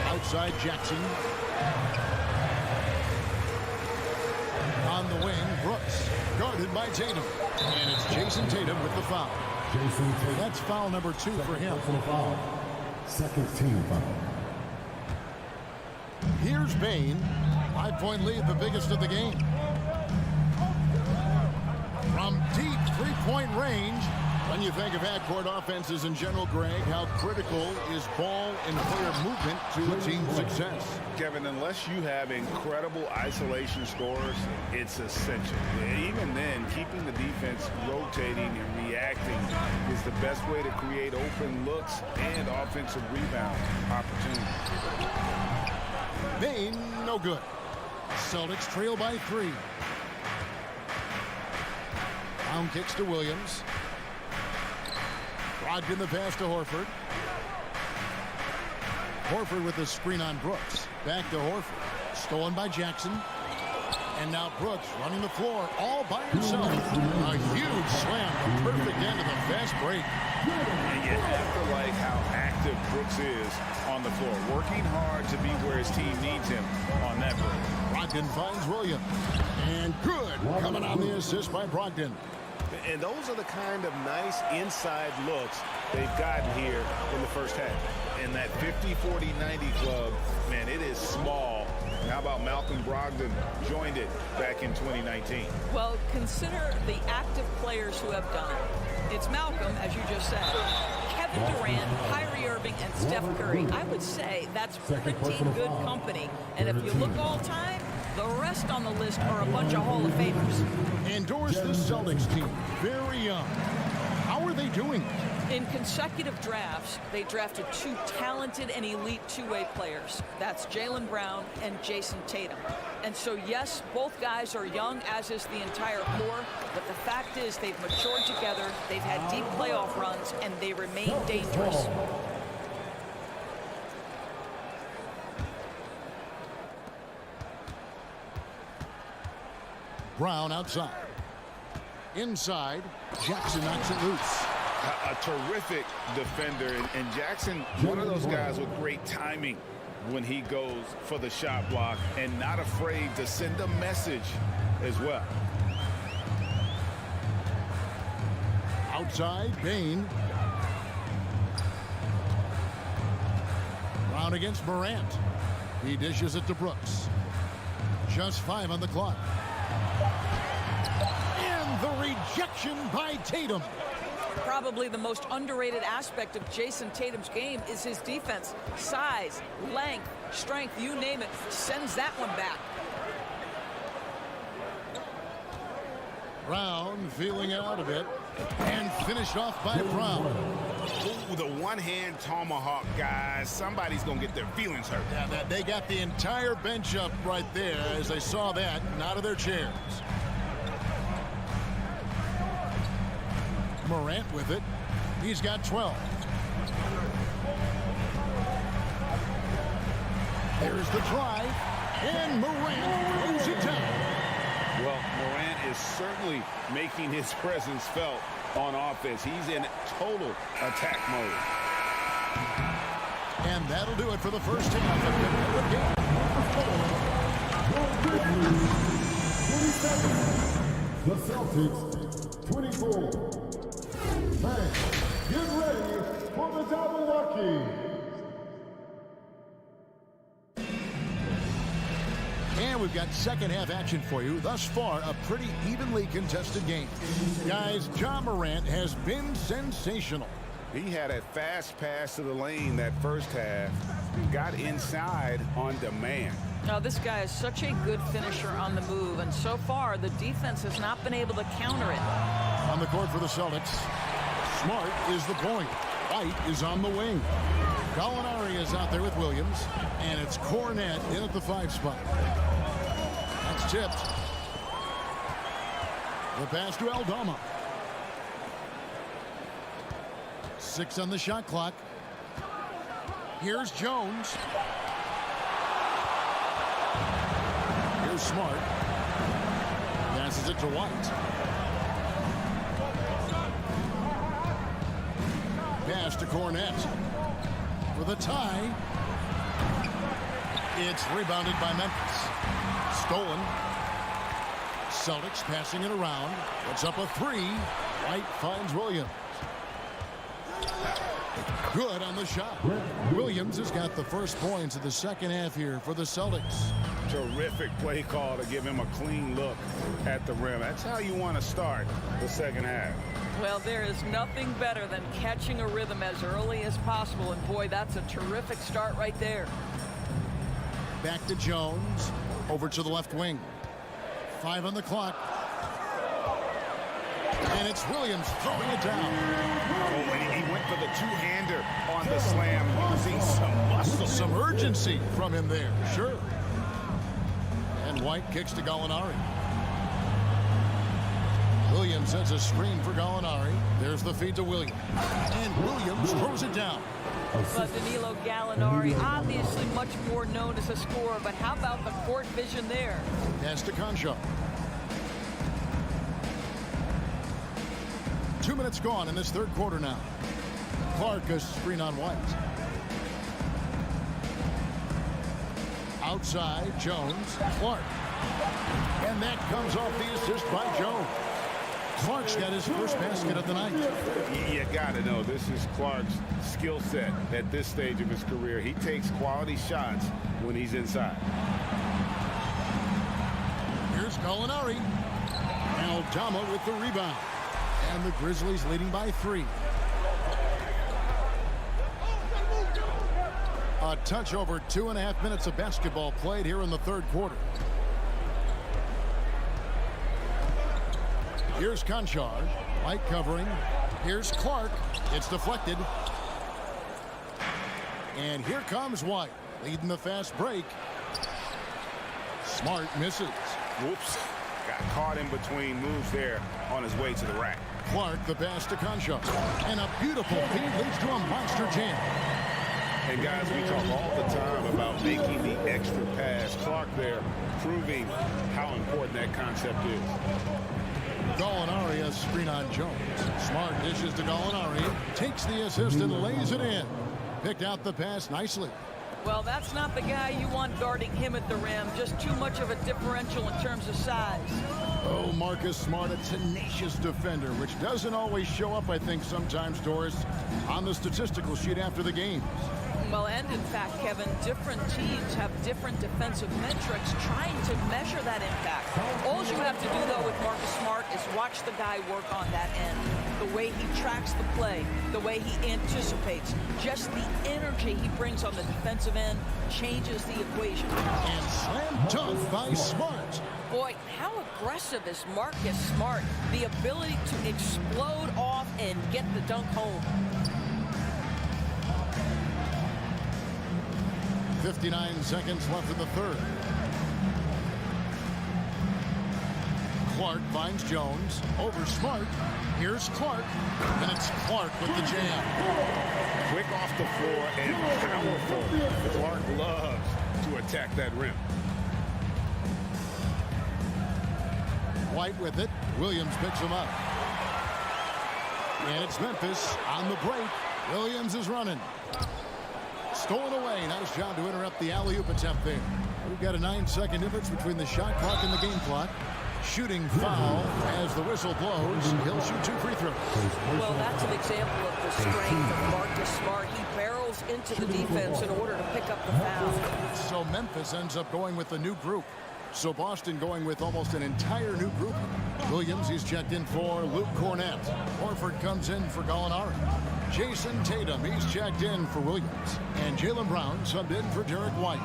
Outside Jackson. On the wing, Brooks. Guarded by Tatum. And it's Jason Tatum with the foul. Jason Tatum. That's foul number 2 for him. Foul. Second team foul. Here's Bain. 5-point lead, the biggest of the game. From deep three-point range. When you think of half-court offenses in general, Greg, how critical is ball and player movement to a team's success? Kevin, unless you have incredible isolation scorers, it's essential. Even then, keeping the defense rotating and reacting is the best way to create open looks and offensive rebound opportunities. Bain, no good. Celtics trail by 3. Down kicks to Williams. Brogdon the pass to Horford. Horford with the screen on Brooks. Back to Horford. Stolen by Jackson. And now Brooks running the floor all by himself. A huge slam. The perfect end of the fast break. And you have to like how active Brooks is on the floor, working hard to be where his team needs him on that break. Brogdon finds Williams. And good. Coming on the assist by Brogdon. And those are the kind of nice inside looks they've gotten here in the first half. And that 50-40-90 club, man, it is small. How about Malcolm Brogdon joined it back in 2019? Well, consider the active players who have done it. It's Malcolm, as you just said, Kevin Durant, Kyrie Irving, and Steph Curry. I would say that's pretty good company. And if you look all time, the rest on the list are a bunch of Hall of Famers. Endorse the Celtics team. Very young. How are they doing it? In consecutive drafts, they drafted 2 talented and elite two-way players. That's Jaylen Brown and Jason Tatum. And so, yes, both guys are young, as is the entire core. But the fact is they've matured together, they've had deep playoff runs, and they remain dangerous. Brown outside. Inside, Jackson knocks it loose. A terrific defender, and Jackson, one of those guys with great timing when he goes for the shot block and not afraid to send a message as well. Outside, Bain. Brown against Morant. He dishes it to Brooks. Just 5 on the clock. And the rejection by Tatum. Probably the most underrated aspect of Jason Tatum's game is his defense. Size, length, strength, you name it, sends that one back. Brown feeling out a bit and finished off by Brown. Ooh, the one-hand tomahawk, guys. Somebody's going to get their feelings hurt. Yeah, they got the entire bench up right there as they saw that and out of their chairs. Morant with it. He's got 12. There's the drive, and Morant throws it down. Well, Morant is certainly making his presence felt on offense. He's in total attack mode. And that'll do it for the first half of the The Celtics, 24. Fans, get ready for the double lucky. And we've got second half action for you. Thus far, a pretty evenly contested game. Guys, Ja Morant has been sensational. He had a fast pass to the lane that first half. Got inside on demand. Now, this guy is such a good finisher on the move, and so far, the defense has not been able to counter it. On the court for the Celtics, Smart is the point. White is on the wing. Gallinari is out there with Williams, and it's Cornette in at the 5 spot. That's tipped. The pass to Aldama. 6 on the shot clock. Here's Jones. Here's Smart. Passes it to White. Pass to Cornette. For the tie. It's rebounded by Memphis. Stolen. Celtics passing it around. It's up a 3. White finds Williams. Good on the shot. Williams has got the first points of the second half here for the Celtics. Terrific play call to give him a clean look at the rim. That's how you want to start the second half. Well, there is nothing better than catching a rhythm as early as possible, and boy, that's a terrific start right there. Back to Jones. Over to the left wing. 5 on the clock. And it's Williams throwing it down. Oh, and he went for the two-hander on the slam, using some muscle. Some urgency from him there, sure. And White kicks to Gallinari. Williams sends a screen for Gallinari. There's the feed to Williams. And Williams throws it down. But Danilo Gallinari, obviously much more known as a scorer, but how about the court vision there? Pass to Concho. 2 minutes gone in this third quarter now. Clark a screen on White. Outside, Jones, Clark. And that comes off the assist by Jones. Clark's got his first basket of the night. You got to know, this is Clark's skill set at this stage of his career. He takes quality shots when he's inside. Here's Gallinari. Aldama with the rebound. And the Grizzlies leading by 3. A touch over 2.5 minutes of basketball played here in the third quarter. Here's Conchar. White covering. Here's Clark. It's deflected. And here comes White, leading the fast break. Smart misses. Whoops. Got caught in between moves there on his way to the rack. Clark the pass to Conchar. And a beautiful feed leads to a monster jam. And guys, we talk all the time about making the extra pass. Clark there proving how important that concept is. Gallinari a screen on Jones. Smart dishes to Gallinari. Takes the assist and lays it in. Picked out the pass nicely. Well, that's not the guy you want guarding him at the rim. Just too much of a differential in terms of size. Oh, Marcus Smart, a tenacious defender, which doesn't always show up, I think, sometimes, Doris, on the statistical sheet after the games. Well, and in fact, Kevin, different teams have different defensive metrics trying to measure that impact. All you have to do, though, with Marcus Smart is watch the guy work on that end. The way he tracks the play, the way he anticipates, just the energy he brings on the defensive end changes the equation. And slam dunk by Smart. Boy, how aggressive is Marcus Smart? The ability to explode off and get the dunk home. 59 seconds left in the third. Clark finds Jones. Over Smart. Here's Clark. And it's Clark with the jam. Quick off the floor and powerful. Clark loves to attack that rim. White with it. Williams picks him up. And it's Memphis on the break. Williams is running. Stolen away. Nice job to interrupt the alley-oop attempt there. We've got a 9-second difference between the shot clock and the game clock. Shooting foul as the whistle blows. He'll shoot 2 free throws. Well, that's an example of the strength of Marcus Smart. He barrels into the defense in order to pick up the foul. So Memphis ends up going with a new group. So Boston going with almost an entire new group. Williams, he's checked in for Luke Cornett. Horford comes in for Gallinari. Jason Tatum, he's checked in for Williams. And Jaylen Brown subbed in for Derek White.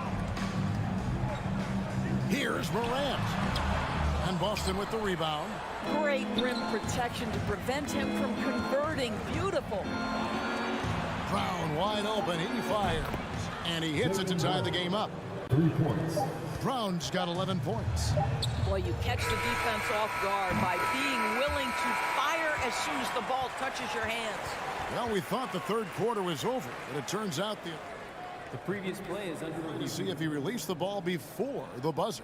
Here's Morant. And Boston with the rebound. Great rim protection to prevent him from converting. Beautiful. Brown wide open. He fires. And he hits it to tie the game up. 3 points. Brown's got 11 points. Boy, you catch the defense off guard by being willing to fire as soon as the ball touches your hands. Well, we thought the third quarter was over, but it turns out the previous play is under review. See if he released the ball before the buzzer.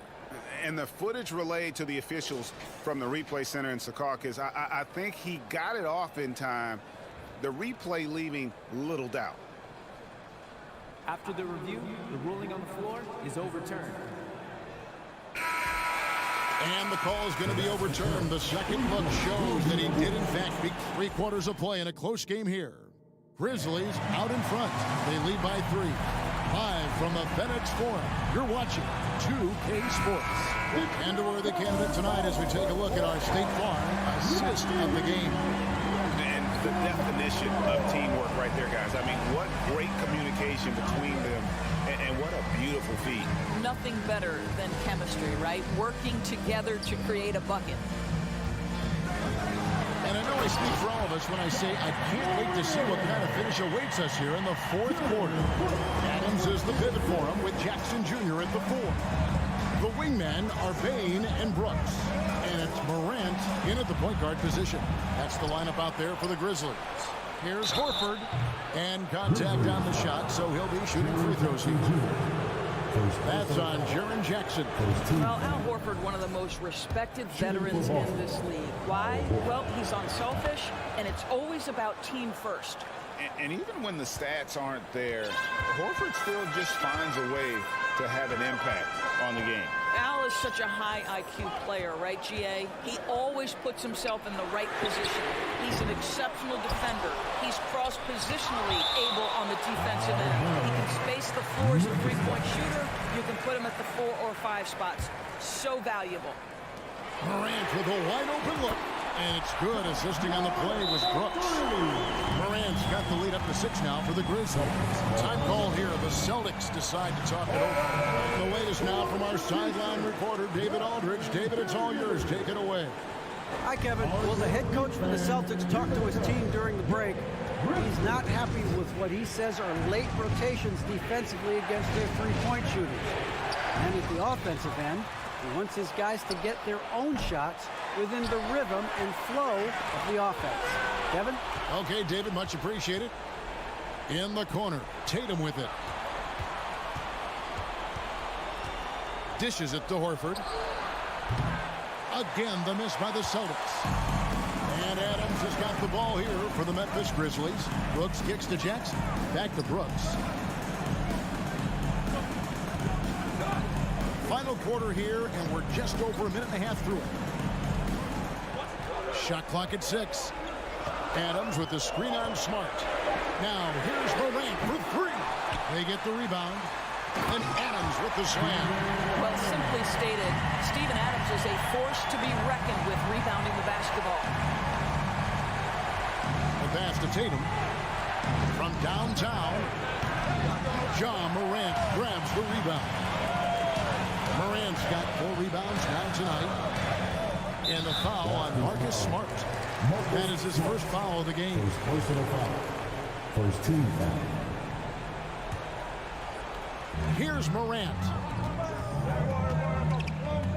And the footage relayed to the officials from the replay center in Secaucus, I think he got it off in time. The replay leaving little doubt. After the review, the ruling on the floor is overturned. And the call is going to be overturned. The second look shows that he did, in fact, beat 3 quarters of play in a close game here. Grizzlies out in front. They lead by 3. Live from the FedEx Forum, you're watching 2K Sports. And we're the candidate tonight as we take a look at our State Farm assist of the game. And the definition of teamwork right there, guys. I mean, what great communication between them, and what a beautiful feat. Nothing better than chemistry, right? Working together to create a bucket. And I know I speak for all of us when I say I can't wait to see what kind of finish awaits us here in the fourth quarter. Adams is the pivot for him with Jackson Jr. at the 4. The wingmen are Bain and Brooks. And it's Morant in at the point guard position. That's the lineup out there for the Grizzlies. Here's Horford. And contact on the shot, so he'll be shooting free throws here. That's on Jaren Jackson. Well, Al Horford, one of the most respected veterans in this league. Why? Well, he's unselfish, and it's always about team first. And even when the stats aren't there, Horford still just finds a way to have an impact on the game. Al is such a high IQ player, right, GA? He always puts himself in the right position. He's an exceptional defender. He's cross-positionally able on the defensive end. He can space the floor as a three-point shooter. You can put him at the 4 or 5 spots. So valuable. Morant with a wide-open look. And it's good. Assisting on the play was Brooks. Morant's got the lead up to 6 now for the Grizzlies. Time call here. The Celtics decide to talk it over. The latest now from our sideline reporter, David Aldridge. David, it's all yours. Take it away. Hi, Kevin. Well, the head coach for the Celtics talked to his team during the break. He's not happy with what he says are late rotations defensively against their three-point shooters. And at the offensive end, he wants his guys to get their own shots within the rhythm and flow of the offense. Kevin? Okay, David, much appreciated. In the corner, Tatum with it. Dishes it to Horford. Again, the miss by the Celtics. And Adams has got the ball here for the Memphis Grizzlies. Brooks kicks to Jackson. Back to Brooks. Final quarter here, and we're just over a minute and a half through it. Shot clock at 6. Adams with the screen on Smart. Now, here's Morant for 3. They get the rebound. And Adams with the slam. Well, simply stated, Steven Adams is a force to be reckoned with rebounding the basketball. The pass to Tatum. From downtown, John Morant grabs the rebound. Morant's got 4 rebounds now tonight. And the foul on Marcus Smart. That is his first foul of the game. Personal foul. First team foul. Here's Morant.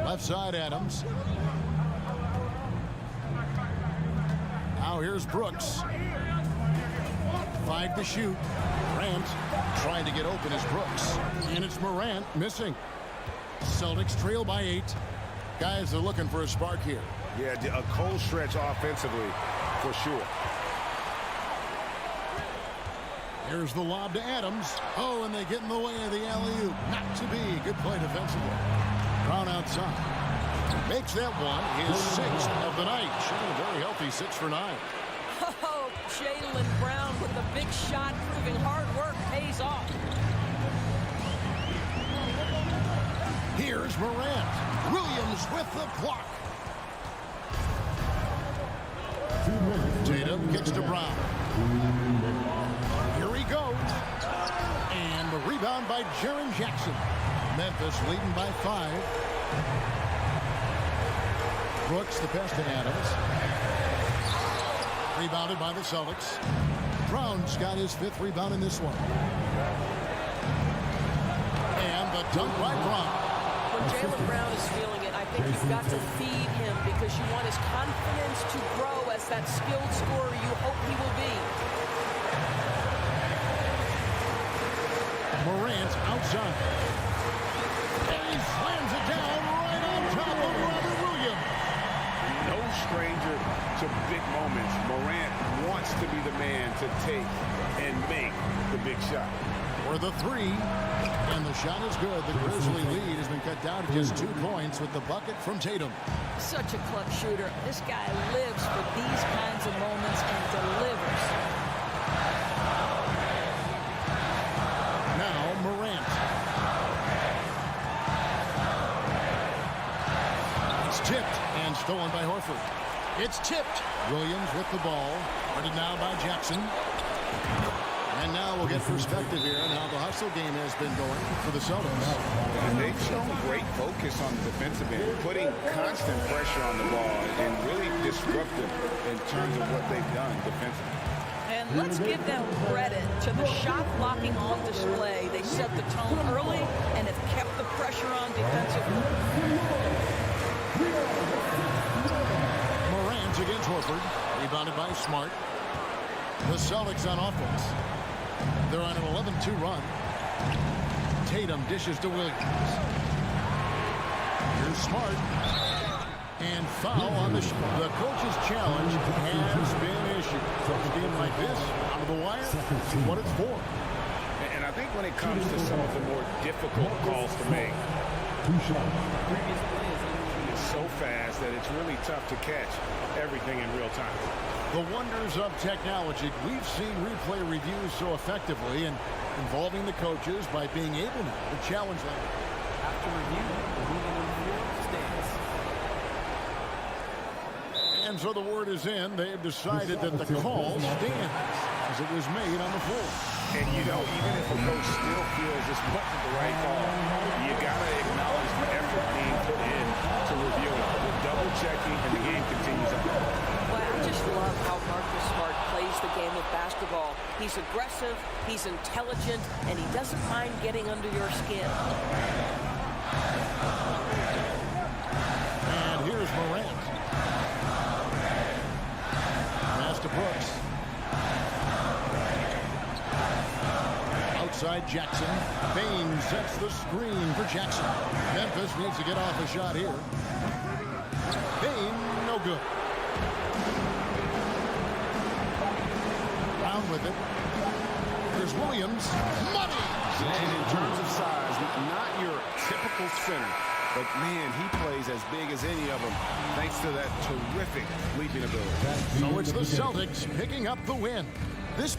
Left side, Adams. Now here's Brooks. 5 to shoot. Morant trying to get open is Brooks. And it's Morant missing. Celtics trail by 8. Guys are looking for a spark here. Yeah, a cold stretch offensively for sure. Here's the lob to Adams. Oh, and they get in the way of the alley-oop. Not to be. Good play defensively. Brown outside. Makes that one his 6th of the night. Shooting a very healthy 6 for 9. Oh, Jaylen Brown with a big shot, proving hard work pays off. Here's Morant. Williams with the block. Tatum kicks to Brown. Here he goes. And the rebound by Jaren Jackson. Memphis leading by 5. Brooks the pass to Adams. Rebounded by the Celtics. Brown's got his 5th rebound in this one. And the dunk by Brown. When Jaylen Brown is feeling it, I think you've got to feed him because you want his confidence to grow as that skilled scorer you hope he will be. Morant outside. And he slams it down right on top of Robert Williams. No stranger to big moments. Morant wants to be the man to take and make the big shot. For the 3, and the shot is good. The Grizzly lead has been cut down to just 2 points with the bucket from Tatum. Such a clutch shooter. This guy lives for these kinds of moments and delivers. Now Morant. It's tipped and stolen by Horford. It's tipped. Williams with the ball. Guarded now by Jackson. And now we'll get perspective here on how the hustle game has been going for the Celtics. And they've shown great focus on the defensive end, putting constant pressure on the ball and really disruptive in terms of what they've done defensively. And let's give them credit to the shot blocking on display. They set the tone early and have kept the pressure on defensively. Morant against Horford. Rebounded by Smart. The Celtics on offense. They're on an 11-2 run. Tatum dishes to Williams. Here's Smart. And foul on the shot. The coach's challenge has been issued. A game like this, out of the wire, is what it's for. And I think when it comes to some of the more difficult calls to make, it's so fast that it's really tough to catch everything in real time. The wonders of technology. We've seen replay reviews so effectively and involving the coaches by being able to challenge them. After review, the ruling on the floor stands. And so the word is in. They have decided that the call stands as it was made on the floor. And, you know, even if a coach still feels this wasn't the right call, you got to acknowledge the effort being put in to review it. We're double-checking, and the game continues on. Well, I just love how Marcus Smart plays the game of basketball. He's aggressive, he's intelligent, and he doesn't mind getting under your skin. And here's Morant. Pass to Brooks. Outside Jackson. Bain sets the screen for Jackson. Memphis needs to get off a shot here. Bain, no good. Brown with it. Here's Williams. Money! And in terms of size, not your typical center, but man, he plays as big as any of them thanks to that terrific leaping ability. So it's the Celtics picking up the win. This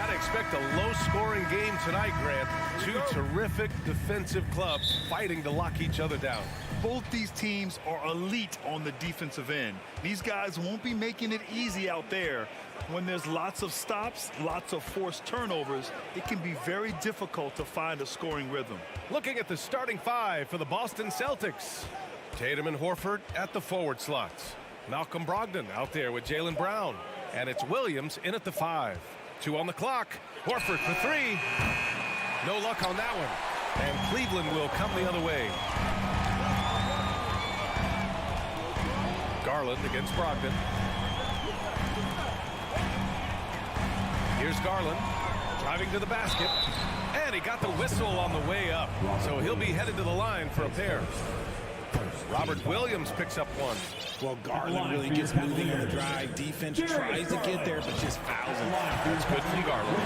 Got to expect a low-scoring game tonight, Grant. Two terrific defensive clubs fighting to lock each other down. Both these teams are elite on the defensive end. These guys won't be making it easy out there. When there's lots of stops, lots of forced turnovers, it can be very difficult to find a scoring rhythm. Looking at the starting five for the Boston Celtics. Tatum and Horford at the forward slots. Malcolm Brogdon out there with Jaylen Brown. And it's Williams in at the 5. 2 on the clock. Horford for 3. No luck on that one. And Cleveland will come the other way. Garland against Brogdon. Here's Garland driving to the basket. And he got the whistle on the way up. So he'll be headed to the line for a pair. Robert Williams picks up one. Well, Garland really gets moving on the drive. Defense tries to get there, but just fouls him. That's good from Garland.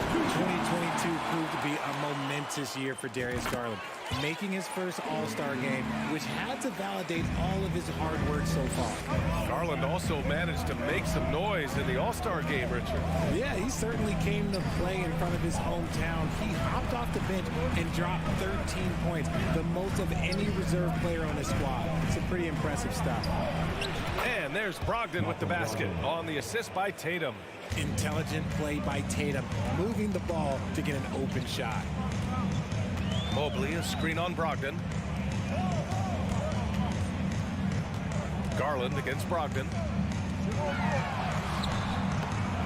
2022 proved to be a momentous year for Darius Garland, making his first All-Star game, which had to validate all of his hard work so far. Garland also managed to make some noise in the All-Star game, Richard. Yeah, he certainly came to play in front of his hometown. He hopped off the bench and dropped 13 points, the most of any reserve player on his squad. Some pretty impressive stuff. And there's Brogdon with the basket on the assist by Tatum. Intelligent play by Tatum, moving the ball to get an open shot. Mobley, a screen on Brogdon. Garland against Brogdon.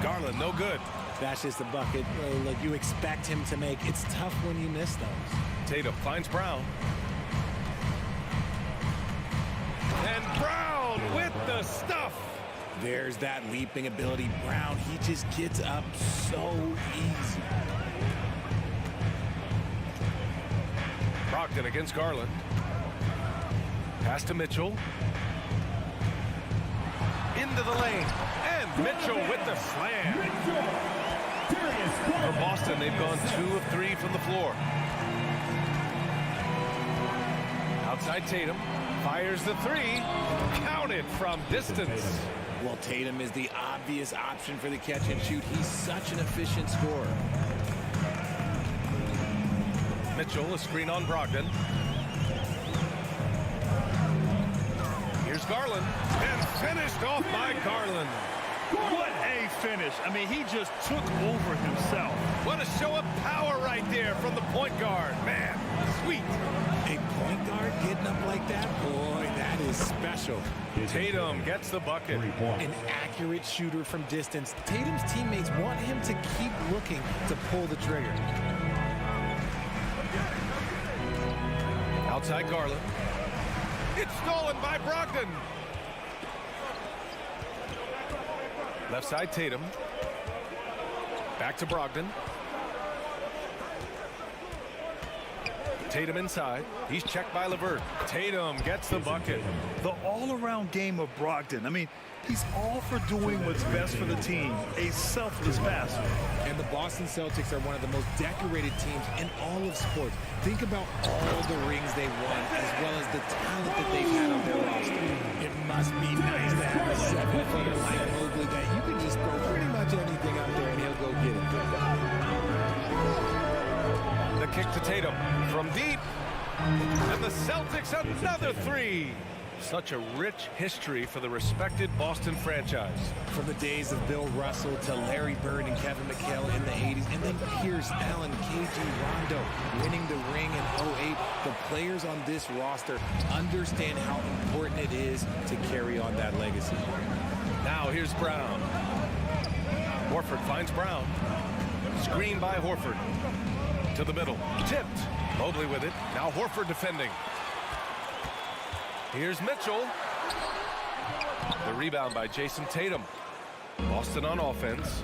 Garland, no good. That's just a bucket like you expect him to make. It's tough when you miss those. Tatum finds Brown. And Brown with the stuff. There's that leaping ability. Brown, he just gets up so easy. Brogdon against Garland. Pass to Mitchell. Into the lane. And Mitchell with the slam. For Boston, they've gone 2 of 3 from the floor. Outside Tatum. Fires the 3. Counted from distance. Well, Tatum is the obvious option for the catch and shoot. He's such an efficient scorer. Mitchell, a screen on Brogdon. Here's Garland. And finished off by Garland. What a finish. I mean, he just took over himself. What a show of power right there from the point guard. Man, sweet. A point guard getting up like that? Boy, that is special. Tatum gets the bucket. An accurate shooter from distance. Tatum's teammates want him to keep looking to pull the trigger. Outside Garland. It's stolen by Brogdon. Left side Tatum. Back to Brogdon. Tatum inside. He's checked by LeVert. Tatum gets the bucket. The all-around game of Brogdon. I mean, he's all for doing what's best for the team. A selfless passer. And the Boston Celtics are one of the most decorated teams in all of sports. Think about all the rings they've won, as well as the talent that they've had on their roster. It must be nice to have a 7-footer like Mobley that you can just throw pretty much anything out there and he'll go get it. The kick to Tatum from deep. And the Celtics another 3. Such a rich history for the respected Boston franchise. From the days of Bill Russell to Larry Bird and Kevin McHale in the 80s, and then Pierce, Allen, KG, Rondo winning the ring in 08. The players on this roster understand how important it is to carry on that legacy. Now here's Brown. Horford finds Brown. Screen by Horford. To the middle. Tipped. Mobley with it. Now Horford defending. Here's Mitchell. The rebound by Jason Tatum. Boston on offense.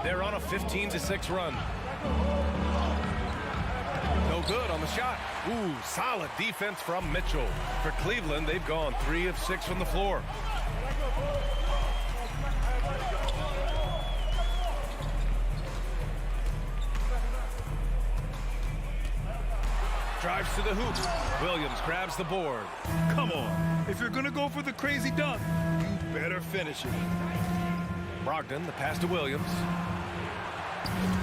They're on a 15-6 run. No good on the shot. Ooh, solid defense from Mitchell. For Cleveland, they've gone 3 of 6 from the floor. Drives to the hoop. Williams grabs the board. Come on. If you're going to go for the crazy dunk, you better finish it. Brogdon, the pass to Williams.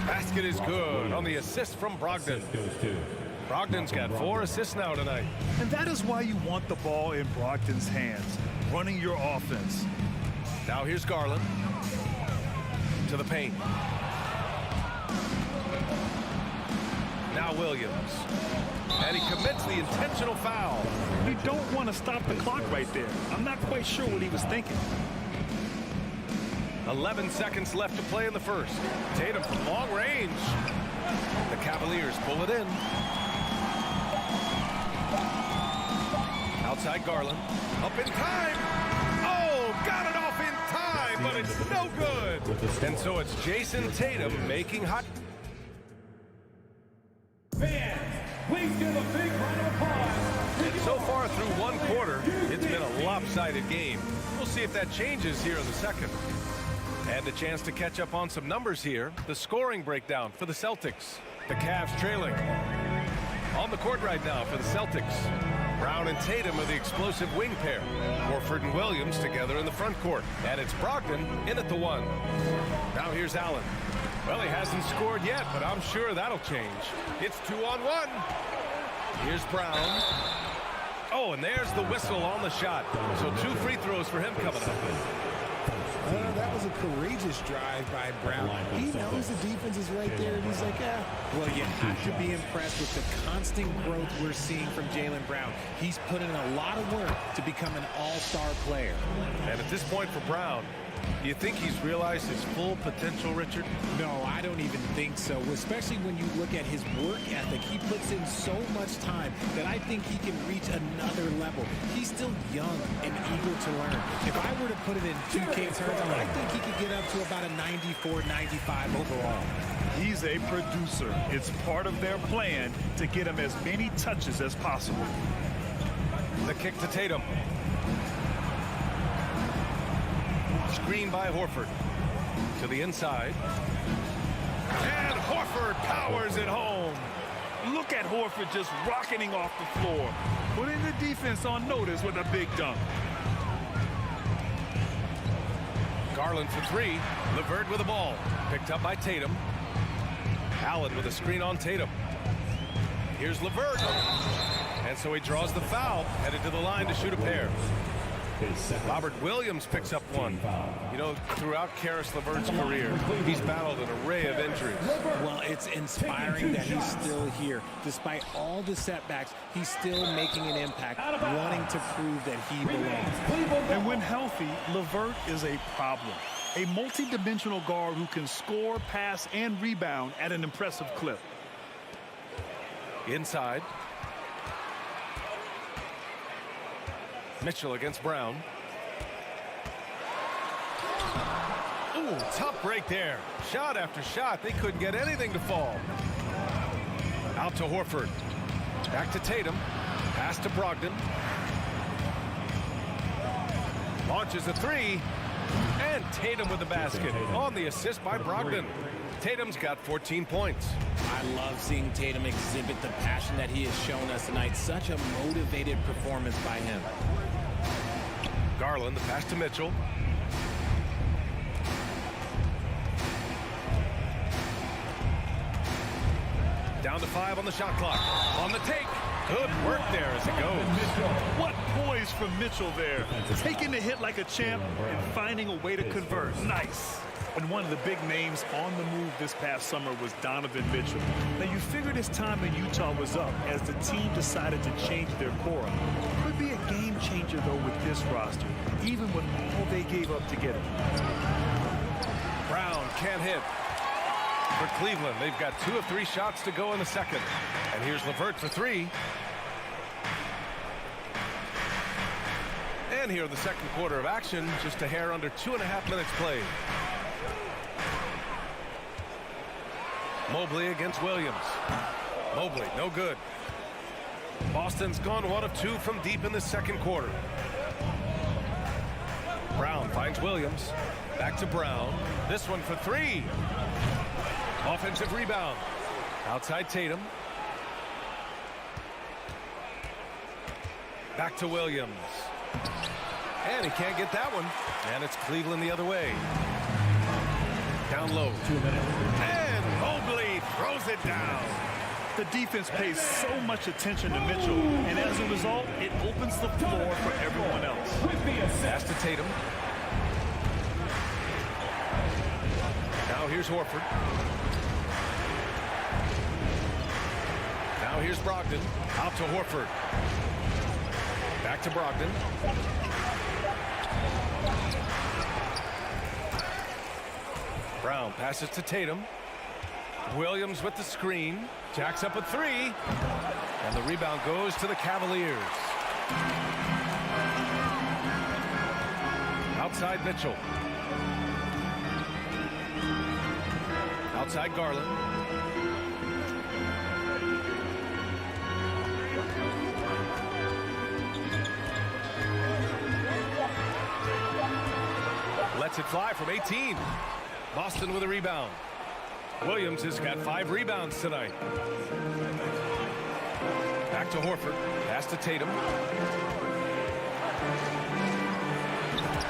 Basket is good on the assist from Brogdon. Brogdon's got 4 assists now tonight. And that is why you want the ball in Brogdon's hands, running your offense. Now here's Garland to the paint. Now Williams. And he commits the intentional foul. You don't want to stop the clock right there. I'm not quite sure what he was thinking. 11 seconds left to play in the first. Tatum from long range. The Cavaliers pull it in. Outside Garland. Up in time. Oh, got it off in time, but it's no good. And so it's Jason Tatum making hot. Fans, please give a big round of applause. And so far through one quarter, it's been a lopsided game. We'll see if that changes here in the second. And a chance to catch up on some numbers here. The scoring breakdown for the Celtics. The Cavs trailing. On the court right now for the Celtics. Brown and Tatum are the explosive wing pair. Horford and Williams together in the front court. And it's Brogdon in at the 1. Now here's Allen. Well, he hasn't scored yet, but I'm sure that'll change. It's 2-on-1. Here's Brown. Oh, and there's the whistle on the shot. So 2 free throws for him coming up. That was a courageous drive by Brown. He knows the defense is right there, and he's like, Well, you have to be impressed with the constant growth we're seeing from Jaylen Brown. He's put in a lot of work to become an all-star player. And at this point for Brown, do you think he's realized his full potential, Richard? No, I don't even think so, especially when you look at his work ethic. He puts in so much time that I think he can reach another level. He's still young and eager to learn. If I were to put it in 2K terms, I think he could get up to about a 94, 95 overall. He's a producer. It's part of their plan to get him as many touches as possible. The kick to Tatum. Screen by Horford. To the inside. And Horford powers it home. Look at Horford just rocketing off the floor. Putting the defense on notice with a big dunk. Garland for 3. LeVert with the ball. Picked up by Tatum. Allen with a screen on Tatum. Here's LeVert. And so he draws the foul. Headed to the line to shoot a pair. Robert Williams picks up 1. You know, throughout Karis LeVert's career, he's battled an array of injuries. Well, it's inspiring that he's still here. Despite all the setbacks, he's still making an impact, wanting to prove that he belongs. And when healthy, LeVert is a problem. A multi-dimensional guard who can score, pass, and rebound at an impressive clip. Inside. Mitchell against Brown. Ooh, tough break there. Shot after shot. They couldn't get anything to fall. Out to Horford. Back to Tatum. Pass to Brogdon. Launches a 3. And Tatum with the basket on the assist by Brogdon. Tatum's got 14 points. I love seeing Tatum exhibit the passion that he has shown us tonight. Such a motivated performance by him. Garland, the pass to Mitchell. Down to 5 on the shot clock. On the take. Good work there as it goes. What poise from Mitchell there. Taking the hit like a champ and finding a way to convert. Nice. And one of the big names on the move this past summer was Donovan Mitchell. Now, you figured his time in Utah was up as the team decided to change their core up. Could be a game changer, though, with this roster, even with all they gave up to get him. Brown can't hit. For Cleveland, they've got 2 of 3 shots to go in the second. And here's LeVert for 3. And here in the second quarter of action, just a hair under 2.5 minutes played. Mobley against Williams. Mobley, no good. Boston's gone 1 of 2 from deep in the second quarter. Brown finds Williams. Back to Brown. This one for 3. Offensive rebound. Outside Tatum. Back to Williams. And he can't get that one. And it's Cleveland the other way. Down low. 2 minutes. And The defense pays so much attention to Mitchell, and as a result, it opens the floor for everyone else. Pass to Tatum. Now here's Horford. Now here's Brogdon. Out to Horford. Back to Brogdon. Brown passes to Tatum. Williams with the screen. Jacks up a three. And the rebound goes to the Cavaliers. Outside Mitchell. Outside Garland. Lets it fly from 18. Boston with a rebound. Williams has got 5 rebounds tonight. Back to Horford. Pass to Tatum.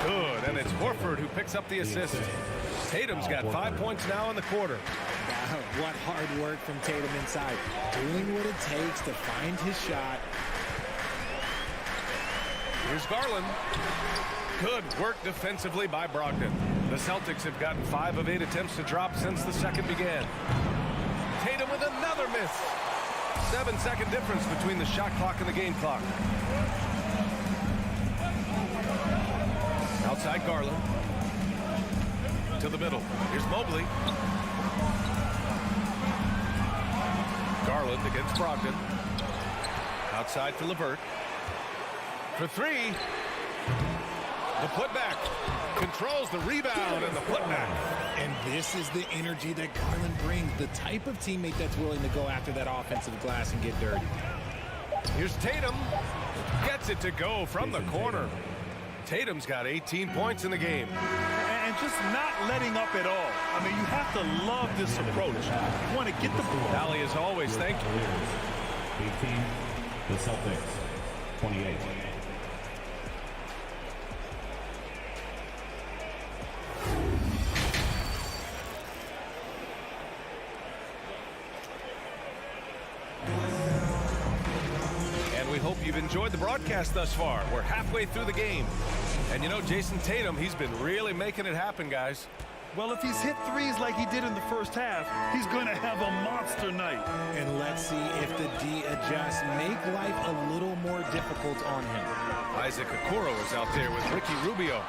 Good, and it's Horford who picks up the assist. Tatum's got 5 points now in the quarter. What hard work from Tatum inside. Doing what it takes to find his shot. Here's Garland. Good work defensively by Brogdon. The Celtics have gotten 5 of 8 attempts to drop since the second began. Tatum with another miss. 7-second difference between the shot clock and the game clock. Outside Garland. To the middle. Here's Mobley. Garland against Brogdon. Outside to LeVert. For 3. The putback. Controls the rebound and the putback. And this is the energy that Garland brings. The type of teammate that's willing to go after that offensive glass and get dirty. Here's Tatum. Gets it to go from the corner. Tatum's got 18 points in the game. And just not letting up at all. I mean, you have to love this approach. You want to get the ball. Valley, as always, thank you. 18, the Celtics, 28. Hope you've enjoyed the broadcast thus far. We're halfway through the game. And you know, Jason Tatum, he's been really making it happen, guys. Well, if he's hit threes like he did in the first half, he's going to have a monster night. And let's see if the D adjusts, make life a little more difficult on him. Isaac Okoro is out there with Ricky Rubio.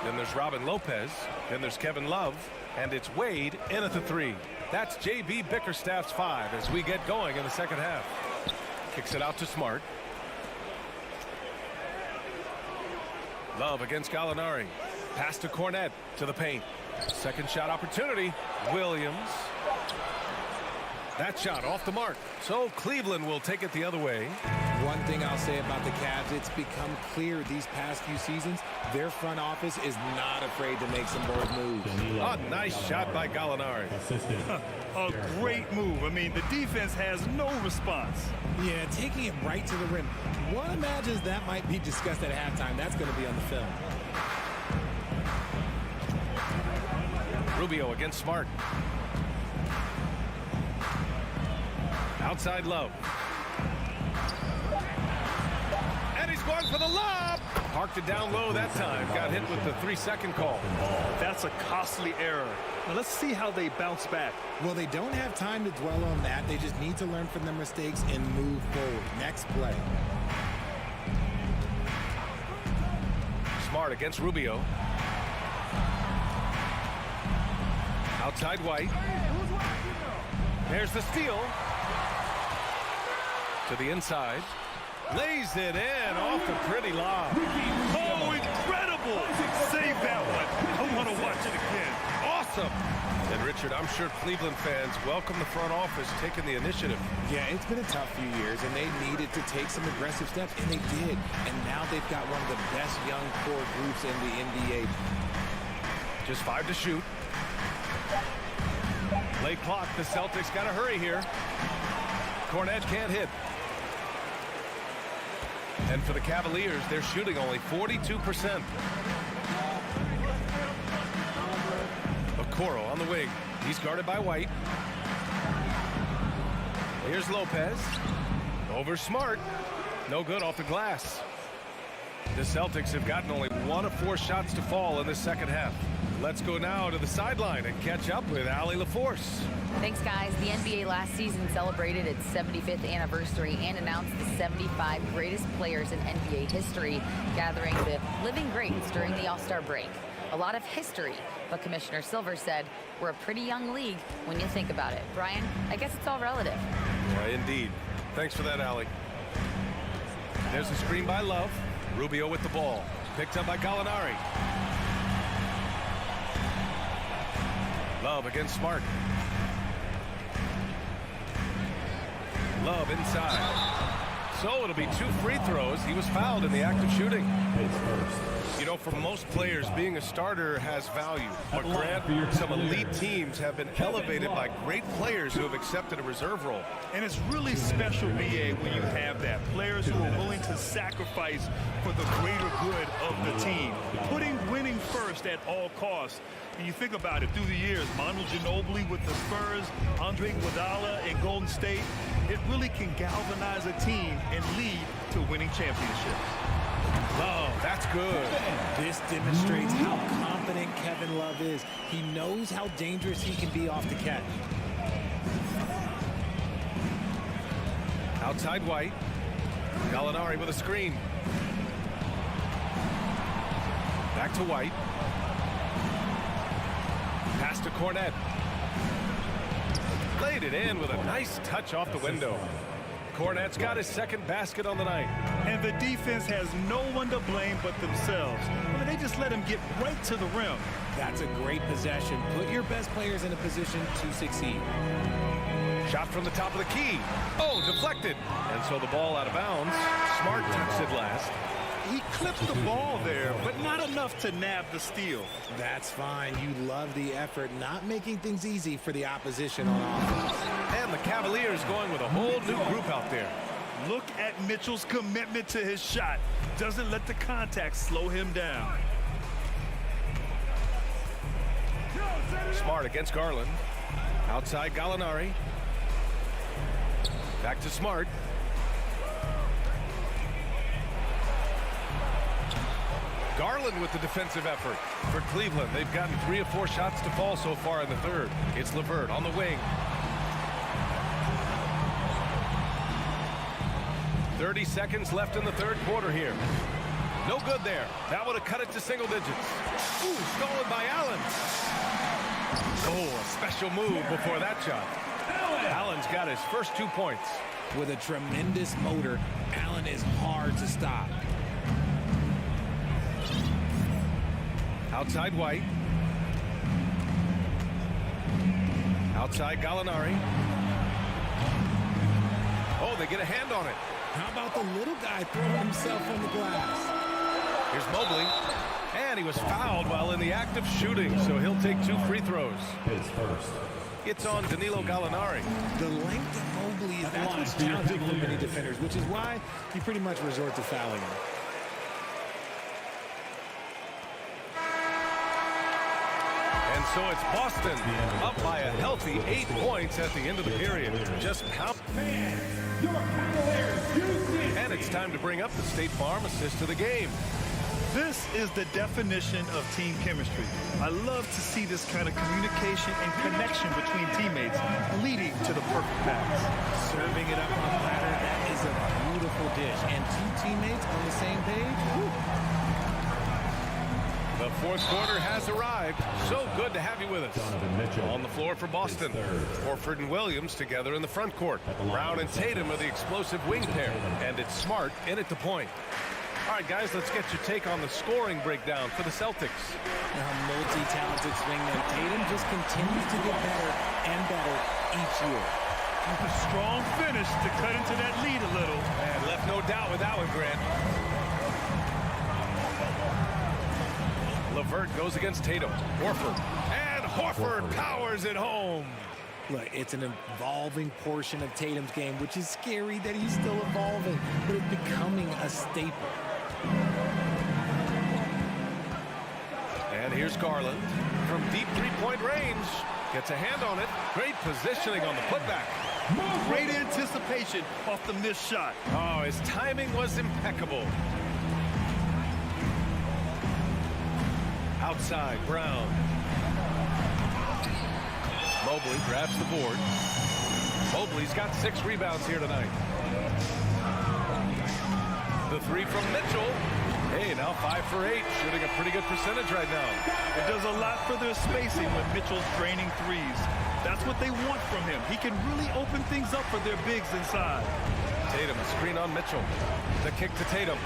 Then there's Robin Lopez. Then there's Kevin Love. And it's Wade in at the 3. That's J.B. Bickerstaff's 5 as we get going in the second half. Kicks it out to Smart. Love against Gallinari. Pass to Cornet to the paint. Second shot opportunity. Williams. That shot off the mark. So Cleveland will take it the other way. One thing I'll say about the Cavs, it's become clear these past few seasons, their front office is not afraid to make some bold moves. A nice shot by Gallinari. A great move. I mean, the defense has no response. Yeah, taking it right to the rim. One imagines that might be discussed at halftime. That's going to be on the film. Rubio against Smart. Outside Love. And he's going for the lob. Parked it down low that time. Got hit with the 3-second call. That's a costly error. Now let's see how they bounce back. Well, they don't have time to dwell on that. They just need to learn from their mistakes and move forward. Next play. Smart against Rubio. Outside White. There's the steal. To the inside. Lays it in off the pretty lob. Oh, incredible! Save that one. I want to watch it again. Awesome. And Richard, I'm sure Cleveland fans welcome the front office taking the initiative. Yeah, it's been a tough few years, and they needed to take some aggressive steps, and they did. And now they've got one of the best young core groups in the NBA. Just 5 to shoot. Late clock. The Celtics got to hurry here. Cornet can't hit. And for the Cavaliers, they're shooting only 42%. Okoro on the wing. He's guarded by White. Here's Lopez. Over Smart. No good off the glass. The Celtics have gotten only 1 of 4 shots to fall in the second half. Let's go now to the sideline and catch up with Allie LaForce. Thanks, guys. The NBA last season celebrated its 75th anniversary and announced the 75 greatest players in NBA history, gathering the living greats during the All-Star break. A lot of history, but Commissioner Silver said we're a pretty young league when you think about it. Brian, I guess it's all relative. Yeah, indeed. Thanks for that, Allie. There's a screen by Love. Rubio with the ball. Picked up by Gallinari. Love against Smart. Love inside. So it'll be 2 free throws. He was fouled in the act of shooting. You know, for most players, being a starter has value. But Grant, some elite teams have been elevated by great players who have accepted a reserve role. And it's really special, BA, when you have that. Players who are willing to sacrifice for the greater good of the team. Putting winning first at all costs. And you think about it, through the years, Manu Ginobili with the Spurs, Andre Iguodala in Golden State, it really can galvanize a team and lead to winning championships. Love, that's good. This demonstrates how confident Kevin Love is. He knows how dangerous he can be off the catch. Outside White. Gallinari with a screen. Back to White. Pass to Cornette. Laid it in with a nice touch off the window. Cornette's got his second basket on the night. And the defense has no one to blame but themselves. I mean, they just let him get right to the rim. That's a great possession. Put your best players in a position to succeed. Shot from the top of the key. Oh, deflected. And so the ball out of bounds. Smart touched it last. He clipped the ball there, but not enough to nab the steal. That's fine. You love the effort, not making things easy for the opposition on offense. And the Cavaliers going with a whole new group out there. Look at Mitchell's commitment to his shot. Doesn't let the contact slow him down. Smart against Garland. Outside Gallinari. Back to Smart. Garland with the defensive effort for Cleveland. They've gotten 3 of 4 shots to fall so far in the third. It's LeVert on the wing. 30 seconds left in the third quarter here. No good there. That would have cut it to single digits. Ooh, stolen by Allen. Oh, a special move before that shot. Allen's got his first 2 points. With a tremendous motor, Allen is hard to stop. Outside White. Outside Gallinari. Oh, they get a hand on it. How about the little guy throwing himself on the glass? Here's Mobley. And he was fouled while in the act of shooting, so he'll take 2 free throws. It's on Danilo Gallinari. The length of Mobley, that's what's challenging for many defenders, which is why you pretty much resort to fouling him. And so it's Boston up by a healthy 8 points at the end of the period. Just how. And it's time to bring up the State Farm assist to the game. This is the definition of team chemistry. I love to see this kind of communication and connection between teammates leading to the perfect pass. Serving it up on the platter, that is a beautiful dish. And 2 teammates on the same page. Woo. The fourth quarter has arrived. So good to have you with us. On the floor for Boston. Horford and Williams together in the front court. Brown and Tatum are the explosive wing pair. And it's Smart in at the point. All right, guys, let's get your take on the scoring breakdown for the Celtics. Now, multi-talented swingman Tatum just continues to get better and better each year. A strong finish to cut into that lead a little. And left no doubt with that one, Grant. LeVert goes against Tatum. Horford. And Horford powers it home. Look, it's an evolving portion of Tatum's game, which is scary that he's still evolving, but it's becoming a staple. And here's Garland from deep 3-point range. Gets a hand on it. Great positioning on the putback. Great anticipation off the missed shot. Oh, his timing was impeccable. Outside, Brown. Mobley grabs the board. Mobley's got 6 rebounds here tonight. The three from Mitchell. Hey, now 5 for 8, shooting a pretty good percentage right now. It does a lot for their spacing when Mitchell's draining threes. That's what they want from him. He can really open things up for their bigs inside. Tatum, a screen on Mitchell. The kick to Tatum.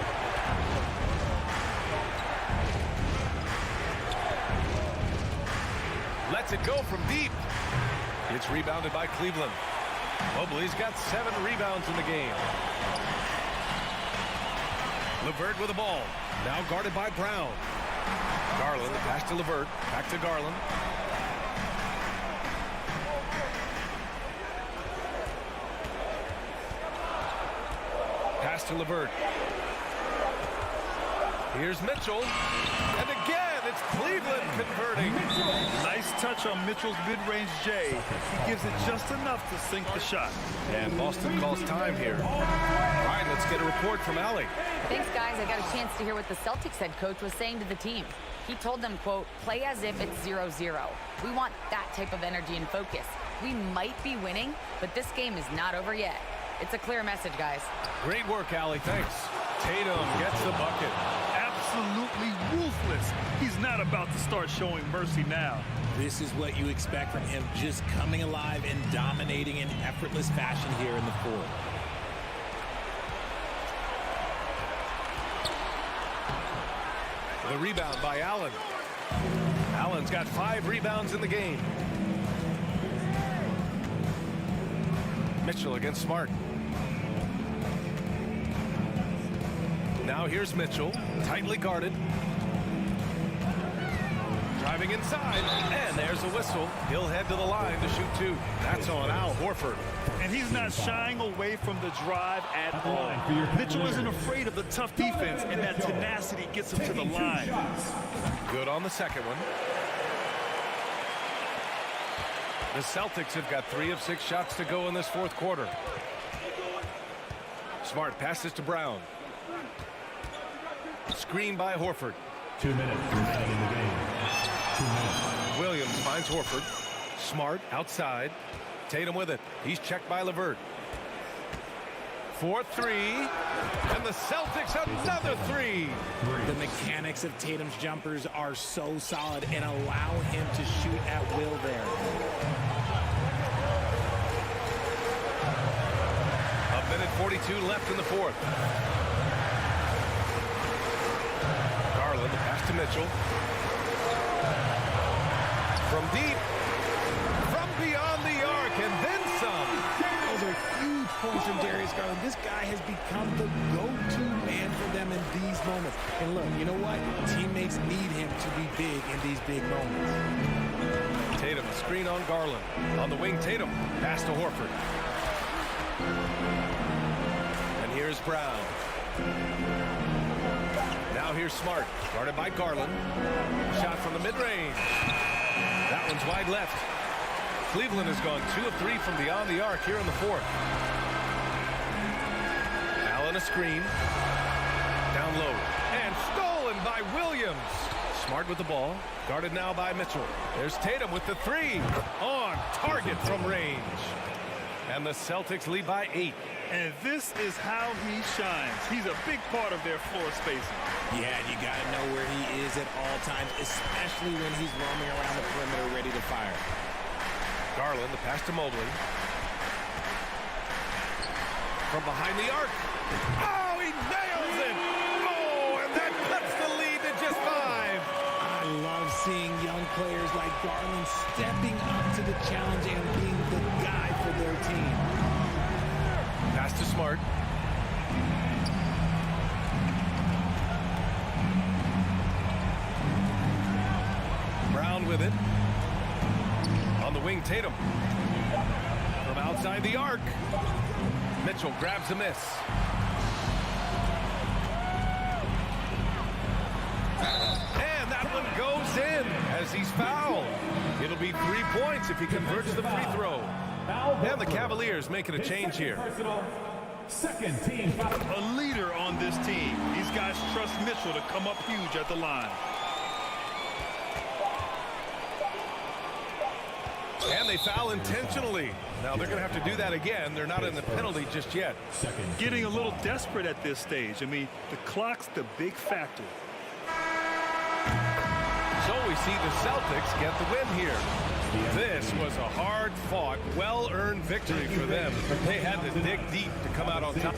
Lets it go from deep. It's rebounded by Cleveland. Mobley's got 7 rebounds in the game. LeVert with the ball. Now guarded by Brown. Garland, the pass to LeVert. Back to Garland. Pass to LeVert. Here's Mitchell. And again, it's Cleveland converting. Nice touch on Mitchell's mid-range J. He gives it just enough to sink the shot. And Boston calls time here. All right, let's get a report from Allie. Thanks, guys. I got a chance to hear what the Celtics head coach was saying to the team. He told them, quote, play as if it's 0-0. We want that type of energy and focus. We might be winning, but this game is not over yet. It's a clear message, guys. Great work, Allie. Thanks. Tatum gets the bucket. Absolutely ruthless. He's not about to start showing mercy now. This is what you expect from him, just coming alive and dominating in effortless fashion here in the fourth. The rebound by Allen. Allen's got 5 rebounds in the game. Mitchell against Smart. Now here's Mitchell, tightly guarded. Driving inside, and there's a whistle. He'll head to the line to shoot 2. That's on Al Horford. And he's not shying away from the drive at all. Mitchell isn't afraid of the tough defense, and that tenacity gets him to the line. Good on the second one. The Celtics have got 3 of 6 shots to go in this fourth quarter. Smart passes to Brown. Screen by Horford. 2 minutes remaining in the game. 2 minutes. Williams finds Horford. Smart outside. Tatum with it. He's checked by LeVert. 4-3. And the Celtics another 3. The mechanics of Tatum's jumpers are so solid and allow him to shoot at will there. A minute 42 left in the fourth. Garland, the pass to Mitchell. From deep. From beyond the arc, and then some. Those are huge points from Darius Garland. This guy has become the go-to man for them in these moments. And look, you know what? Teammates need him to be big in these big moments. Tatum, a screen on Garland. On the wing, Tatum. Pass to Horford. And here's Brown. Now here's Smart. Guarded by Garland. Shot from the mid-range. That one's wide left. Cleveland has gone 2 of 3 from beyond the arc here in the fourth. Allen a screen. Down low. And stolen by Williams. Smart with the ball. Guarded now by Mitchell. There's Tatum with the 3. On target from range. And the Celtics lead by 8. And this is how he shines. He's a big part of their floor spacing. Yeah, and you got to know where he is at all times, especially when he's roaming around the perimeter ready to fire. Garland, the pass to Mobley. From behind the arc. Oh, he nails it! Oh, and that cuts the lead to just 5. I love seeing young players like Garland stepping up to the challenge and being the guy for their team. Pass to Smart. Brown with it. On the wing, Tatum. From outside the arc. Mitchell grabs a miss. And that one goes in as he's fouled. It'll be 3 points if he converts the free throw. And the Cavaliers making a change here. Second team foul. A leader on this team. These guys trust Mitchell to come up huge at the line. And they foul intentionally. Now they're going to have to do that again. They're not in the penalty just yet. Getting a little desperate at this stage. I mean, the clock's the big factor. So we see the Celtics get the win here. This was a hard-fought, well-earned victory for them. They had to dig deep to come out on top.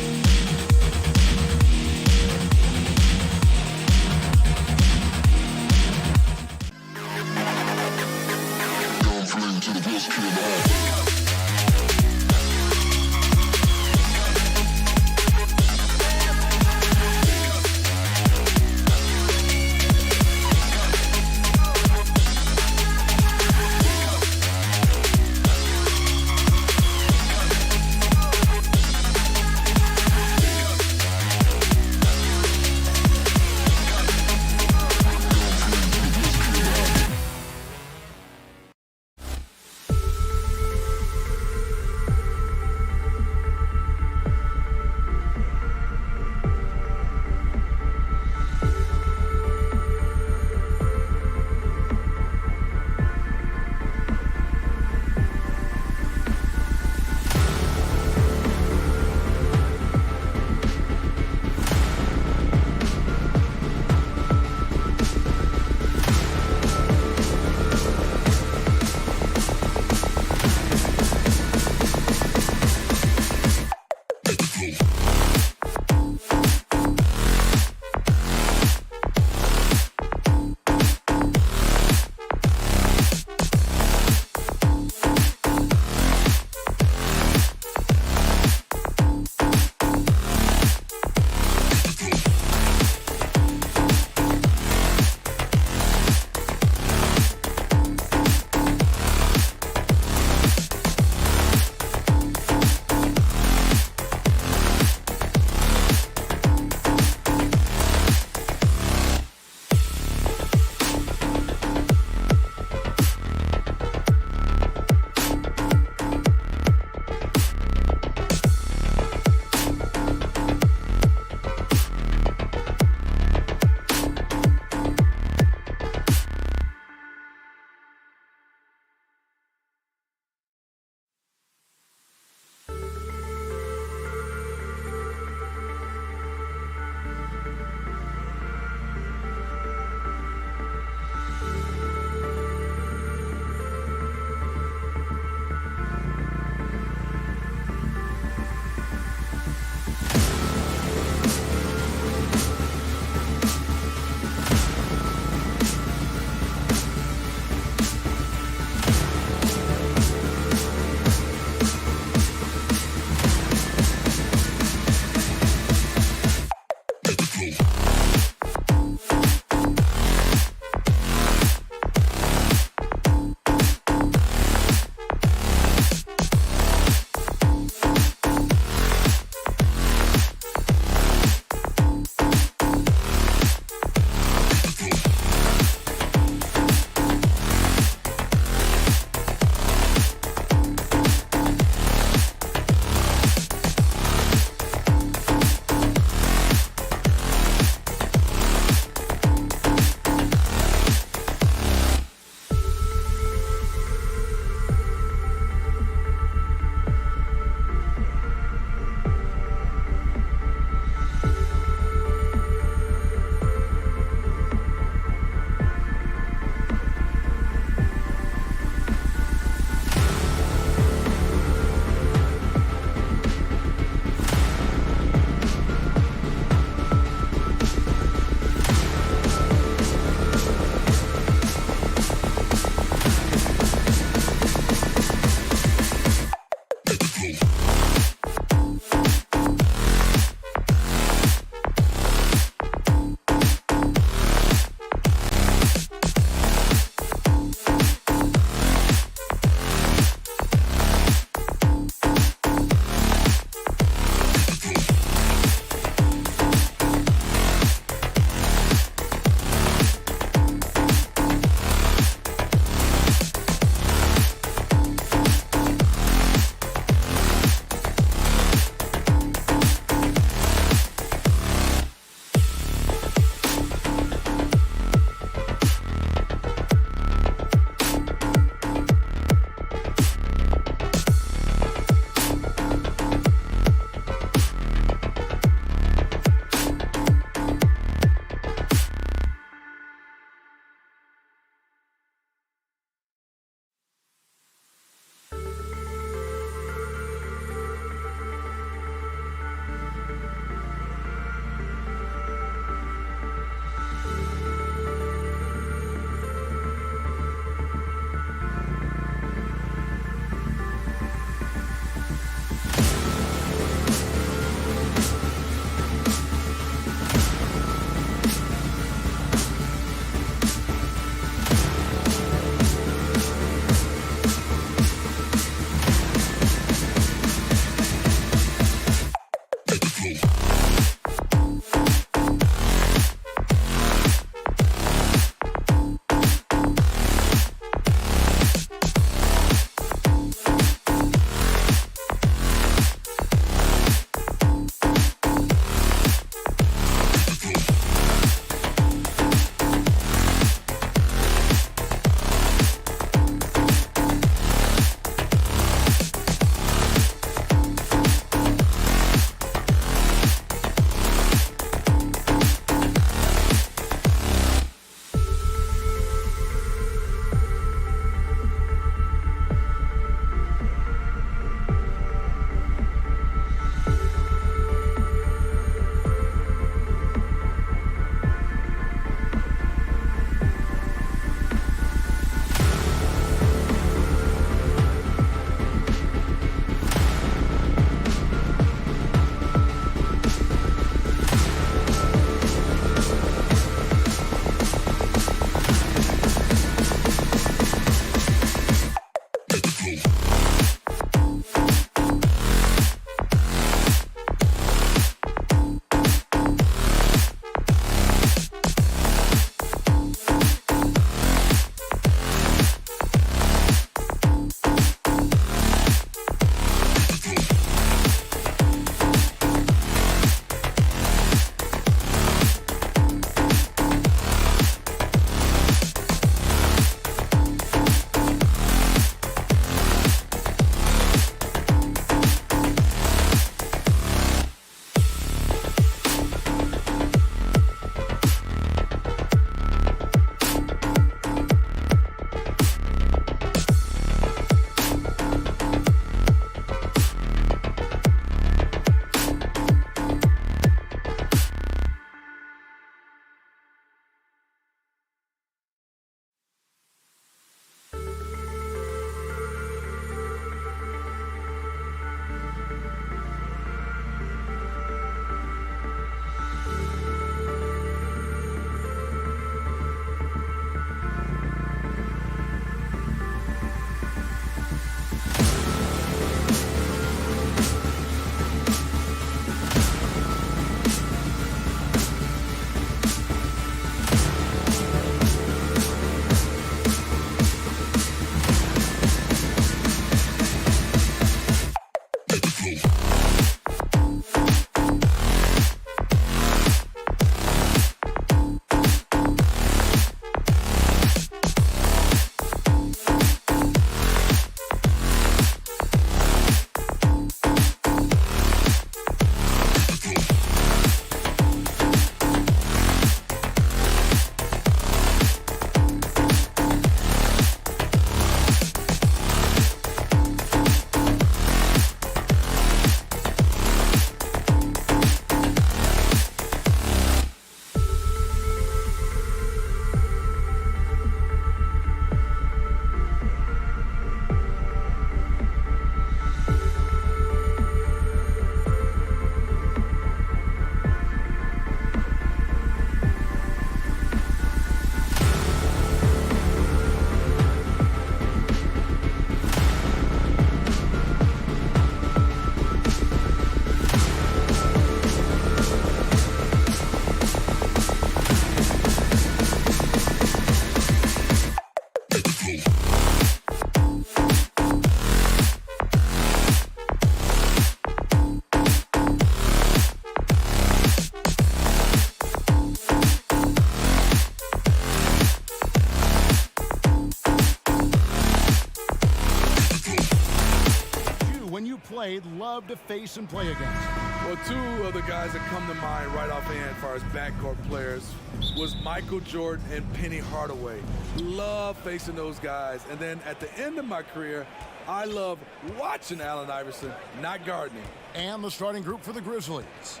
they'd love to face and play against. Well, two of the guys that come to mind right offhand as far as backcourt players was Michael Jordan and Penny Hardaway. Love facing those guys. And then at the end of my career, I love watching Allen Iverson, not guarding him. And the starting group for the Grizzlies.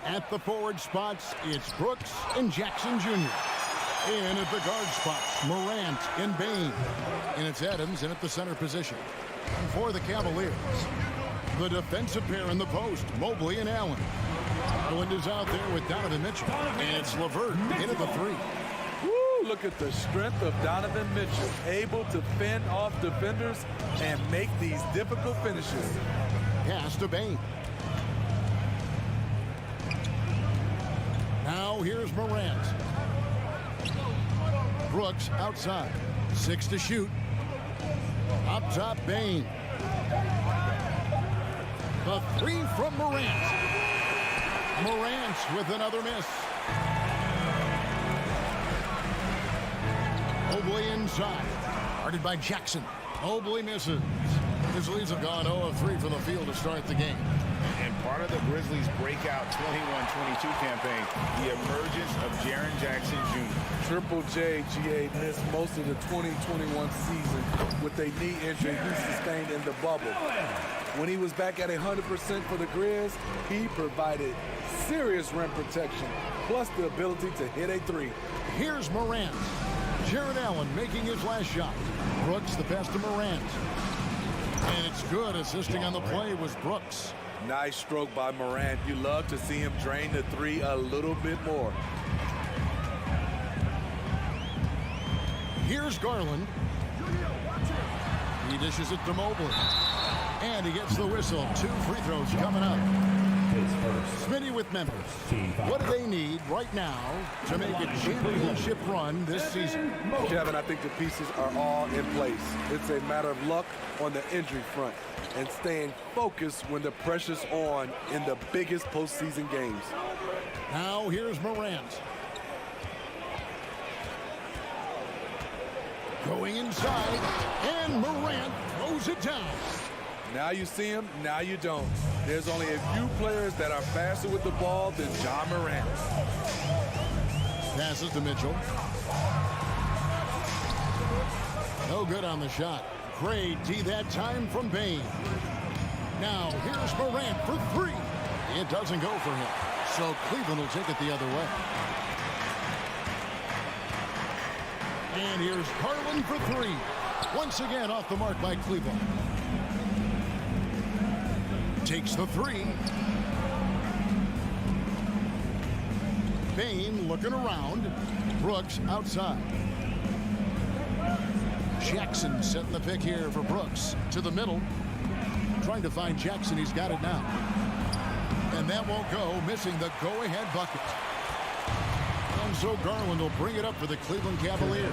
At the forward spots, it's Brooks and Jackson Jr. In at the guard spots, Morant and Bain. And it's Adams in at the center position. And for the Cavaliers, the defensive pair in the post, Mobley and Allen. Garland is out there with Donovan Mitchell. And it's LeVert in at the 3. Woo, look at the strength of Donovan Mitchell, able to fend off defenders and make these difficult finishes. Pass to Bain. Now here's Morant. Brooks outside. 6 to shoot. Up top, Bain. The 3 from Morant. Morant with another miss. Mobley inside. Guarded by Jackson. Mobley misses. Grizzlies have gone 0 of 3 from the field to start the game. And part of the Grizzlies' breakout 21-22 campaign, the emergence of Jaren Jackson Jr. Triple J, GA, missed most of the 2021 season with a knee injury he sustained in the bubble. When he was back at 100% for the Grizz, he provided serious rim protection, plus the ability to hit a 3. Here's Morant. Jared Allen making his last shot. Brooks the pass to Morant. And it's good. Assisting on the play was Brooks. Nice stroke by Morant. You love to see him drain the 3 a little bit more. Here's Garland. He dishes it to Mobley. And he gets the whistle. 2 free throws coming up. Smitty with Memphis. What do they need right now to make a championship run this season? Kevin, I think the pieces are all in place. It's a matter of luck on the injury front and staying focused when the pressure's on in the biggest postseason games. Now here's Morant. Going inside, and Morant throws it down. Now you see him, now you don't. There's only a few players that are faster with the ball than John Morant. Passes to Mitchell. No good on the shot. Great D that time from Bain. Now here's Morant for 3. It doesn't go for him. So Cleveland will take it the other way. And here's Garland for 3. Once again off the mark by Cleveland. Takes the 3. Bain looking around. Brooks outside. Jackson setting the pick here for Brooks. To the middle. Trying to find Jackson. He's got it now. And that won't go. Missing the go-ahead bucket. And so Garland will bring it up for the Cleveland Cavaliers.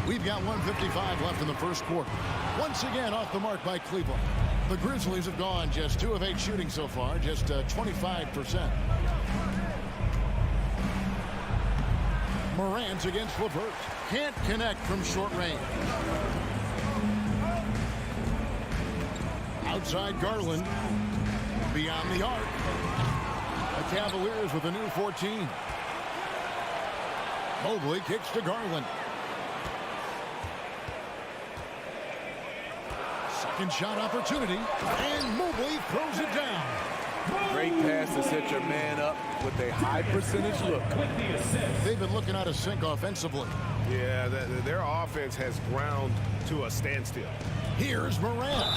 We've got 1:55 left in the first quarter. Once again off the mark by Cleveland. The Grizzlies have gone just 2 of 8 shooting so far, just 25%. Morant against LeVert. Can't connect from short range. Outside Garland. Beyond the arc. The Cavaliers with a new 14. Mobley kicks to Garland. Second shot opportunity, and Mobley throws it down. Great pass to set your man up with a high percentage look. They've been looking out of sync offensively. Yeah, their offense has ground to a standstill. Here's Morant.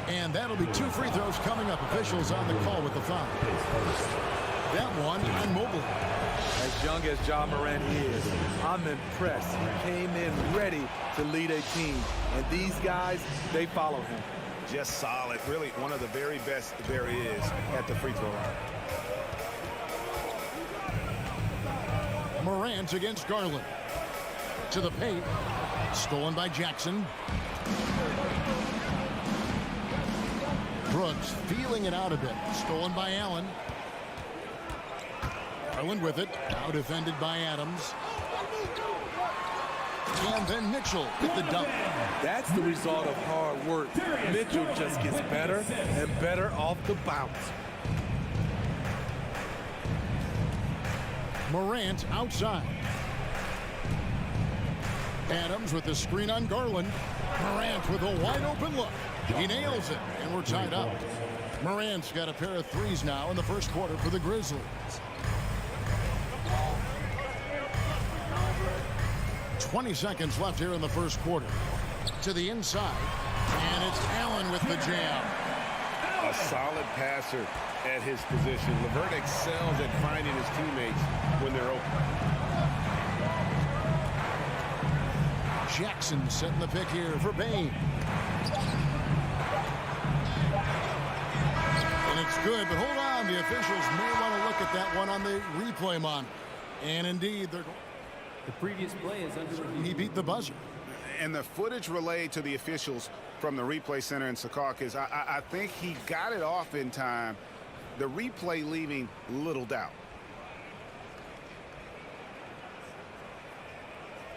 And that'll be 2 free throws coming up. Officials on the call with the foul. That one on Mobley. As young as John Morant is, I'm impressed. He came in ready to lead a team. And these guys, they follow him. Just solid. Really one of the very best there is at the free throw line. Morant against Garland. To the paint. Stolen by Jackson. Brooks feeling it out a bit. Stolen by Allen. Garland with it. Now defended by Adams. And then Mitchell with the dunk. That's the result of hard work. Mitchell just gets better and better off the bounce. Morant outside. Adams with the screen on Garland. Morant with a wide open look. He nails it, and we're tied up. Morant's got a pair of threes now in the first quarter for the Grizzlies. 20 seconds left here in the first quarter. To the inside, and it's Allen with the jam. A solid passer at his position. LeVert excels at finding his teammates when they're open. Jackson setting the pick here for Bane. And it's good, but hold on. The officials may want to look at that one on the replay monitor. And indeed, the previous play is under review. He beat the buzzer. And the footage relayed to the officials from the replay center in Secaucus, I think he got it off in time. The replay leaving little doubt.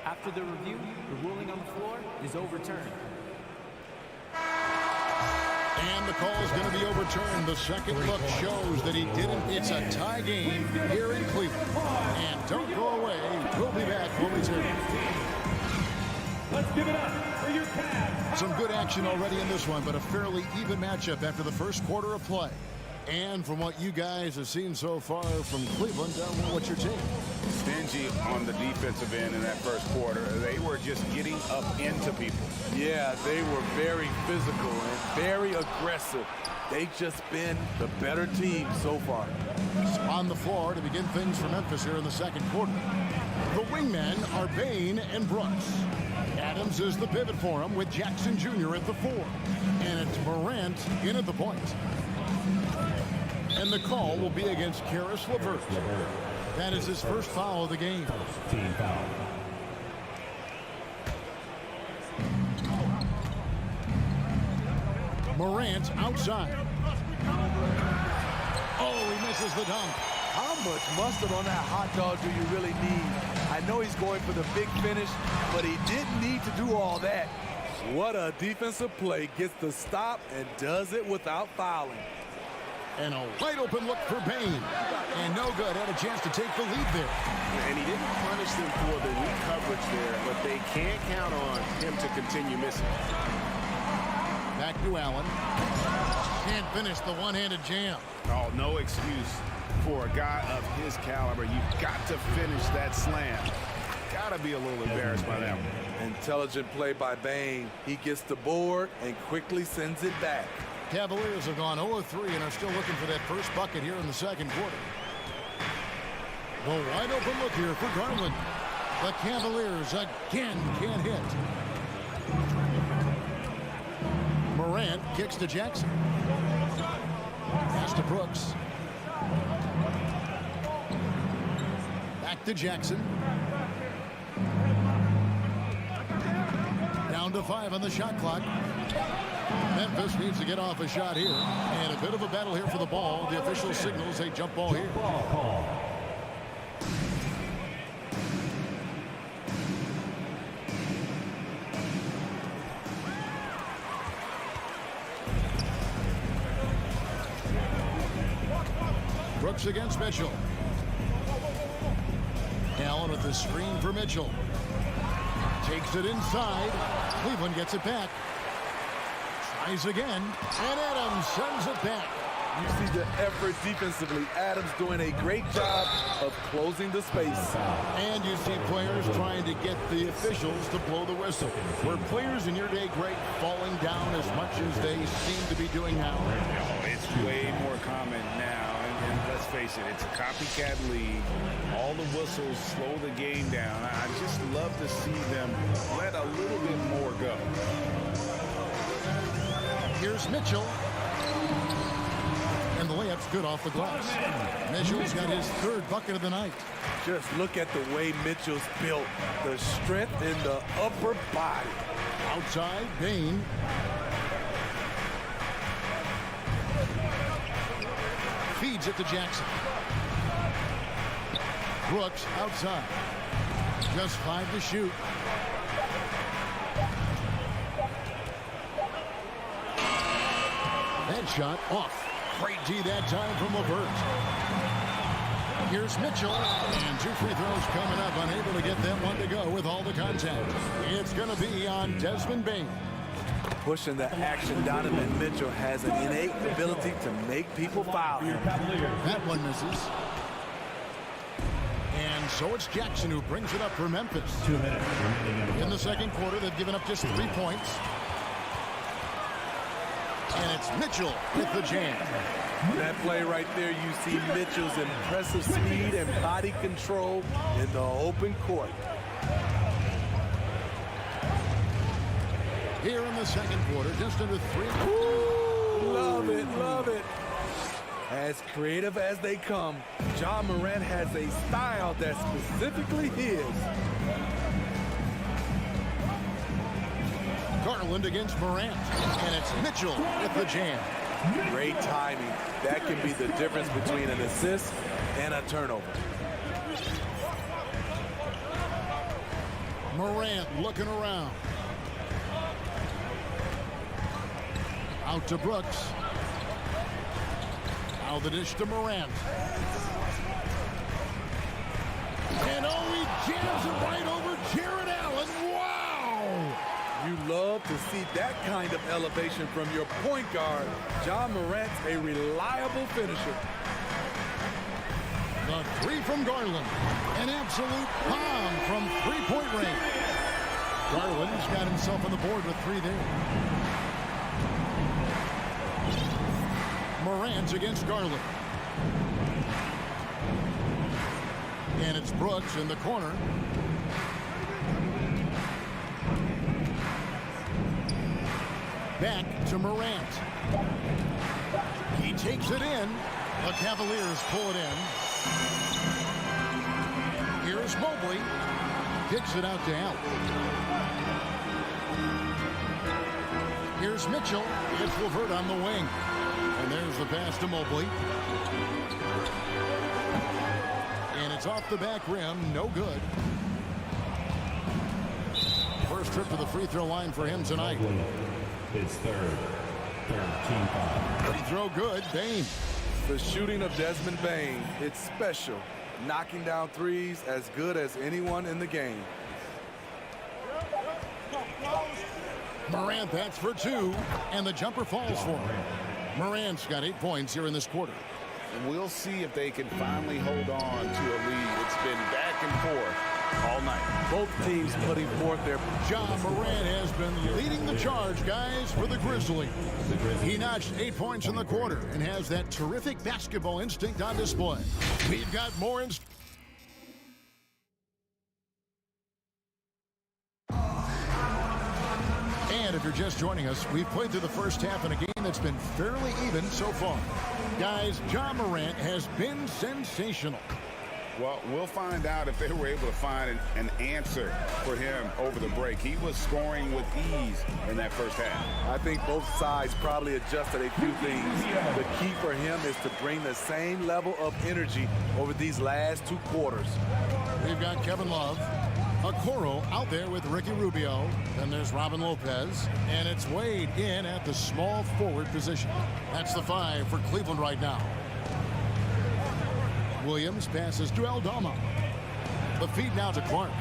After the review, the ruling on the floor is overturned. And the call is going to be overturned. The second look shows that he didn't. It's a tie game here in Cleveland. And don't go away. We'll be back when we turn. Let's give it up for your Cavs. Some good action already in this one, but a fairly even matchup after the first quarter of play. And from what you guys have seen so far from Cleveland, what's your take? Stingy on the defensive end in that first quarter. They were just getting up into people. Yeah, they were very physical and very aggressive. They've just been the better team so far. On the floor to begin things for Memphis here in the second quarter. The wingmen are Bane and Brooks. Adams is the pivot for him with Jackson Jr. at the 4. And it's Morant in at the point. And the call will be against Caris LeVert. That is his first foul of the game. Team foul. Morant outside. Oh, he misses the dunk. How much mustard on that hot dog do you really need? I know he's going for the big finish, but he didn't need to do all that. What a defensive play. Gets the stop and does it without fouling. And a wide open look for Bane. And no good. Had a chance to take the lead there. And he didn't punish them for the weak coverage there, but they can't count on him to continue missing. Back to Allen. Can't finish the one-handed jam. Oh, no excuse for a guy of his caliber. You've got to finish that slam. Got to be a little embarrassed by that one. Intelligent play by Bane. He gets the board and quickly sends it back. Cavaliers have gone 0-3 and are still looking for that first bucket here in the second quarter. The wide open look here for Garland. The Cavaliers again can't hit. Morant kicks to Jackson. Pass to Brooks. Back to Jackson. Down to 5 on the shot clock. Memphis needs to get off a shot here. And a bit of a battle here for the ball. The official signals a jump ball here. Brooks against Mitchell. Allen with the screen for Mitchell. Takes it inside. Cleveland gets it back. Tries again. And Adams sends it back. You see the effort defensively. Adams doing a great job of closing the space. And you see players trying to get the officials to blow the whistle. Were players in your day great falling down as much as they seem to be doing now? It's way more common now. And let's face it, it's a copycat league. All the whistles slow the game down. I just love to see them let a little bit more go. Here's Mitchell. And the layup's good off the glass. Mitchell's got his third bucket of the night. Just look at the way Mitchell's built. The strength in the upper body. Outside, Bane. Feeds it to Jackson. Brooks outside. Just 5 to shoot. That shot off. Great D that time from LeVert. Here's Mitchell, and 2 free throws coming up, unable to get that one to go with all the contact. It's going to be on Desmond Bane. Pushing the action, Donovan Mitchell has an innate ability to make people foul him. That one misses. And so it's Jackson who brings it up for Memphis. 2 minutes remaining in the second quarter. They've given up just 3 points. And it's Mitchell with the jam. That play right there, you see Mitchell's impressive speed and body control in the open court. Here in the second quarter, just under 3. Ooh, love it, love it. As creative as they come, Ja Morant has a style that's specifically his. Garland against Morant, and it's Mitchell with the jam. Great timing. That can be the difference between an assist and a turnover. Morant looking around. Out to Brooks. Now the dish to Morant. And oh, he jams it right over Jared Allen. Wow! You love to see that kind of elevation from your point guard. Ja Morant's a reliable finisher. The 3 from Garland. An absolute bomb from 3-point range. Garland's got himself on the board with 3 there. Morant against Garland. And it's Brooks in the corner. Back to Morant. He takes it in. The Cavaliers pull it in. Here's Mobley. Kicks it out to Allen. Here's Mitchell. It's LeVert on the wing. And there's the pass to Mobley. And it's off the back rim. No good. First trip to the free throw line for him tonight. His third team foul. Free throw good. Bane. The shooting of Desmond Bane, it's special. Knocking down threes as good as anyone in the game. Morant, that's for 2. And the jumper falls for him. Morant's got 8 points here in this quarter. We'll see if they can finally hold on to a lead. It's been back and forth all night. Both teams putting forth their... Ja Morant has been leading the charge, guys, for the Grizzlies. He notched 8 points in the quarter and has that terrific basketball instinct on display. We've got more in... And if you're just joining us, we've played through the first half in a game that's been fairly even so far. Guys, Ja Morant has been sensational. Well, we'll find out if they were able to find an answer for him over the break. He was scoring with ease in that first half. I think both sides probably adjusted a few things. The key for him is to bring the same level of energy over these last 2 quarters. We've got Kevin Love. Okoro out there with Ricky Rubio. Then there's Robin Lopez. And it's Wade in at the small forward position. That's the 5 for Cleveland right now. Williams passes to Aldama. The feed now to Clark.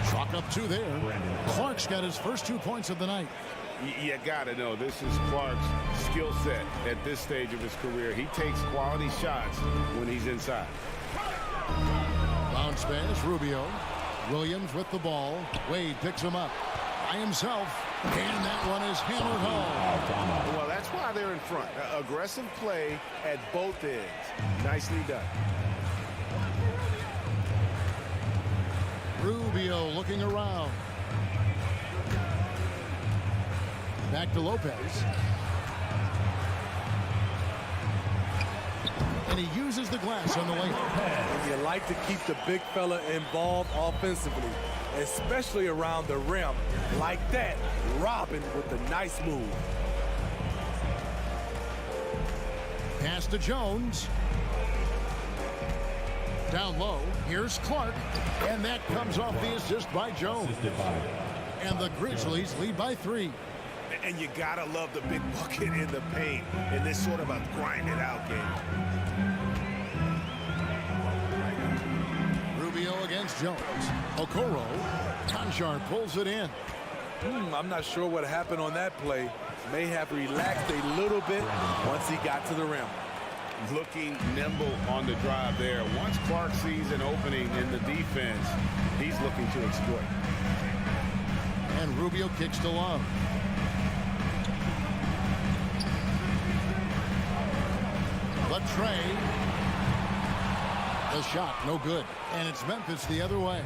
Chalk up 2 there. Clark's got his first 2 points of the night. You gotta know, this is Clark's skill set at this stage of his career. He takes quality shots when he's inside. Bounce pass, Rubio. Williams with the ball. Wade picks him up by himself. And that one is hammered home. Well, that's why they're in front. Aggressive play at both ends. Nicely done. Rubio looking around. Back to Lopez. And he uses the glass on the way. You like to keep the big fella involved offensively, especially around the rim. Like that, Robin with a nice move. Pass to Jones. Down low, here's Clark. And that comes off the assist by Jones. And the Grizzlies lead by 3. And you gotta love the big bucket in the paint in this sort of a grind-it-out game. Rubio against Jones. Okoro. Conchar pulls it in. I'm not sure what happened on that play. May have relaxed a little bit once he got to the rim. Looking nimble on the drive there. Once Clark sees an opening in the defense, he's looking to exploit. And Rubio kicks to Love. The tray. The shot, no good. And it's Memphis the other way.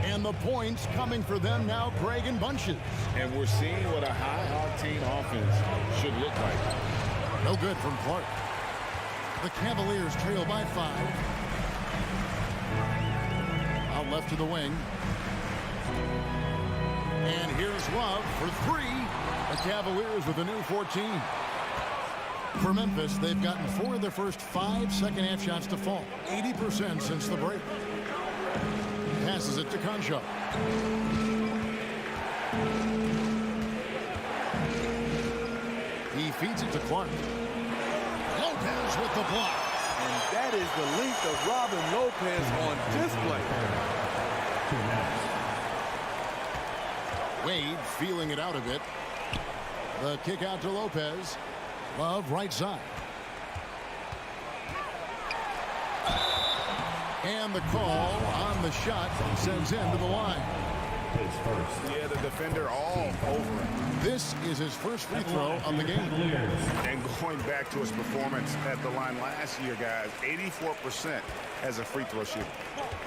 And the points coming for them now, Craig, in bunches. And we're seeing what a high-octane offense should look like. No good from Clark. The Cavaliers trail by 5. Out left to the wing. And here's Love for 3. The Cavaliers with a new 14. For Memphis, they've gotten 4 of their first 5 second-half shots to fall. 80% since the break. Passes it to Conchar. He feeds it to Clark. Lopez with the block. And that is the length of Robin Lopez on display. Wade feeling it out a bit. The kick out to Lopez. Love right side. And the call on the shot sends him to the line. Yeah, the defender all over it. This is his first free throw of the game. And going back to his performance at the line last year, guys, 84% as a free throw shooter.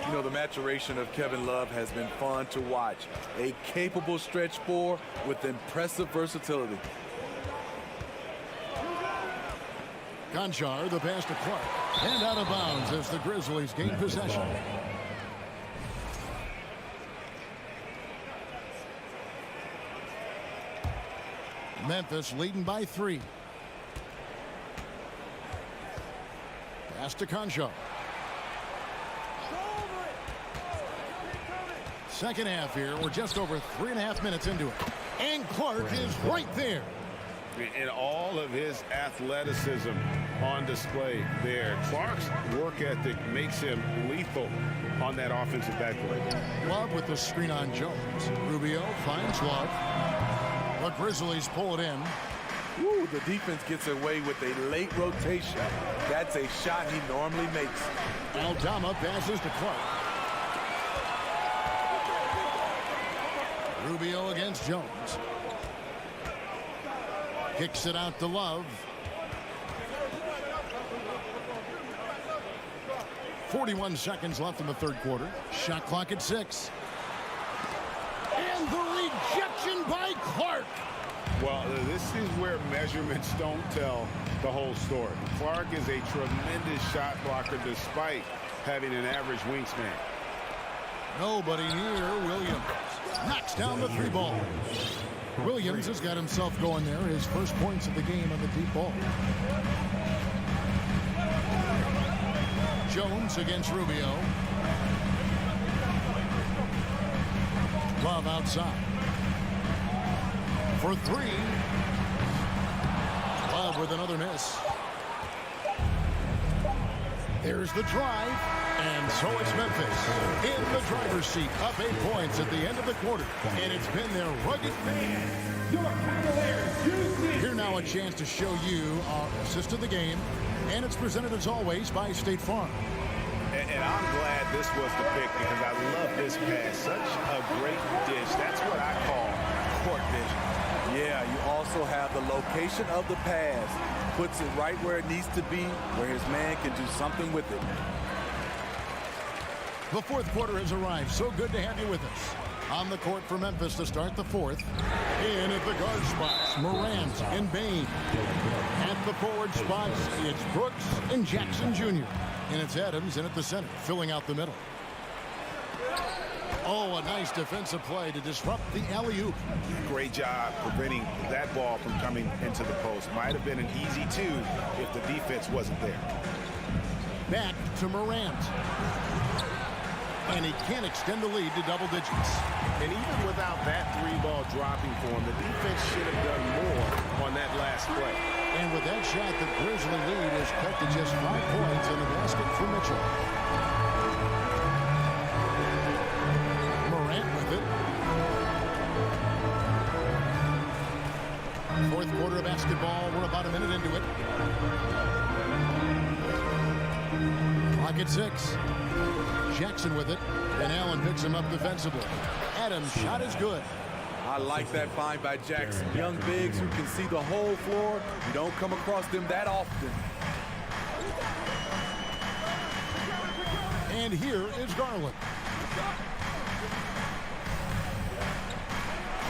You know, the maturation of Kevin Love has been fun to watch. A capable stretch 4 with impressive versatility. Conchar, the pass to Clark. And out of bounds as the Grizzlies gain possession. Memphis leading by 3. Pass to Conchar. Second half here. We're just over 3.5 minutes into it. And Clark is right there. And all of his athleticism on display there. Clark's work ethic makes him lethal on that offensive backcourt. Love with the screen on Jones. Rubio finds Love. The Grizzlies pull it in. Ooh, the defense gets away with a late rotation. That's a shot he normally makes. Aldama passes to Clark. Rubio against Jones. Kicks it out to Love. 41 seconds left in the third quarter. Shot clock at 6. And the rejection by Clark. Well, this is where measurements don't tell the whole story. Clark is a tremendous shot blocker despite having an average wingspan. Nobody near Williams. Knocks down the 3 ball. Williams has got himself going there. His first points of the game on the deep ball. Jones against Rubio. Love outside. For 3. Love with another miss. There's the drive. And so it's Memphis in the driver's seat, up 8 points at the end of the quarter. And it's been their rugged Here now a chance to show you our assist of the game. And it's presented as always by State Farm. And I'm glad this was the pick because I love this pass. Such a great dish. That's what I call court vision. Yeah, you also have the location of the pass. Puts it right where it needs to be, where his man can do something with it. The fourth quarter has arrived. So good to have you with us. On the court for Memphis to start the fourth. In at the guard spots, Morant and Bain. At the forward spots, it's Brooks and Jackson Jr. And it's Adams in at the center, filling out the middle. Oh, a nice defensive play to disrupt the alley-oop. Great job preventing that ball from coming into the post. Might have been an easy 2 if the defense wasn't there. Back to Morant. And he can't extend the lead to double digits. And even without that three-ball dropping for him, the defense should have done more on that last play. And with that shot, the Grizzly lead is cut to just 5 points in the basket for Mitchell. Morant with it. Fourth quarter of basketball. We're about a minute into it. Clock at 6. Jackson with it. And Allen picks him up defensively. Adams' shot is good. I like that find by Jackson. Young bigs who can see the whole floor. You don't come across them that often. And here is Garland.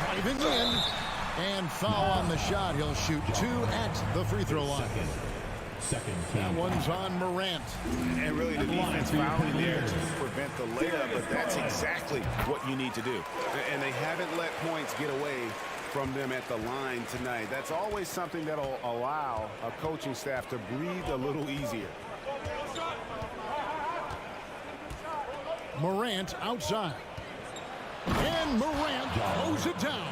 Driving in. And foul on the shot. He'll shoot 2 at the free throw line. That one's on Morant. And really the defense fouling there to prevent the layup, but that's exactly what you need to do. And they haven't let points get away from them at the line tonight. That's always something that'll allow a coaching staff to breathe a little easier. Morant outside. And Morant throws it down.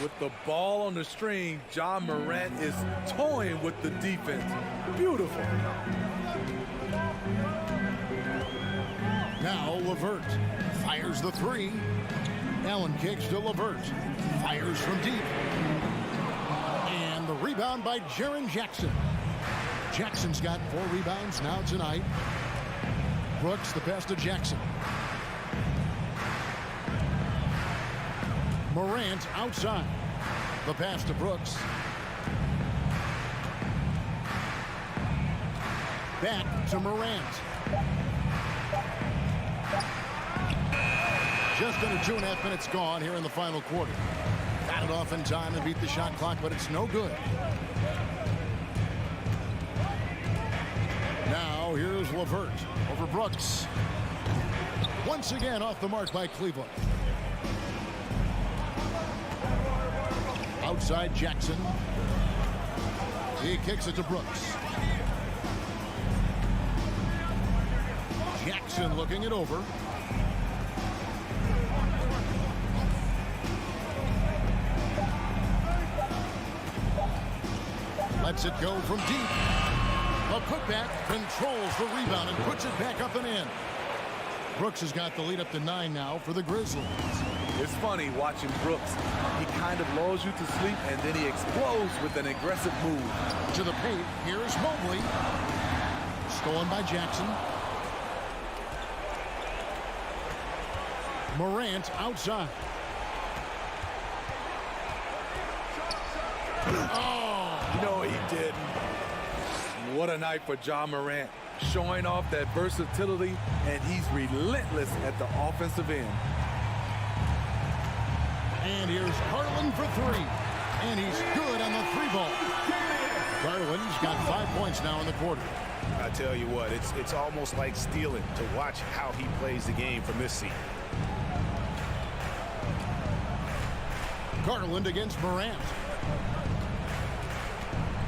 With the ball on the string, John Morant is toying with the defense. Beautiful. Now LeVert fires the 3. Allen kicks to LeVert. Fires from deep. And the rebound by Jaren Jackson. Jackson's got 4 rebounds now tonight. Brooks the pass to Jackson. Morant outside. The pass to Brooks. Back to Morant. Just under 2.5 minutes gone here in the final quarter. Got it off in time to beat the shot clock, but it's no good. Now here's LeVert over Brooks. Once again off the mark by Cleveland. Outside Jackson. He kicks it to Brooks. Jackson looking it over. Lets it go from deep. A putback controls the rebound and puts it back up and in. Brooks has got the lead up to 9 now for the Grizzlies. It's funny watching Brooks. He kind of lulls you to sleep, and then he explodes with an aggressive move. To the paint, here's Mobley. Stolen by Jackson. Morant outside. Oh! No, he didn't. What a night for John Morant. Showing off that versatility, and he's relentless at the offensive end. And here's Garland for 3. And he's good on the 3-ball. Garland's got 5 points now in the quarter. I tell you what, it's almost like stealing to watch how he plays the game from this seat. Garland against Morant.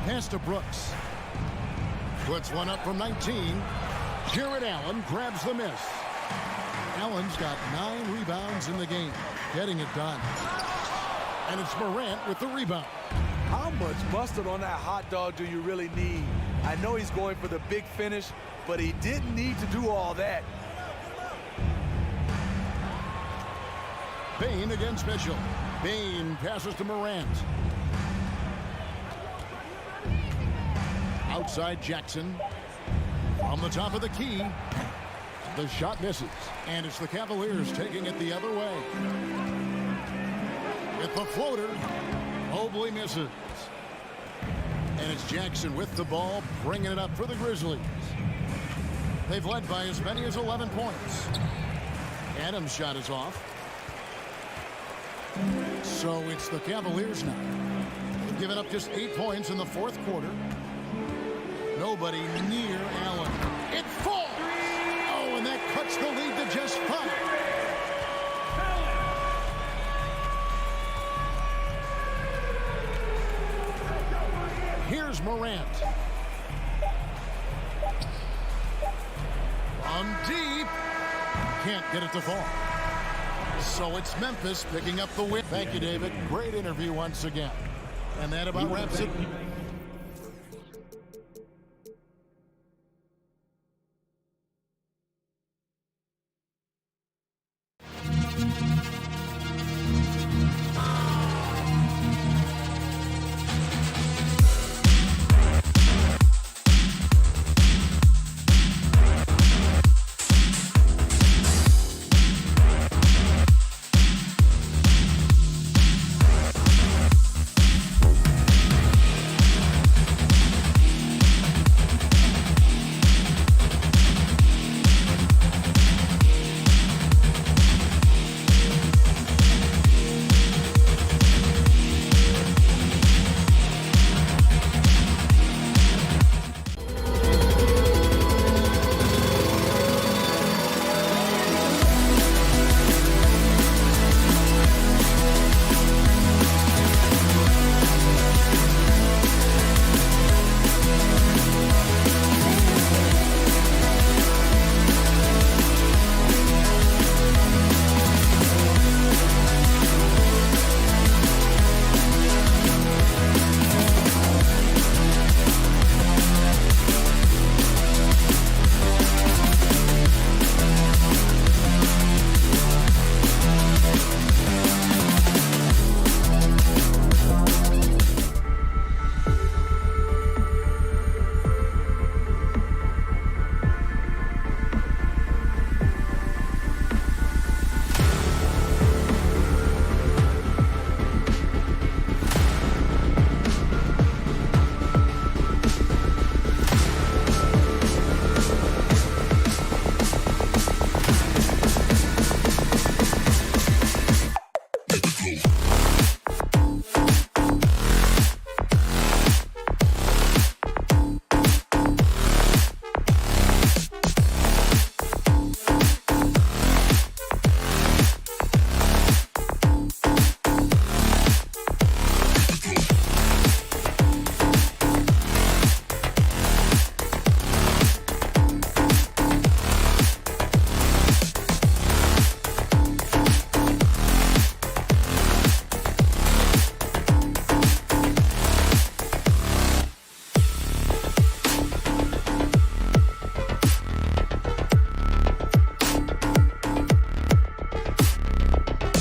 Pass to Brooks. Puts one up from 19. Jared Allen grabs the miss. Allen's got 9 rebounds in the game. Getting it done. And it's Morant with the rebound. How much mustard on that hot dog do you really need? I know he's going for the big finish, but he didn't need to do all that. Bane against Mitchell. Bane passes to Morant. Outside Jackson. From the top of the key. The shot misses. And it's the Cavaliers taking it the other way. With the floater. Mobley misses. And it's Jackson with the ball, bringing it up for the Grizzlies. They've led by as many as 11 points. Adams' shot is off. So it's the Cavaliers now. They've given up just 8 points in the fourth quarter. Nobody near Allen. It falls! Oh, and that cuts the lead to just 5. Here's Morant. From deep. can't get it to fall. So it's Memphis picking up the win. Thank you, David. Great interview once again. And that about wraps it.